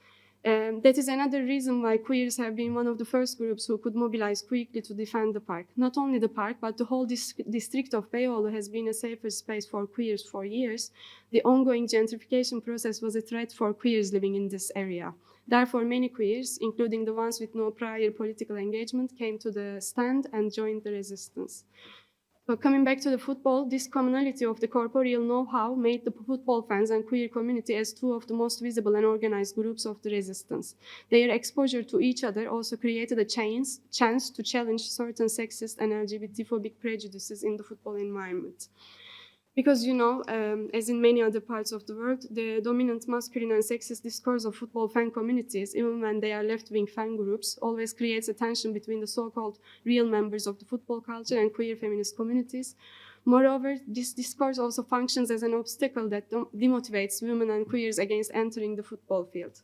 Speaker 9: That is another reason why queers have been one of the first groups who could mobilize quickly to defend the park. Not only the park, but the whole district of Beyoğlu has been a safer space for queers for years. The ongoing gentrification process was a threat for queers living in this area. Therefore, many queers, including the ones with no prior political engagement, came to the stand and joined the resistance. So coming back to the football, this commonality of the corporeal know-how made the football fans and queer community as two of the most visible and organized groups of the resistance. Their exposure to each other also created a chance to challenge certain sexist and LGBT-phobic prejudices in the football environment. Because, you know, as in many other parts of the world, the dominant masculine and sexist discourse of football fan communities, even when they are left-wing fan groups, always creates a tension between the so-called real members of the football culture and queer feminist communities. Moreover, this discourse also functions as an obstacle that demotivates women and queers against entering the football field.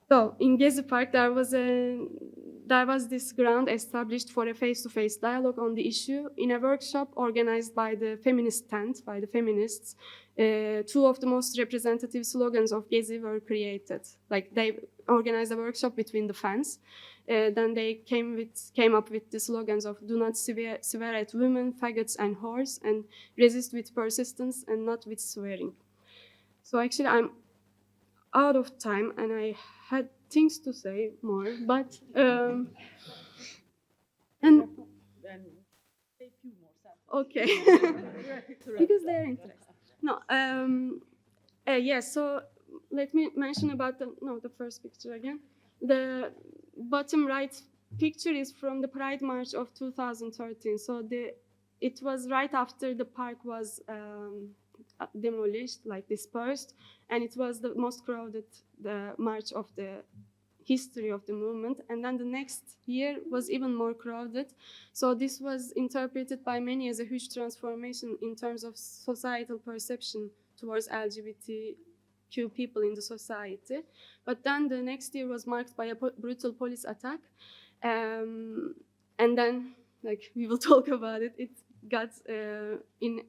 Speaker 9: So, in Gezi Park, there was this ground established for a face-to-face dialogue on the issue. In a workshop organized by the feminist tent, by the feminists, two of the most representative slogans of Gezi were created. Like, they organized a workshop between the fans. Then they came up with the slogans of "Do not swear at women, faggots and whores," and "Resist with persistence and not with swearing." So actually, I'm out of time and I had things to say more, but and
Speaker 4: say a few more sentences.
Speaker 9: okay, because they're interesting. No, yes. So let me mention about the first picture again. The bottom right picture is from the Pride March of 2013. So it was right after the park was demolished, like dispersed, and it was the most crowded march of the history of the movement. And then the next year was even more crowded. So this was interpreted by many as a huge transformation in terms of societal perception towards LGBTQ people in the society. But then the next year was marked by a brutal police attack. And then, like we will talk about it, it got in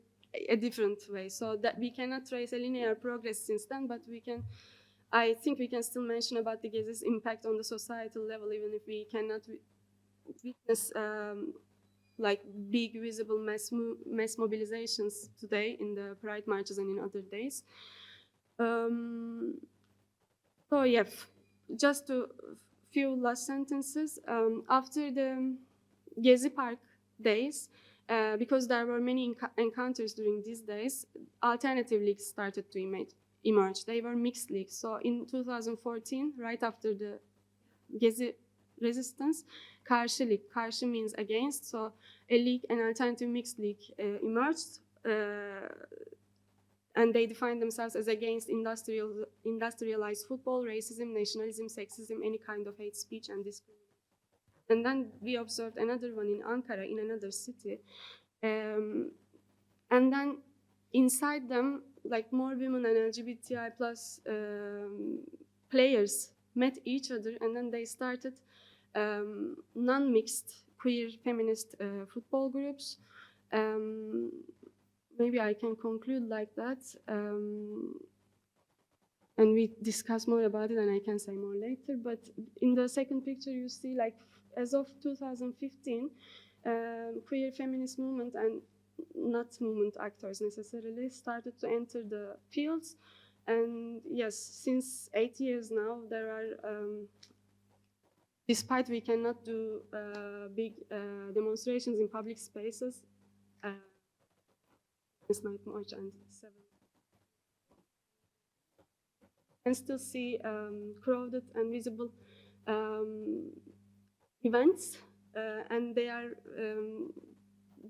Speaker 9: a different way. So that we cannot trace a linear progress since then, but I think we can still mention about the Gezi's impact on the societal level, even if we cannot witness like big visible mass mobilizations today in the Pride marches and in other days. So yeah, just a few last sentences. After the Gezi Park days, because there were many encounters during these days, alternative leagues started to emerge. They were mixed leagues. So in 2014, right after the Gezi resistance. Karşı League, karşı means against, so a league, an alternative mixed league emerged, and they defined themselves as against industrialized football, racism, nationalism, sexism, any kind of hate speech and discrimination. And then we observed another one in Ankara, in another city. And then inside them, like more women and LGBTI plus players met each other, and then they started non-mixed queer feminist football groups. Maybe I can conclude like that. And we discuss more about it, and I can say more later. But in the second picture, you see, like, as of 2015, queer feminist movement and not movement actors necessarily started to enter the fields. And yes, since 8 years now, there are, despite we cannot do big demonstrations in public spaces, this night march and 7. And still see crowded and visible events, and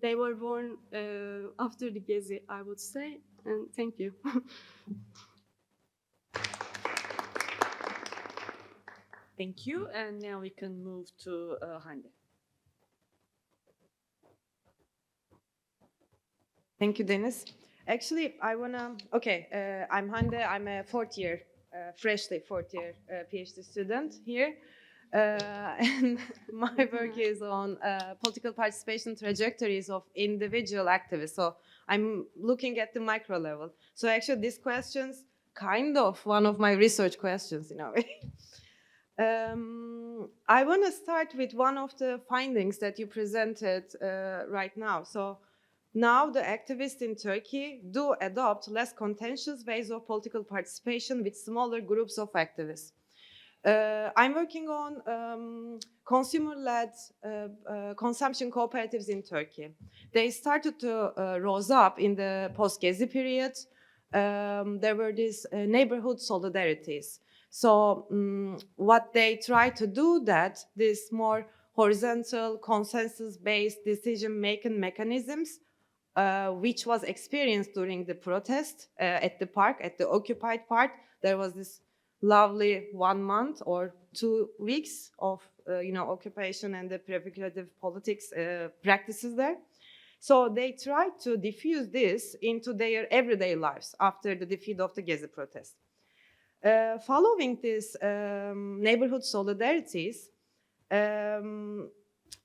Speaker 9: they were born after the Gezi, I would say. And thank you.
Speaker 4: Thank you. And now we can move to Hande.
Speaker 1: Thank you, Deniz. Actually, I'm Hande. I'm a freshly fourth year PhD student here. And my work is on political participation trajectories of individual activists. So I'm looking at the micro level. So actually, this question's kind of one of my research questions in a way. I want to start with one of the findings that you presented right now. So now the activists in Turkey do adopt less contentious ways of political participation with smaller groups of activists. I'm working on consumer-led consumption cooperatives in Turkey. They started to rose up in the post-Gezi period. There were these neighborhood solidarities. So what they try to do that, this more horizontal, consensus-based decision-making mechanisms, which was experienced during the protest at the park, at the occupied part. There was this lovely 1 month or 2 weeks of occupation and the preventative politics practices there. So they tried to diffuse this into their everyday lives after the defeat of the Gezi protests. Following these neighborhood solidarities,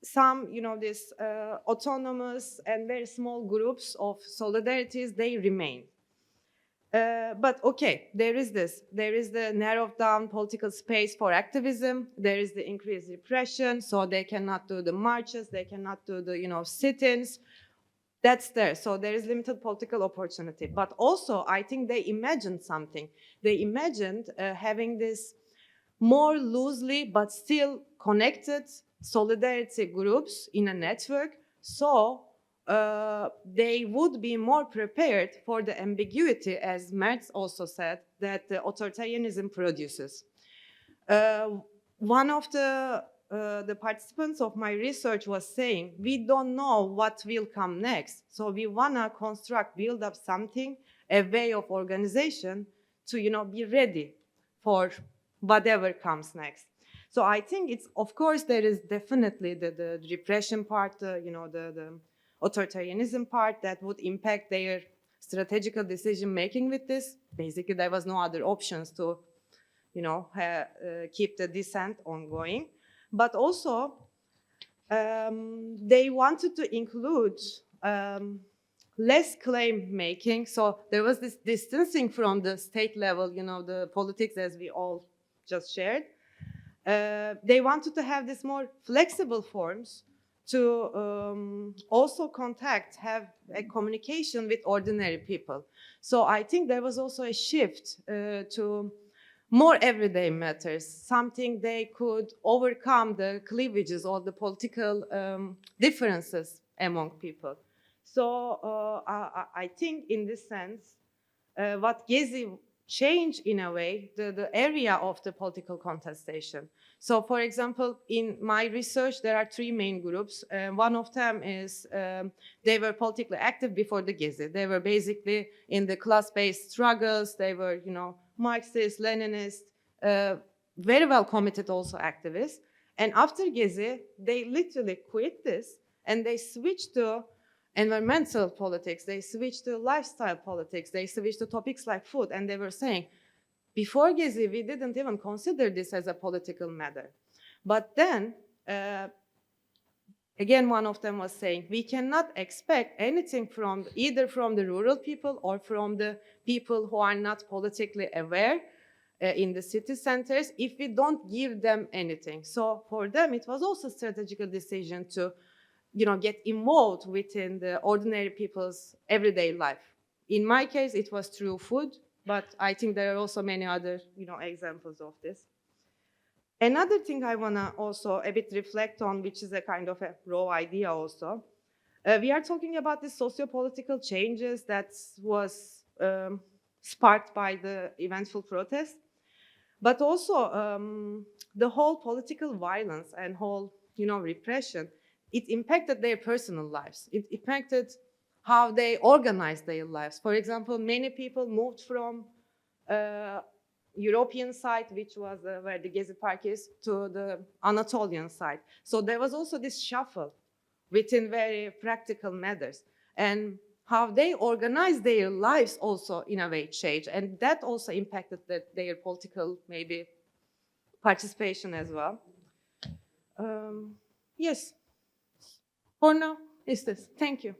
Speaker 1: some, these autonomous and very small groups of solidarities, they remain. But okay, there is the narrowed down political space for activism. There is the increased repression, so they cannot do the marches, they cannot do the, sit-ins. That's there, so there is limited political opportunity. But also, I think they imagined something. They imagined having this more loosely but still connected solidarity groups in a network, so they would be more prepared for the ambiguity, as Mert also said, that the authoritarianism produces. One of the participants of my research was saying, we don't know what will come next, so we want to build up something, a way of organization to, be ready for whatever comes next. So I think it's, of course, there is definitely the repression part, the authoritarianism part that would impact their strategical decision making with this. Basically, there was no other options to, keep the dissent ongoing. But also, they wanted to include less claim making. So there was this distancing from the state level, the politics as we all just shared. They wanted to have this more flexible forms to also have a communication with ordinary people. So I think there was also a shift to more everyday matters, something they could overcome the cleavages or the political differences among people. So I think in this sense, what Gezi change, in a way, the area of the political contestation. So, for example, in my research, there are three main groups. One of them is they were politically active before the Gezi. They were basically in the class-based struggles. They were, Marxist, Leninist, very well committed also activists. And after Gezi, they literally quit this and they switched to environmental politics, they switched to lifestyle politics, they switched to topics like food, and they were saying, before Gezi, we didn't even consider this as a political matter. But then, again, one of them was saying, we cannot expect anything from either from the rural people or from the people who are not politically aware in the city centers if we don't give them anything. So for them, it was also a strategical decision to get involved within the ordinary people's everyday life. In my case, it was through food, but I think there are also many other, examples of this. Another thing I want to also a bit reflect on, which is a kind of a raw idea also, we are talking about the socio-political changes that was sparked by the eventful protest, but also the whole political violence and whole, repression. It impacted their personal lives. It impacted how they organized their lives. For example, many people moved from European side, which was where the Gezi Park is, to the Anatolian side. So there was also this shuffle within very practical matters. And how they organized their lives also, in a way, changed. And that also impacted their political, maybe, participation as well. Yes. For now, is this. Thank you.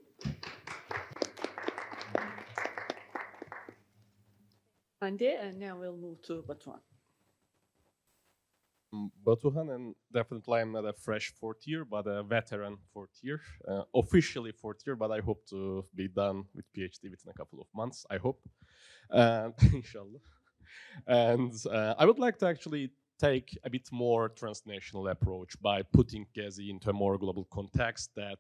Speaker 4: Hande, and now we'll move to Batuhan.
Speaker 6: Batuhan, and definitely I'm not a fresh fourth year, but a veteran fourth year. Officially fourth year, but I hope to be done with PhD within a couple of months, I hope. Inshallah. And I would like to actually take a bit more transnational approach by putting Gezi into a more global context that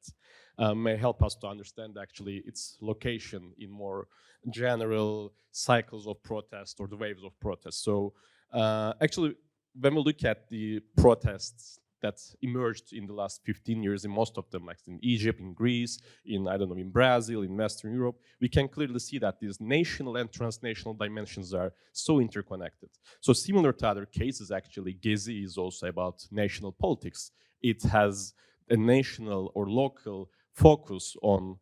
Speaker 6: may help us to understand actually its location in more general cycles of protest or the waves of protest. So actually, when we look at the protests that emerged in the last 15 years, in most of them, like in Egypt, in Greece, in Brazil, in Western Europe, we can clearly see that these national and transnational dimensions are so interconnected. So similar to other cases, actually, Gezi is also about national politics. It has a national or local focus on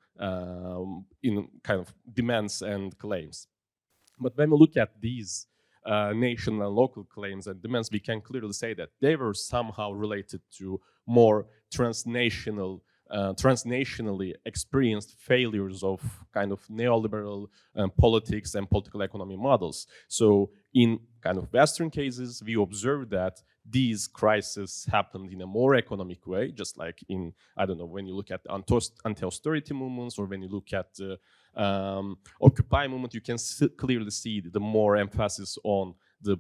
Speaker 6: in kind of demands and claims. But when we look at these national and local claims and demands, we can clearly say that they were somehow related to more transnationally experienced failures of kind of neoliberal politics and political economy models. So in kind of Western cases, we observe that these crises happened in a more economic way, just like in, when you look at anti-austerity movements or when you look at the Occupy movement, you can clearly see the more emphasis on the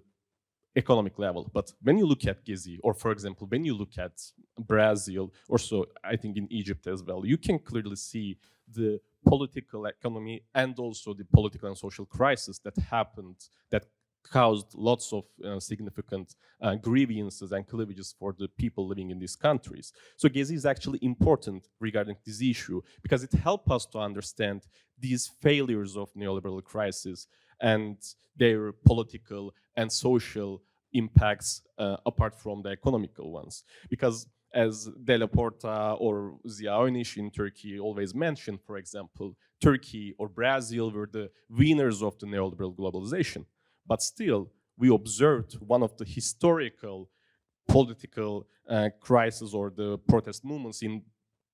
Speaker 6: economic level. But when you look at Gezi, or for example, when you look at Brazil, or so I think in Egypt as well, you can clearly see the political economy and also the political and social crisis that happened, that caused lots of significant grievances and cleavages for the people living in these countries. So Gezi is actually important regarding this issue because it helps us to understand these failures of neoliberal crisis and their political and social impacts apart from the economical ones. Because as Della Porta or Ziya Oynish in Turkey always mentioned, for example, Turkey or Brazil were the winners of the neoliberal globalization. But still, we observed one of the historical political crises or the protest movements in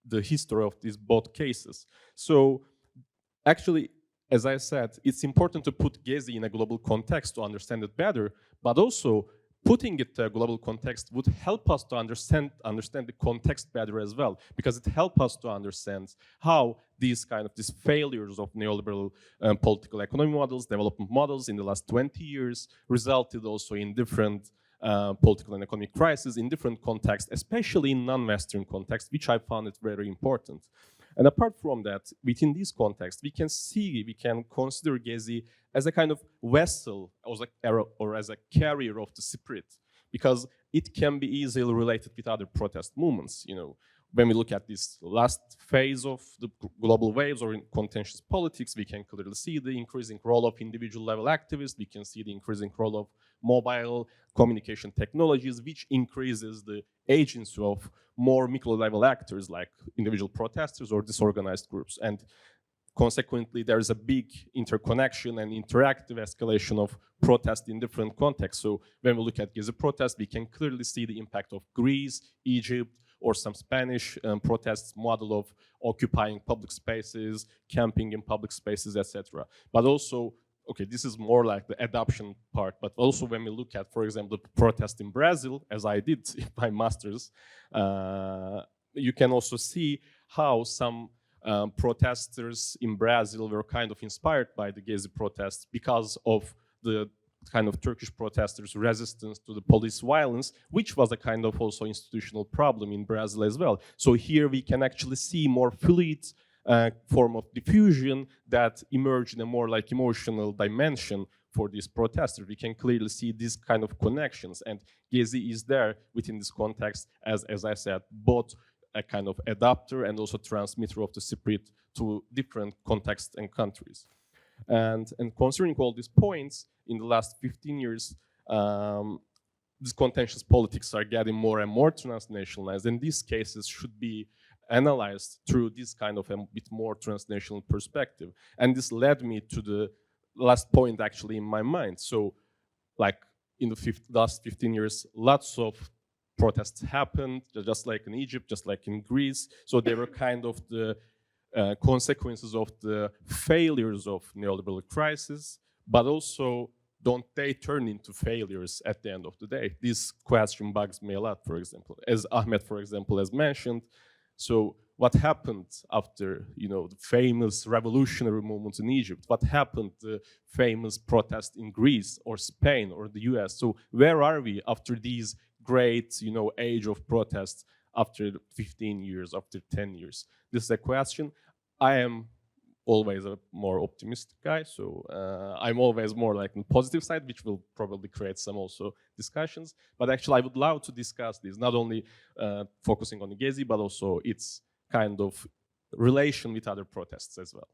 Speaker 6: the history of these both cases. So actually, as I said, it's important to put Gezi in a global context to understand it better, but also putting it to a global context would help us to understand the context better as well, because it helps us to understand how these failures of neoliberal political economy models, development models in the last 20 years resulted also in different political and economic crises in different contexts, especially in non-Western contexts, which I found it very important. And apart from that, within this context, we can consider Gezi as a kind of vessel or as a carrier of the spirit, because it can be easily related with other protest movements. When we look at this last phase of the global waves or in contentious politics, we can clearly see the increasing role of individual level activists. We can see the increasing role of mobile communication technologies, which increases the agency of more micro level actors like individual protesters or disorganized groups. And consequently, there is a big interconnection and interactive escalation of protest in different contexts. So when we look at Gezi protests, we can clearly see the impact of Greece, Egypt, or some Spanish protests model of occupying public spaces, camping in public spaces, etc. But also, okay, this is more like the adoption part, but also when we look at, for example, the protest in Brazil, as I did in my master's, you can also see how some protesters in Brazil were kind of inspired by the Gezi protests because of the kind of Turkish protesters' resistance to the police violence, which was a kind of also institutional problem in Brazil as well. So here we can actually see more fluid form of diffusion that emerged in a more like emotional dimension for these protesters. We can clearly see these kind of connections, and Gezi is there within this context as I said, both a kind of adapter and also transmitter of the spirit to different contexts and countries. And considering all these points, in the last 15 years, these contentious politics are getting more and more transnationalized, and these cases should be analyzed through this kind of a bit more transnational perspective. And this led me to the last point actually in my mind. So like in the last 15 years, lots of protests happened, just like in Egypt, just like in Greece. So they were kind of the consequences of the failures of neoliberal crisis, but also don't they turn into failures at the end of the day? This question bugs me a lot, for example, as Ahmed, for example, has mentioned. So what happened after, the famous revolutionary movements in Egypt? What happened, the famous protest in Greece or Spain or the US? So where are we after these great, age of protests after 15 years, after 10 years? This is a question. I am always a more optimistic guy, so I'm always more like on the positive side, which will probably create some also discussions. But actually, I would love to discuss this, not only focusing on the Gezi, but also its kind of relation with other protests as well.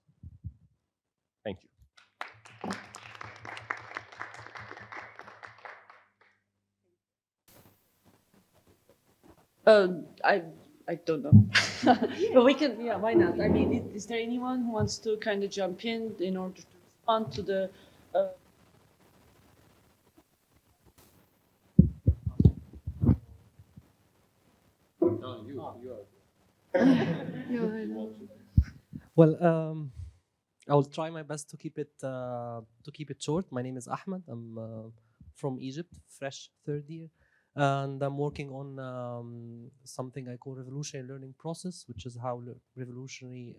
Speaker 6: Thank you.
Speaker 4: I don't know. But we can, yeah, why not? I mean, is there anyone who wants to kind of jump in order to respond to the...
Speaker 5: Well, I will try my best to keep it short. My name is Ahmed. I'm from Egypt, fresh third year. And I'm working on something I call revolutionary learning process, which is how revolutionary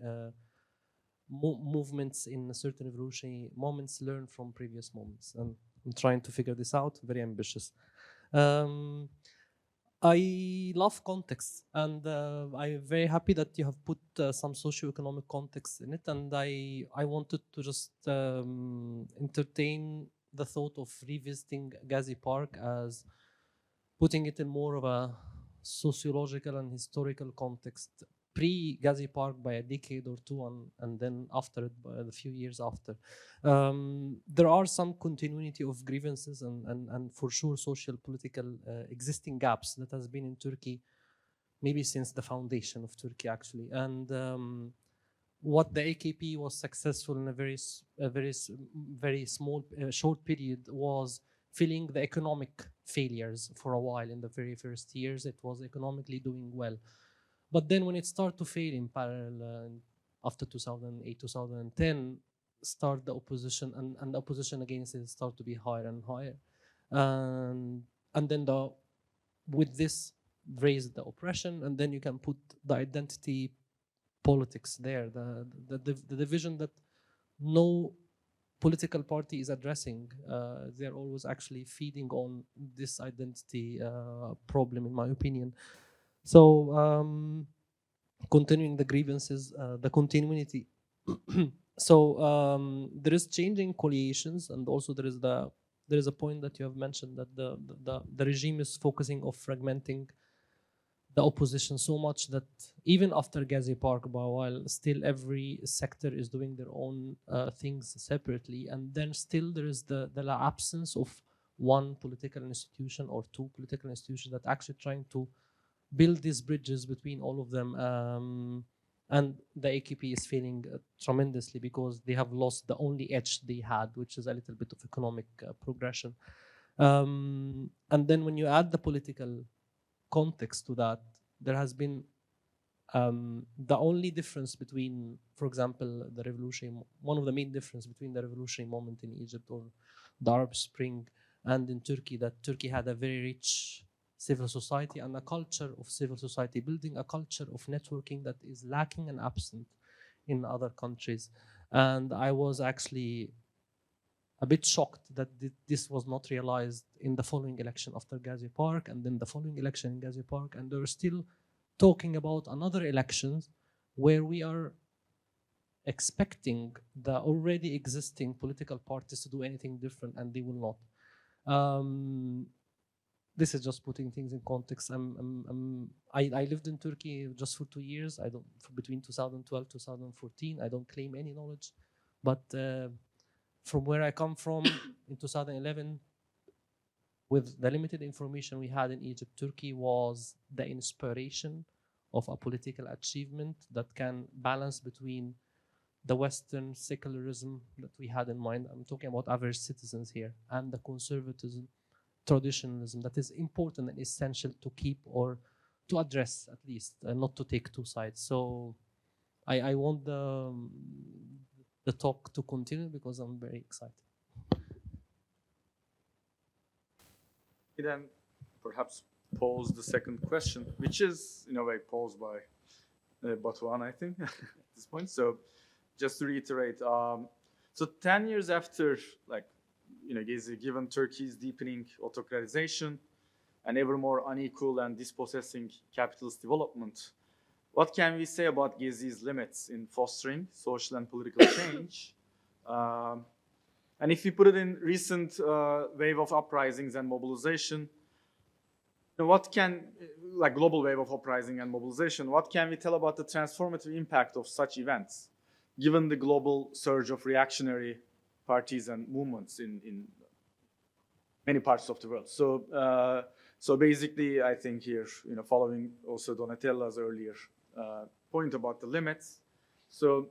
Speaker 5: movements in certain revolutionary moments learn from previous moments. And I'm trying to figure this out, very ambitious. I love context, and I'm very happy that you have put some socio-economic context in it, and I wanted to just entertain the thought of revisiting Gezi Park as putting it in more of a sociological and historical context, pre-Gezi Park by a decade or two, and then after it by a few years after. There are some continuity of grievances and for sure social political existing gaps that has been in Turkey maybe since the foundation of Turkey actually. And what the AKP was successful in a very small, short period was filling the economic failures for a while. In the very first years, it was economically doing well. But then when it started to fail in parallel, after 2008, 2010, start the opposition, and the opposition against it start to be higher and higher. And then with this, raise the oppression, and then you can put the identity politics there, the division that no political party is addressing. They're always actually feeding on this identity problem, in my opinion. So continuing the grievances, the continuity. So there is changing coalitions, and also there is a point that you have mentioned that the regime is focusing on fragmenting the opposition so much that even after Gezi Park, while still every sector is doing their own things separately, and then still there is the absence of one political institution or two political institutions that actually trying to build these bridges between all of them. And the AKP is failing tremendously because they have lost the only edge they had, which is a little bit of economic progression. And then when you add the political context to that, there has been the only difference between, for example, the revolution, one of the main difference between the revolutionary moment in Egypt or the Arab Spring and in Turkey, that Turkey had a very rich civil society and a culture of civil society building, a culture of networking that is lacking and absent in other countries. And I was actually a bit shocked that this was not realized in the following election after Gezi Park, and then the following election in Gezi Park, and they're still talking about another elections where we are expecting the already existing political parties to do anything different, and they will not. This is just putting things in context. I lived in Turkey just for 2 years. Between 2012 2014. I don't claim any knowledge, but from where I come from, in 2011, with the limited information we had in Egypt, Turkey was the inspiration of a political achievement that can balance between the Western secularism that we had in mind. I'm talking about average citizens here, and the conservatism, traditionalism that is important and essential to keep or to address at least, and not to take two sides. So I want the talk to continue because I'm very excited.
Speaker 3: Then perhaps pose the second question, which is in a way posed by Batuhan, I think, at this point. So just to reiterate, so 10 years after, like, Gezi, given Turkey's deepening autocratization and ever more unequal and dispossessing capitalist development, what can we say about Gezi's limits in fostering social and political change? And if we put it in recent wave of uprisings and mobilization, what can, like global wave of uprising and mobilization, what can we tell about the transformative impact of such events, given the global surge of reactionary parties and movements in many parts of the world? So basically, I think here, following also Donatella's earlier point about the limits. So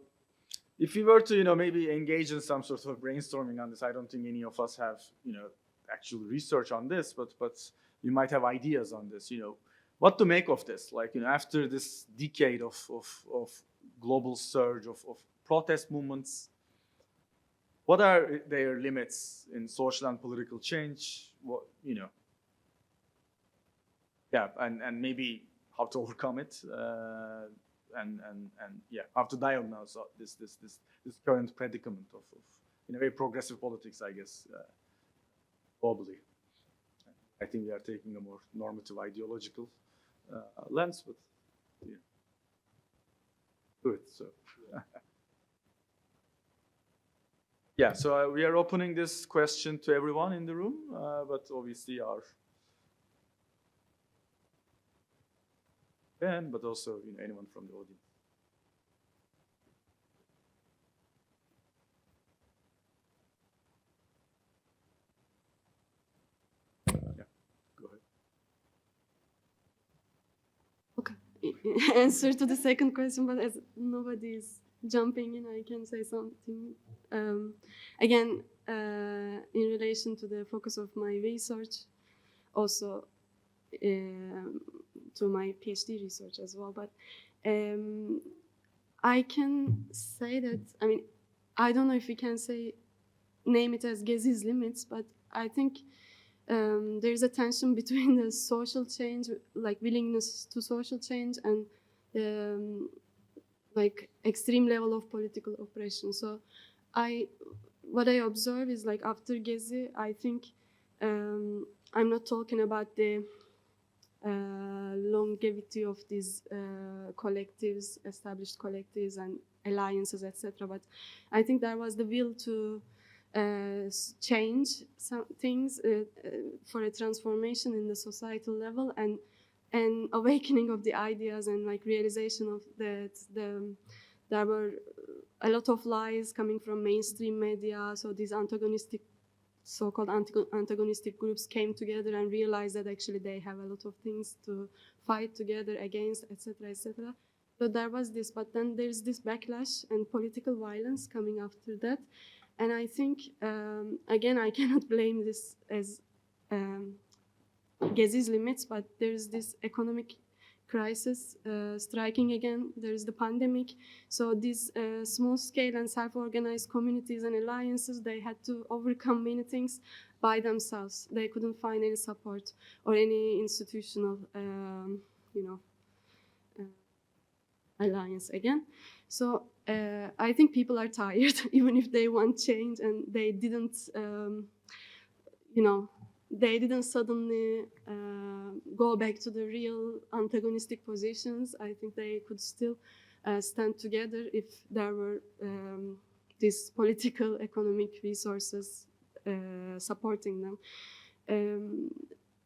Speaker 3: if we were to, maybe engage in some sort of brainstorming on this, I don't think any of us have, actual research on this, but you might have ideas on this, what to make of this, like, after this decade of global surge of protest movements, what are their limits in social and political change? What, yeah, and maybe how to overcome it, and yeah, how to diagnose this current predicament of in a way progressive politics, I guess, globally. I think we are taking a more normative ideological lens, but yeah, good. So. Yeah, so we are opening this question to everyone in the room, but obviously our Ben, but also anyone from the audience. Yeah, go ahead.
Speaker 9: Okay, answer to the second question, but as nobody is jumping in, I can say something. Again, in relation to the focus of my research, also to my PhD research as well, but I can say that, I don't know if we can name it as Gezi's limits, but I think there's a tension between the social change, like willingness to social change, and like extreme level of political oppression. So what I observe is, like, after Gezi, I think I'm not talking about the longevity of these collectives, established collectives and alliances, etc. But I think there was the will to change some things for a transformation in the societal level and awakening of the ideas and like realization of that there were a lot of lies coming from mainstream media. So these antagonistic, so-called antagonistic groups came together and realized that actually they have a lot of things to fight together against, etc., etc. So there was this, but then there's this backlash and political violence coming after that. And I think, again, I cannot blame this as Gezi's limits, but there's this economic crisis striking again. There's the pandemic. So these small-scale and self-organized communities and alliances, they had to overcome many things by themselves. They couldn't find any support or any institutional, alliance again. So I think people are tired, even if they want change, and they didn't, they didn't suddenly go back to the real antagonistic positions. I think they could still stand together if there were these political, economic resources supporting them.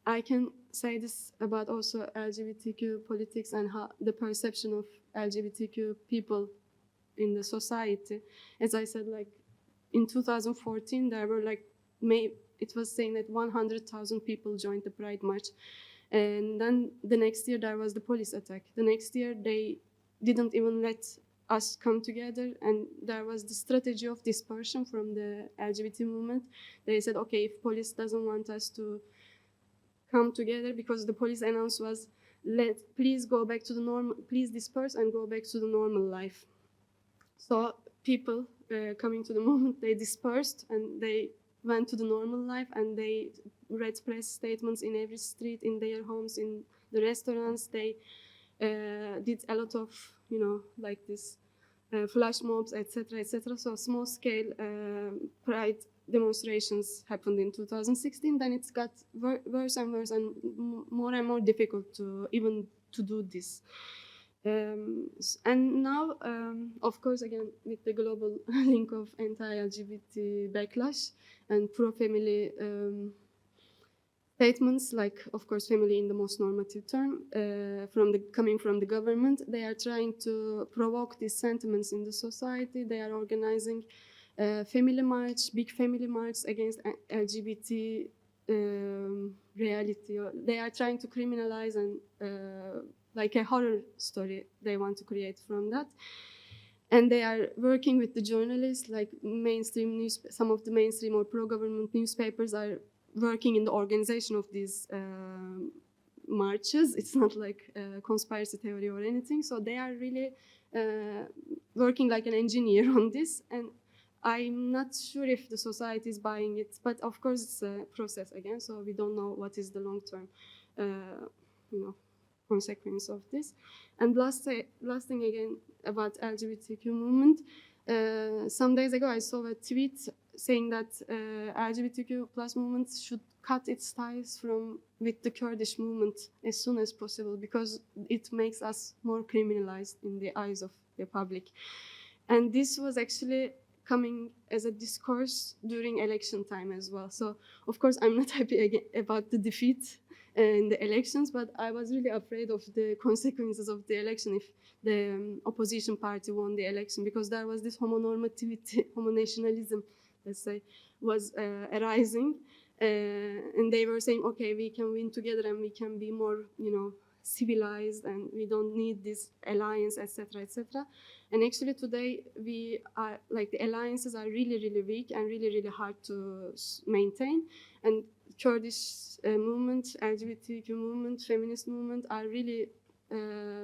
Speaker 9: I can say this about also LGBTQ politics and how the perception of LGBTQ people in the society. As I said, like in 2014, there were like, it was saying that 100,000 people joined the Pride March. And then the next year there was the police attack. The next year they didn't even let us come together, and there was the strategy of dispersion from the LGBT movement. They said, okay, if police doesn't want us to come together, because the police announce was, please go back to the normal, please disperse and go back to the normal life. So people coming to the movement, they dispersed and they went to the normal life, and they read press statements in every street, in their homes, in the restaurants. They did a lot of, like this flash mobs, etc., etc. So small-scale pride demonstrations happened in 2016. Then it got worse and worse and more difficult to even to do this. And now, of course, again, with the global link of anti-LGBT backlash and pro-family statements, like, of course, family in the most normative term, coming from the government, they are trying to provoke these sentiments in the society. They are organizing family march, big family march against LGBT reality. They are trying to criminalize and like a horror story they want to create from that. And they are working with the journalists, like mainstream news, some of the mainstream or pro-government newspapers are working in the organization of these marches. It's not like a conspiracy theory or anything. So they are really working like an engineer on this. And I'm not sure if the society is buying it, but of course it's a process again. So we don't know what is the long-term, consequence of this. And last thing again about LGBTQ movement. Some days ago I saw a tweet saying that LGBTQ plus movement should cut its ties with the Kurdish movement as soon as possible, because it makes us more criminalized in the eyes of the public. And this was actually coming as a discourse during election time as well. So of course I'm not happy about the defeat in the elections, but I was really afraid of the consequences of the election if the opposition party won the election, because there was this homonormativity, homonationalism, let's say, was arising, and they were saying, okay, we can win together and we can be more, civilized, and we don't need this alliance, etc., etc. And actually today we are like the alliances are really, really weak and really, really hard to maintain. And Kurdish movement, LGBTQ movement, feminist movement are really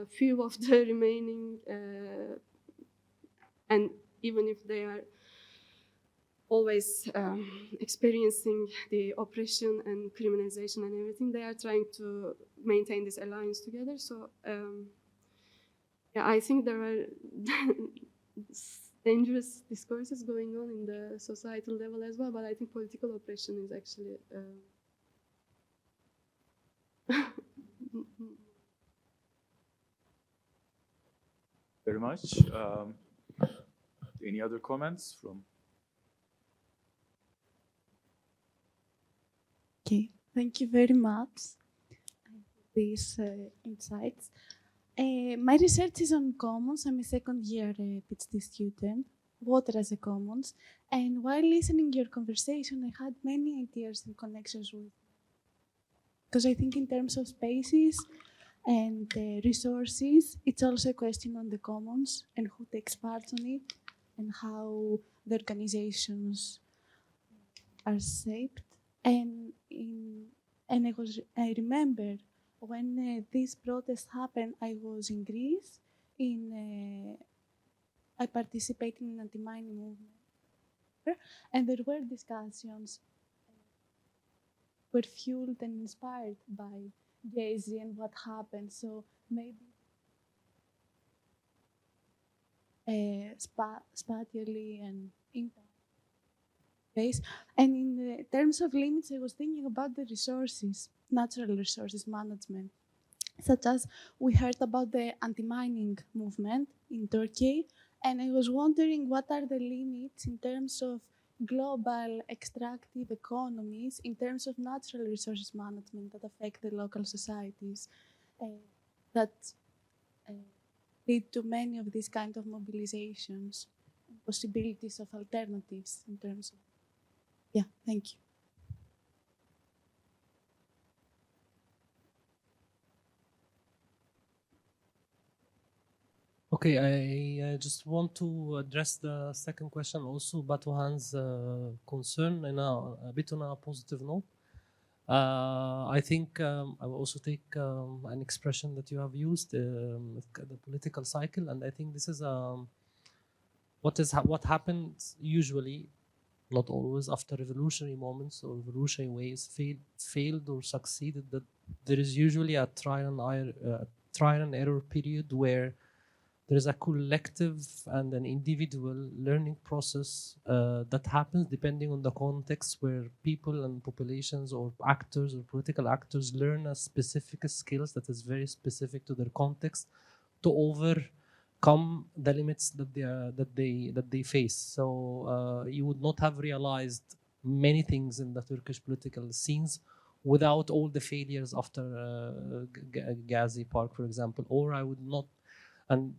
Speaker 9: few of the remaining, and even if they are always experiencing the oppression and criminalization and everything, they are trying to maintain this alliance together. So yeah, I think there are dangerous discourses going on in the societal level as well, but I think political oppression is actually
Speaker 3: very much. Any other comments from?
Speaker 10: Okay, thank you very much for these insights. My research is on commons. I'm a second year PhD student, water as a commons. And while listening your conversation, I had many ideas and connections with, because I think in terms of spaces and resources, it's also a question on the commons and who takes part on it and how the organizations are shaped. And I remember when this protest happened, I was in Greece. I participated in anti-mining movement, and there were discussions were fueled and inspired by Gezi and what happened. So maybe spatially and impact space. And in the terms of limits, I was thinking about the resources, natural resources management, such as we heard about the anti-mining movement in Turkey, and I was wondering what are the limits in terms of global extractive economies, in terms of natural resources management that affect the local societies, that lead to many of these kind of mobilizations and possibilities of alternatives in terms of, yeah, thank you.
Speaker 5: Okay, I just want to address the second question also, Batuhan's concern in a bit on a positive note. I think I will also take an expression that you have used, the political cycle, and I think this is what happens usually, not always, after revolutionary moments or revolutionary waves failed or succeeded. That there is usually a trial and error period where there is a collective and an individual learning process that happens depending on the context, where people and populations or actors or political actors learn a specific skills that is very specific to their context to overcome the limits that they face. So you would not have realized many things in the Turkish political scenes without all the failures after Gezi Park, for example, or I would not. And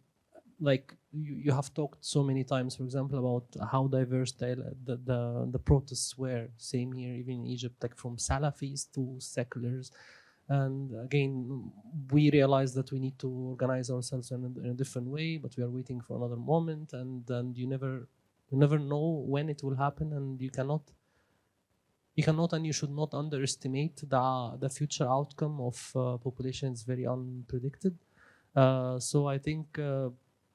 Speaker 5: like you have talked so many times, for example, about how diverse the protests were. Same here, even in Egypt, like from Salafis to seculars. And again, we realized that we need to organize ourselves in a different way, but we are waiting for another moment, and you never know when it will happen, and you cannot and you should not underestimate the future outcome of population. Is very unpredicted. So I think.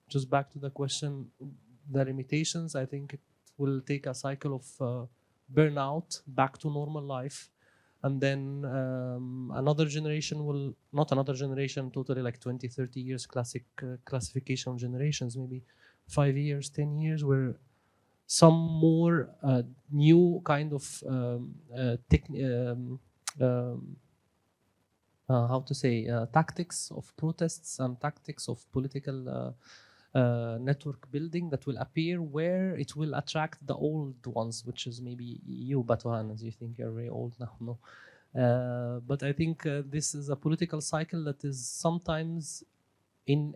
Speaker 5: Just back to the question, the limitations, I think it will take a cycle of burnout back to normal life. And then another generation will, not another generation, totally like 20, 30 years, classic classification of generations, maybe 5 years, 10 years, where some more new kind of tactics of protests and tactics of political network building that will appear, where it will attract the old ones, which is maybe you, Batuhan, as you think you're very old now. No, but I think this is a political cycle that is sometimes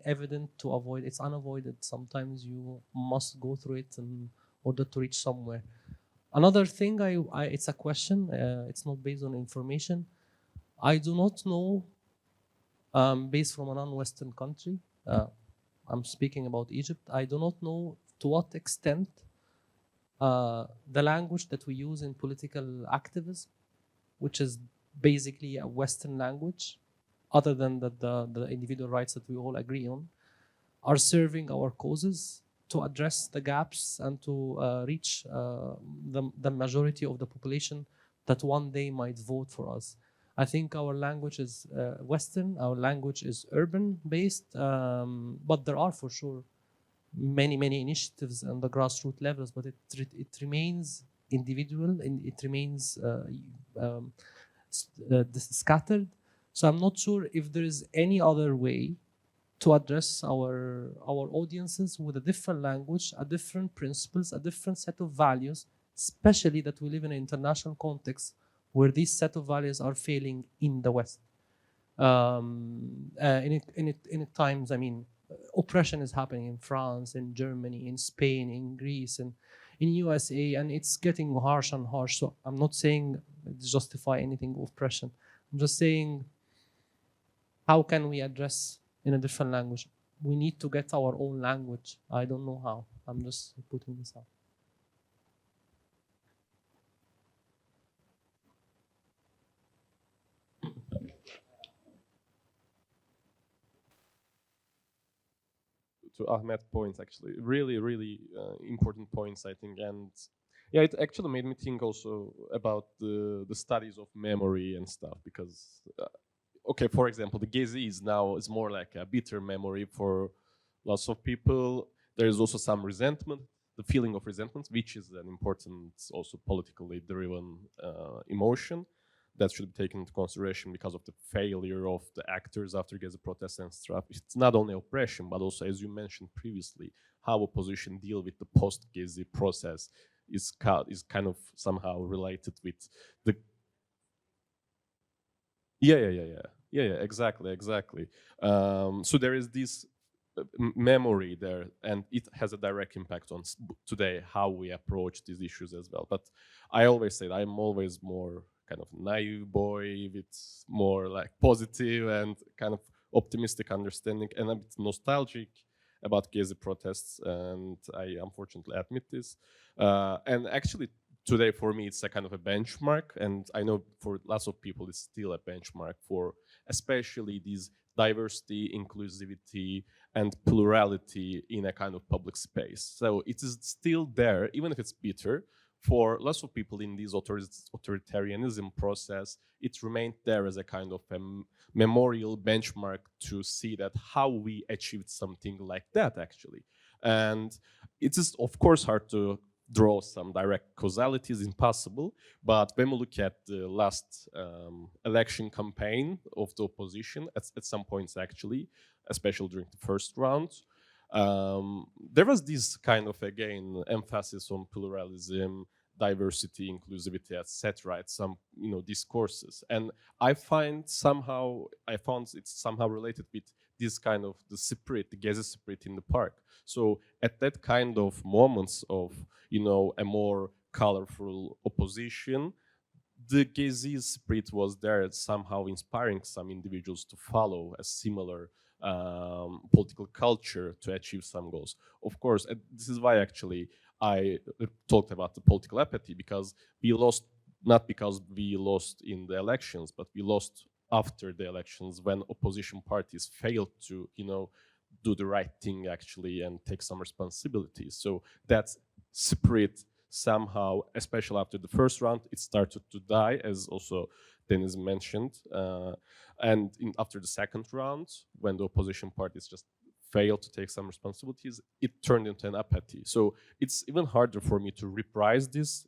Speaker 5: evident to avoid. It's unavoided. Sometimes you must go through it in order to reach somewhere. Another thing, it's a question. It's not based on information. I do not know, based from a non-Western country. I'm speaking about Egypt. I do not know to what extent the language that we use in political activism, which is basically a Western language, other than the individual rights that we all agree on, are serving our causes to address the gaps and to reach the majority of the population that one day might vote for us. I think our language is Western, our language is urban-based, but there are for sure many initiatives on the grassroots levels, but it remains individual and it remains scattered. So I'm not sure if there is any other way to address our audiences with a different language, a different principles, a different set of values, especially that we live in an international context where these set of values are failing in the West. In times, I mean, oppression is happening in France, in Germany, in Spain, in Greece, and in USA, and it's getting harsh and harsh. So I'm not saying justify anything of oppression. I'm just saying, how can we address in a different language? We need to get our own language. I don't know how. I'm just putting this out.
Speaker 6: To Ahmet's points, actually, really important points, I think, and yeah, it actually made me think also about the studies of memory and stuff, because okay, for example, the Gezi is more like a bitter memory for lots of people. There is also some resentment, the feeling of resentment, which is an important, also politically driven emotion that should be taken into consideration because of the failure of the actors after Gezi protests and stuff. It's not only oppression, but also, as you mentioned previously, how opposition deal with the post-Gezi process is kind of somehow related with the... Yeah, exactly. So there is this memory there, and it has a direct impact on today how we approach these issues as well. But I always say that I'm always more kind of naive boy with more like positive and kind of optimistic understanding, and a bit nostalgic about Gezi protests, and I unfortunately admit this. And actually today for me it's a kind of a benchmark, and I know for lots of people it's still a benchmark for especially these diversity, inclusivity, and plurality in a kind of public space. So it is still there, even if it's bitter. For lots of people in this authoritarianism process, it remained there as a kind of a memorial benchmark to see that how we achieved something like that, actually. And it is, of course, hard to draw some direct causalities, impossible. But when we look at the last election campaign of the opposition, at some points, actually, especially during the first round, there was this kind of, again, emphasis on pluralism, diversity, inclusivity, etc. at some, discourses, and I found it's somehow related with this kind of the spirit, the Gezi spirit in the park. So at that kind of moments of, a more colorful opposition, the Gezi spirit was there, somehow inspiring some individuals to follow a similar political culture to achieve some goals. Of course, this is why actually I talked about the political apathy, because we lost, not because we lost in the elections, but we lost after the elections when opposition parties failed to, do the right thing actually and take some responsibilities. So that spirit somehow, especially after the first round, it started to die, as also Deniz mentioned. And after the second round, when the opposition parties just failed to take some responsibilities, it turned into an apathy. So it's even harder for me to revive this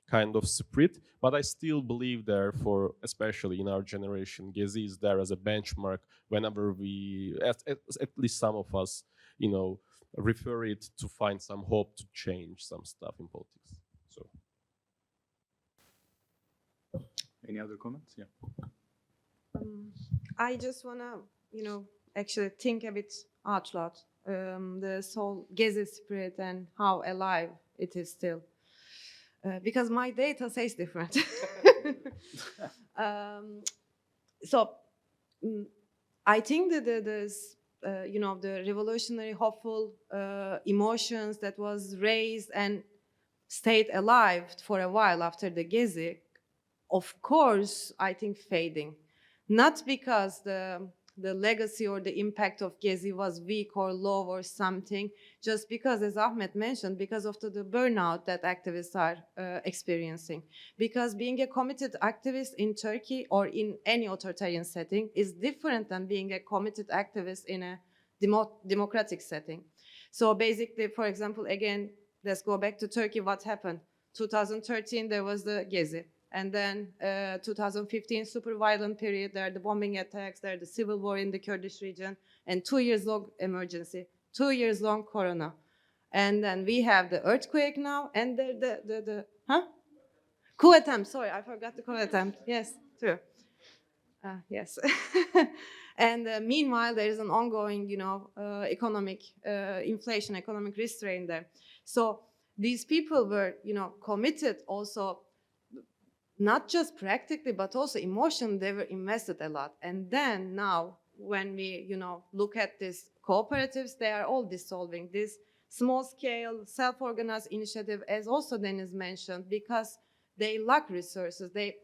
Speaker 6: kind of spirit, but I still believe therefore, especially in our generation, Gezi is there as a benchmark whenever we, at least some of us, refer it to find some hope to change some stuff in politics. So,
Speaker 3: any other comments? Yeah.
Speaker 1: I just wanna, actually think a bit out loud. The whole Gezi spirit and how alive it is still. Because my data says different. I think that the revolutionary, hopeful emotions that was raised and stayed alive for a while after the Gezi, of course, I think fading. Not because the legacy or the impact of Gezi was weak or low or something, just because, as Ahmet mentioned, because of the burnout that activists are experiencing. Because being a committed activist in Turkey or in any authoritarian setting is different than being a committed activist in a democratic setting. So basically, for example, again, let's go back to Turkey, what happened? 2013, there was the Gezi. And then 2015, super violent period. There are the bombing attacks, there are the civil war in the Kurdish region, and 2 years long emergency, 2 years long corona. And then we have the earthquake now, and the coup attempt. Sorry, I forgot the coup attempt. Yes, true. Yes. And meanwhile, there is an ongoing, economic inflation, economic restraint there. So these people were, committed also, not just practically, but also emotionally, they were invested a lot. And then now, when we, look at these cooperatives, they are all dissolving. This small-scale, self-organized initiative, as also Deniz mentioned, because they lack resources. They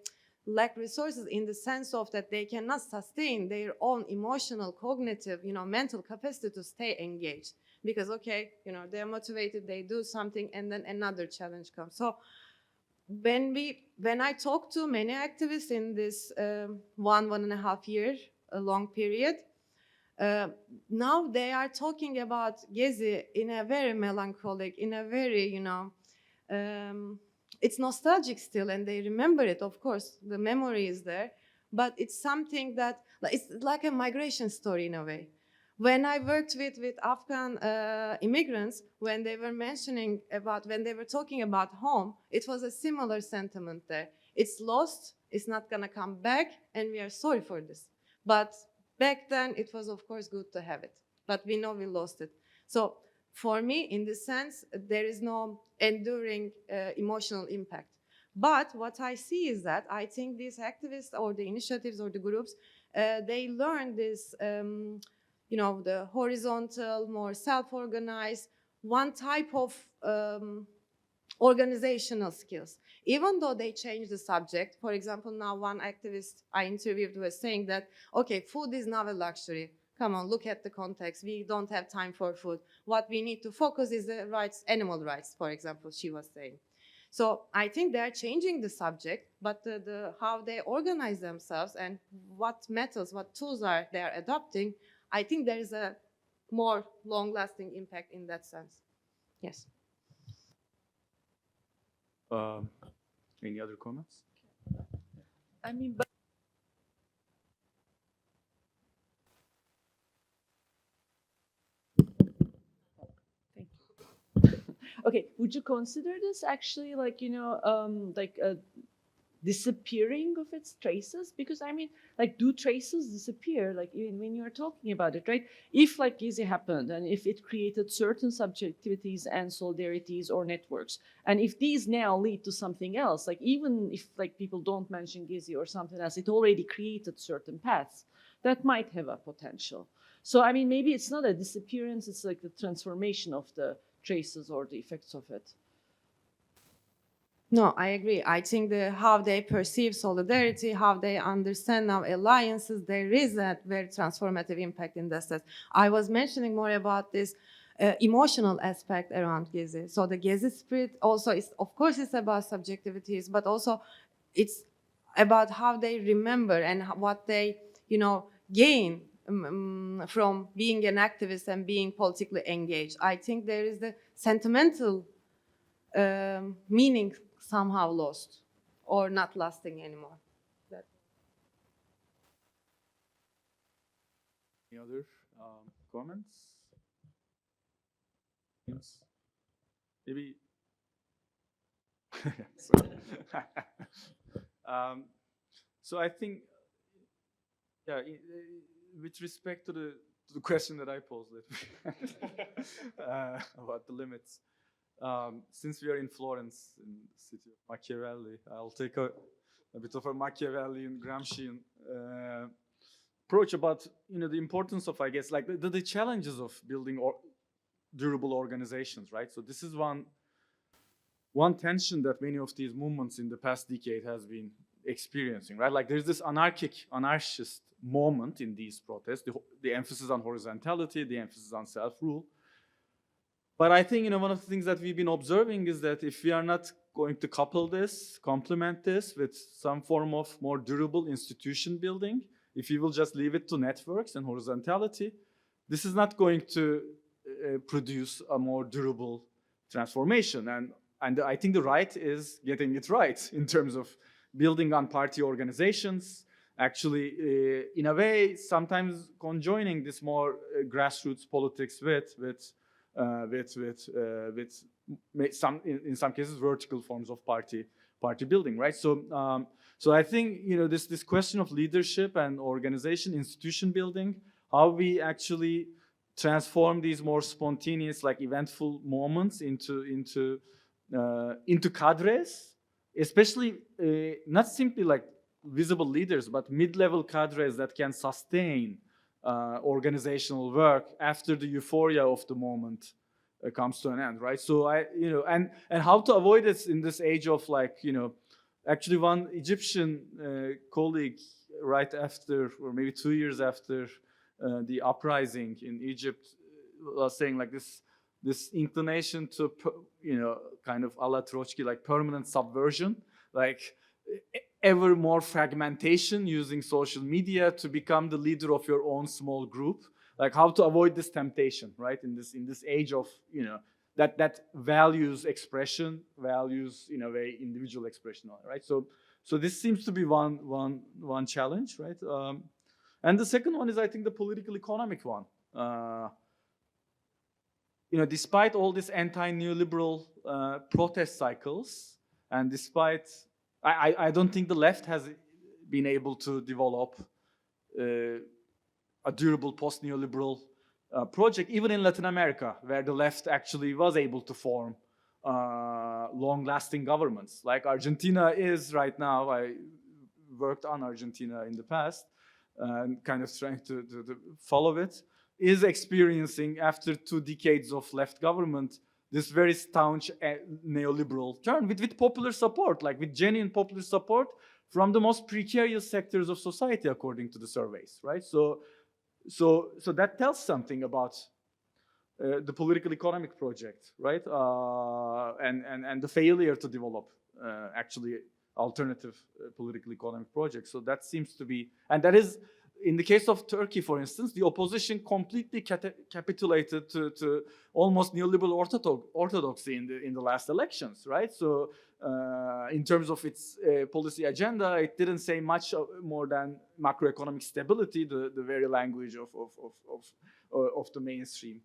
Speaker 1: lack resources in the sense of that they cannot sustain their own emotional, cognitive, mental capacity to stay engaged. Because, okay, they're motivated, they do something, and then another challenge comes. So when I talk to many activists in this 1.5 year long period, now they are talking about Gezi in a very melancholic, in a very, it's nostalgic still, and they remember it, of course, the memory is there, but it's something that, it's like a migration story in a way. When I worked with Afghan immigrants, when they were talking about home, it was a similar sentiment there. It's lost, it's not gonna come back, and we are sorry for this. But back then, it was of course good to have it, but we know we lost it. So for me, in this sense, there is no enduring emotional impact. But what I see is that I think these activists or the initiatives or the groups, they learn this, the horizontal, more self-organized, one type of organizational skills. Even though they change the subject, for example, now one activist I interviewed was saying that, okay, food is now a luxury. Come on, look at the context. We don't have time for food. What we need to focus is the rights, animal rights, for example, she was saying. So I think they're changing the subject, but how they organize themselves and what methods, what tools are they are adopting, I think there is a more long-lasting impact in that sense. Yes.
Speaker 3: Any other comments?
Speaker 4: I mean, but thank you. Okay, would you consider this actually like, like a disappearing of its traces? Because I mean, like, do traces disappear? Like, even when you're talking about it, right? If like Gezi happened and if it created certain subjectivities and solidarities or networks, and if these now lead to something else, like even if like people don't mention Gezi or something else, it already created certain paths that might have a potential. So I mean, maybe it's not a disappearance, it's like the transformation of the traces or the effects of it.
Speaker 1: No, I agree. I think how they perceive solidarity, how they understand now alliances, there is a very transformative impact in that sense. I was mentioning more about this emotional aspect around Gezi. So the Gezi spirit also is, of course, it's about subjectivities, but also it's about how they remember and what they, gain from being an activist and being politically engaged. I think there is the sentimental meaning somehow lost or not lasting anymore.
Speaker 3: Any other comments? Yes. Maybe. So I think, yeah, with respect to the question that I posed about the limits. Since we are in Florence, in the city of Machiavelli, I'll take a bit of a Machiavellian, Gramscian approach about the importance of, I guess, like the challenges of building durable organizations, right? So this is one tension that many of these movements in the past decade has been experiencing, right? Like there's this anarchist moment in these protests, the emphasis on horizontality, the emphasis on self-rule. But I think, one of the things that we've been observing is that if we are not going to complement this with some form of more durable institution building, if we will just leave it to networks and horizontality, this is not going to produce a more durable transformation. And I think the right is getting it right in terms of building on party organizations, actually, in a way, sometimes conjoining this more grassroots politics with some, in some cases, vertical forms of party building, right? So, so I think, you know, this question of leadership and organization, institution building, how we actually transform these more spontaneous, like eventful moments into cadres, especially not simply like visible leaders, but mid-level cadres that can sustain organizational work after the euphoria of the moment comes to an end, right? So and how to avoid this in this age of, like, you know, actually one Egyptian colleague right after, or maybe 2 years after the uprising in Egypt, was saying like this inclination to, you know, kind of a la Trotsky, like permanent subversion, like ever more fragmentation using social media to become the leader of your own small group. Like how to avoid this temptation, right? In this age of, you know, that values expression, values in a way individual expression, right? So this seems to be one challenge, right? And the second one is, I think, the political economic one. You know, despite all these anti-neoliberal protest cycles, and despite, I don't think the left has been able to develop a durable post-neoliberal project, even in Latin America, where the left actually was able to form long-lasting governments. Like Argentina is right now. I worked on Argentina in the past, and kind of trying to follow it, is experiencing, after 2 decades of left government, this very staunch neoliberal turn with popular support, like with genuine popular support from the most precarious sectors of society, according to the surveys, right? So that tells something about the political economic project, right? And the failure to develop actually alternative political economic projects. So that seems to be, and that is, in the case of Turkey, for instance, the opposition completely capitulated to almost neoliberal orthodoxy in the last elections, right? So in terms of its policy agenda, it didn't say much more than macroeconomic stability, the very language of the mainstream,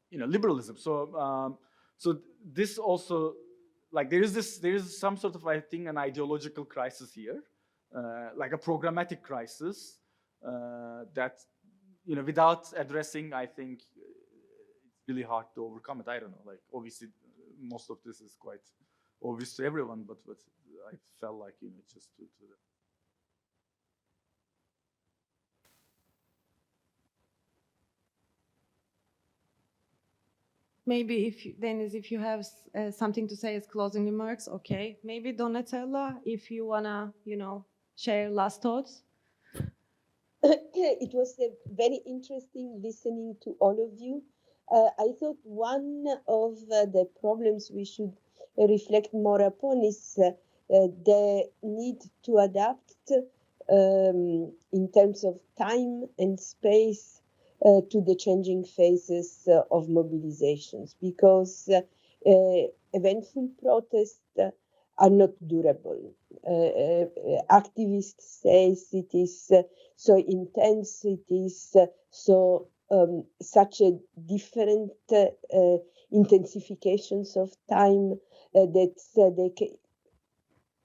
Speaker 3: you know, liberalism. So so this also, like, there is some sort of, I think, an ideological crisis here, like a programmatic crisis that, you know, without addressing, I think it's really hard to overcome it. I don't know, like, obviously most of this is quite obvious to everyone, but I felt like, you know, just to
Speaker 1: Maybe Deniz, if you have something to say as closing remarks, okay. Maybe Donatella, if you wanna, you know, share last thoughts.
Speaker 2: It was very interesting listening to all of you. I thought one of the problems we should reflect more upon is the need to adapt in terms of time and space to the changing phases of mobilizations, because eventful protests are not durable. Activists say it is so intense, it is so such a different intensifications of time that they can,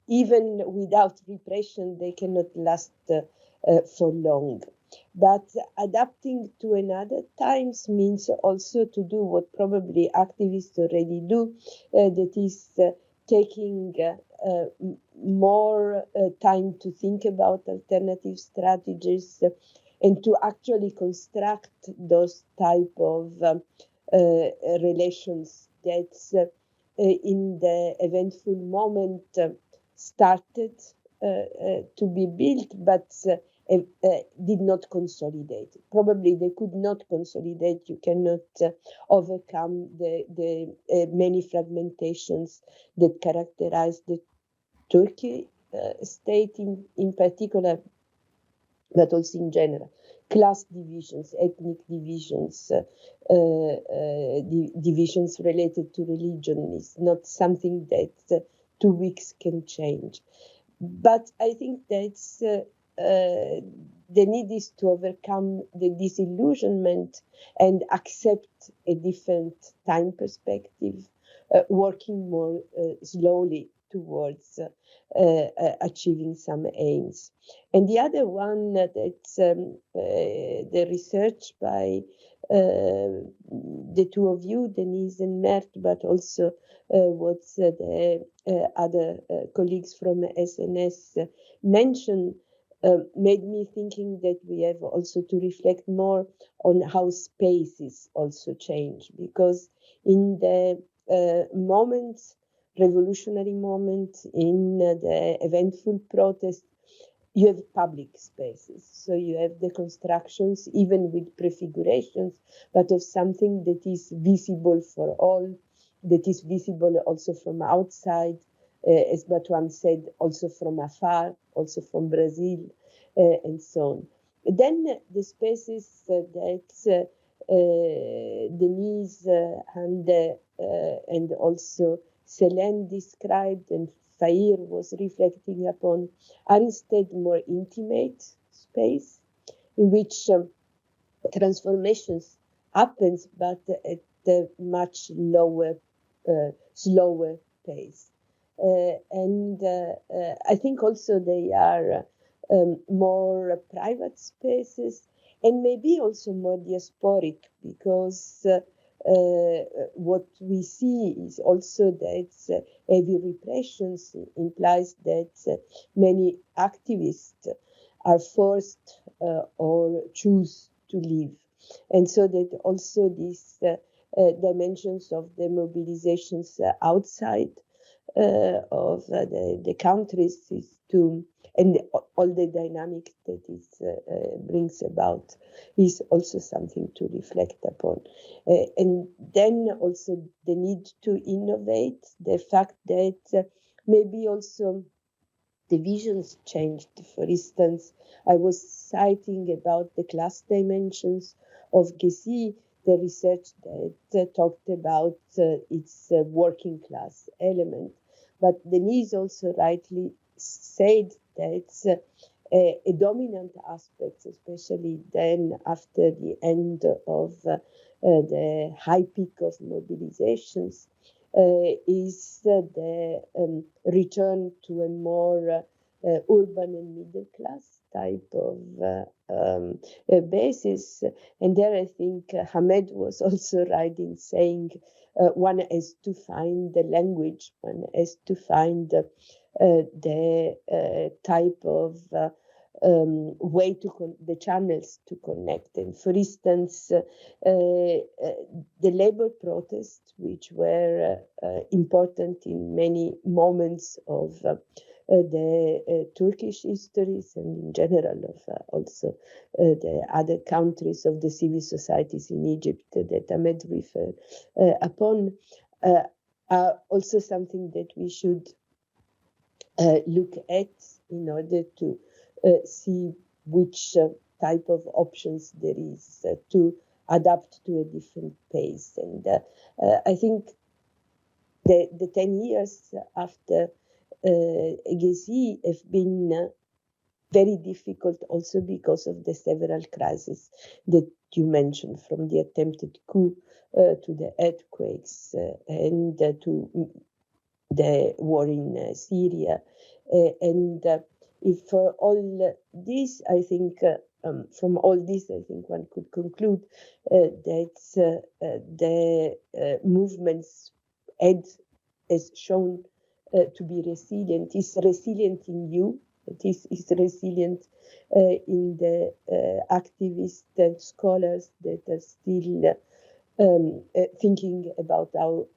Speaker 2: even without repression, they cannot last for long. But adapting to another times means also to do what probably activists already do, that is taking more time to think about alternative strategies and to actually construct those type of relations that in the eventful moment started to be built, but did not consolidate. Probably they could not consolidate. You cannot overcome the many fragmentations that characterize the Turkey state in particular, but also in general. Class divisions, ethnic divisions, divisions related to religion is not something that 2 weeks can change. but I think that's the need is to overcome the disillusionment and accept a different time perspective, working more slowly towards achieving some aims. And the other one that's the research by the two of you, Deniz and Mert, but also what the other colleagues from SNS mentioned, made me thinking that we have also to reflect more on how spaces also change, because in the moments, revolutionary moment, in the eventful protest, you have public spaces. So you have the constructions, even with prefigurations, but of something that is visible for all, that is visible also from outside, as Batuhan said, also from afar, also from Brazil, and so on. Then the spaces that Deniz, Hande, and also Selen described and Fahir was reflecting upon are instead more intimate space in which transformations happens, but at a much lower, slower pace. And I think also they are more private spaces and maybe also more diasporic, because what we see is also that heavy repressions implies that many activists are forced or choose to leave. And so that also these dimensions of the mobilizations outside of the countries is to, and all the dynamic that it brings about is also something to reflect upon. And then also the need to innovate, the fact that maybe also the visions changed. For instance, I was citing about the class dimensions of Gezi, the research that talked about its working class element. But Deniz also rightly said that a dominant aspect, especially then after the end of the high peak of mobilizations, is the return to a more urban and middle class type of basis. And there I think Hamed was also right in saying one has to find the language, one has to find the type of way to the channels to connect. And for instance, the labor protests, which were important in many moments of the Turkish histories and in general of also the other countries of the civil societies in Egypt that Ahmed referred upon, are also something that we should look at in order to see which type of options there is to adapt to a different pace. And I think the 10 years after Gezi have been very difficult also because of the several crises that you mentioned, from the attempted coup to the earthquakes and to the war in Syria. And if for all this, I think, from all this, I think one could conclude that the movements has shown to be resilient, is resilient in you, it is resilient in the activists and scholars that are still thinking about how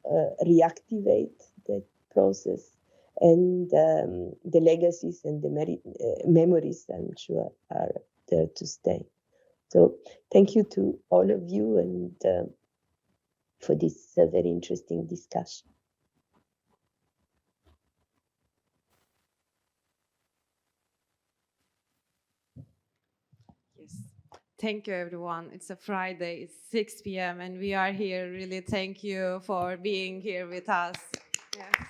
Speaker 2: reactivate that process, and the legacies and the memories, I'm sure, are there to stay. So thank you to all of you and for this very interesting discussion.
Speaker 1: Yes. Thank you, everyone. It's a Friday, it's 6 p.m. and we are here. Really thank you for being here with us. Yes.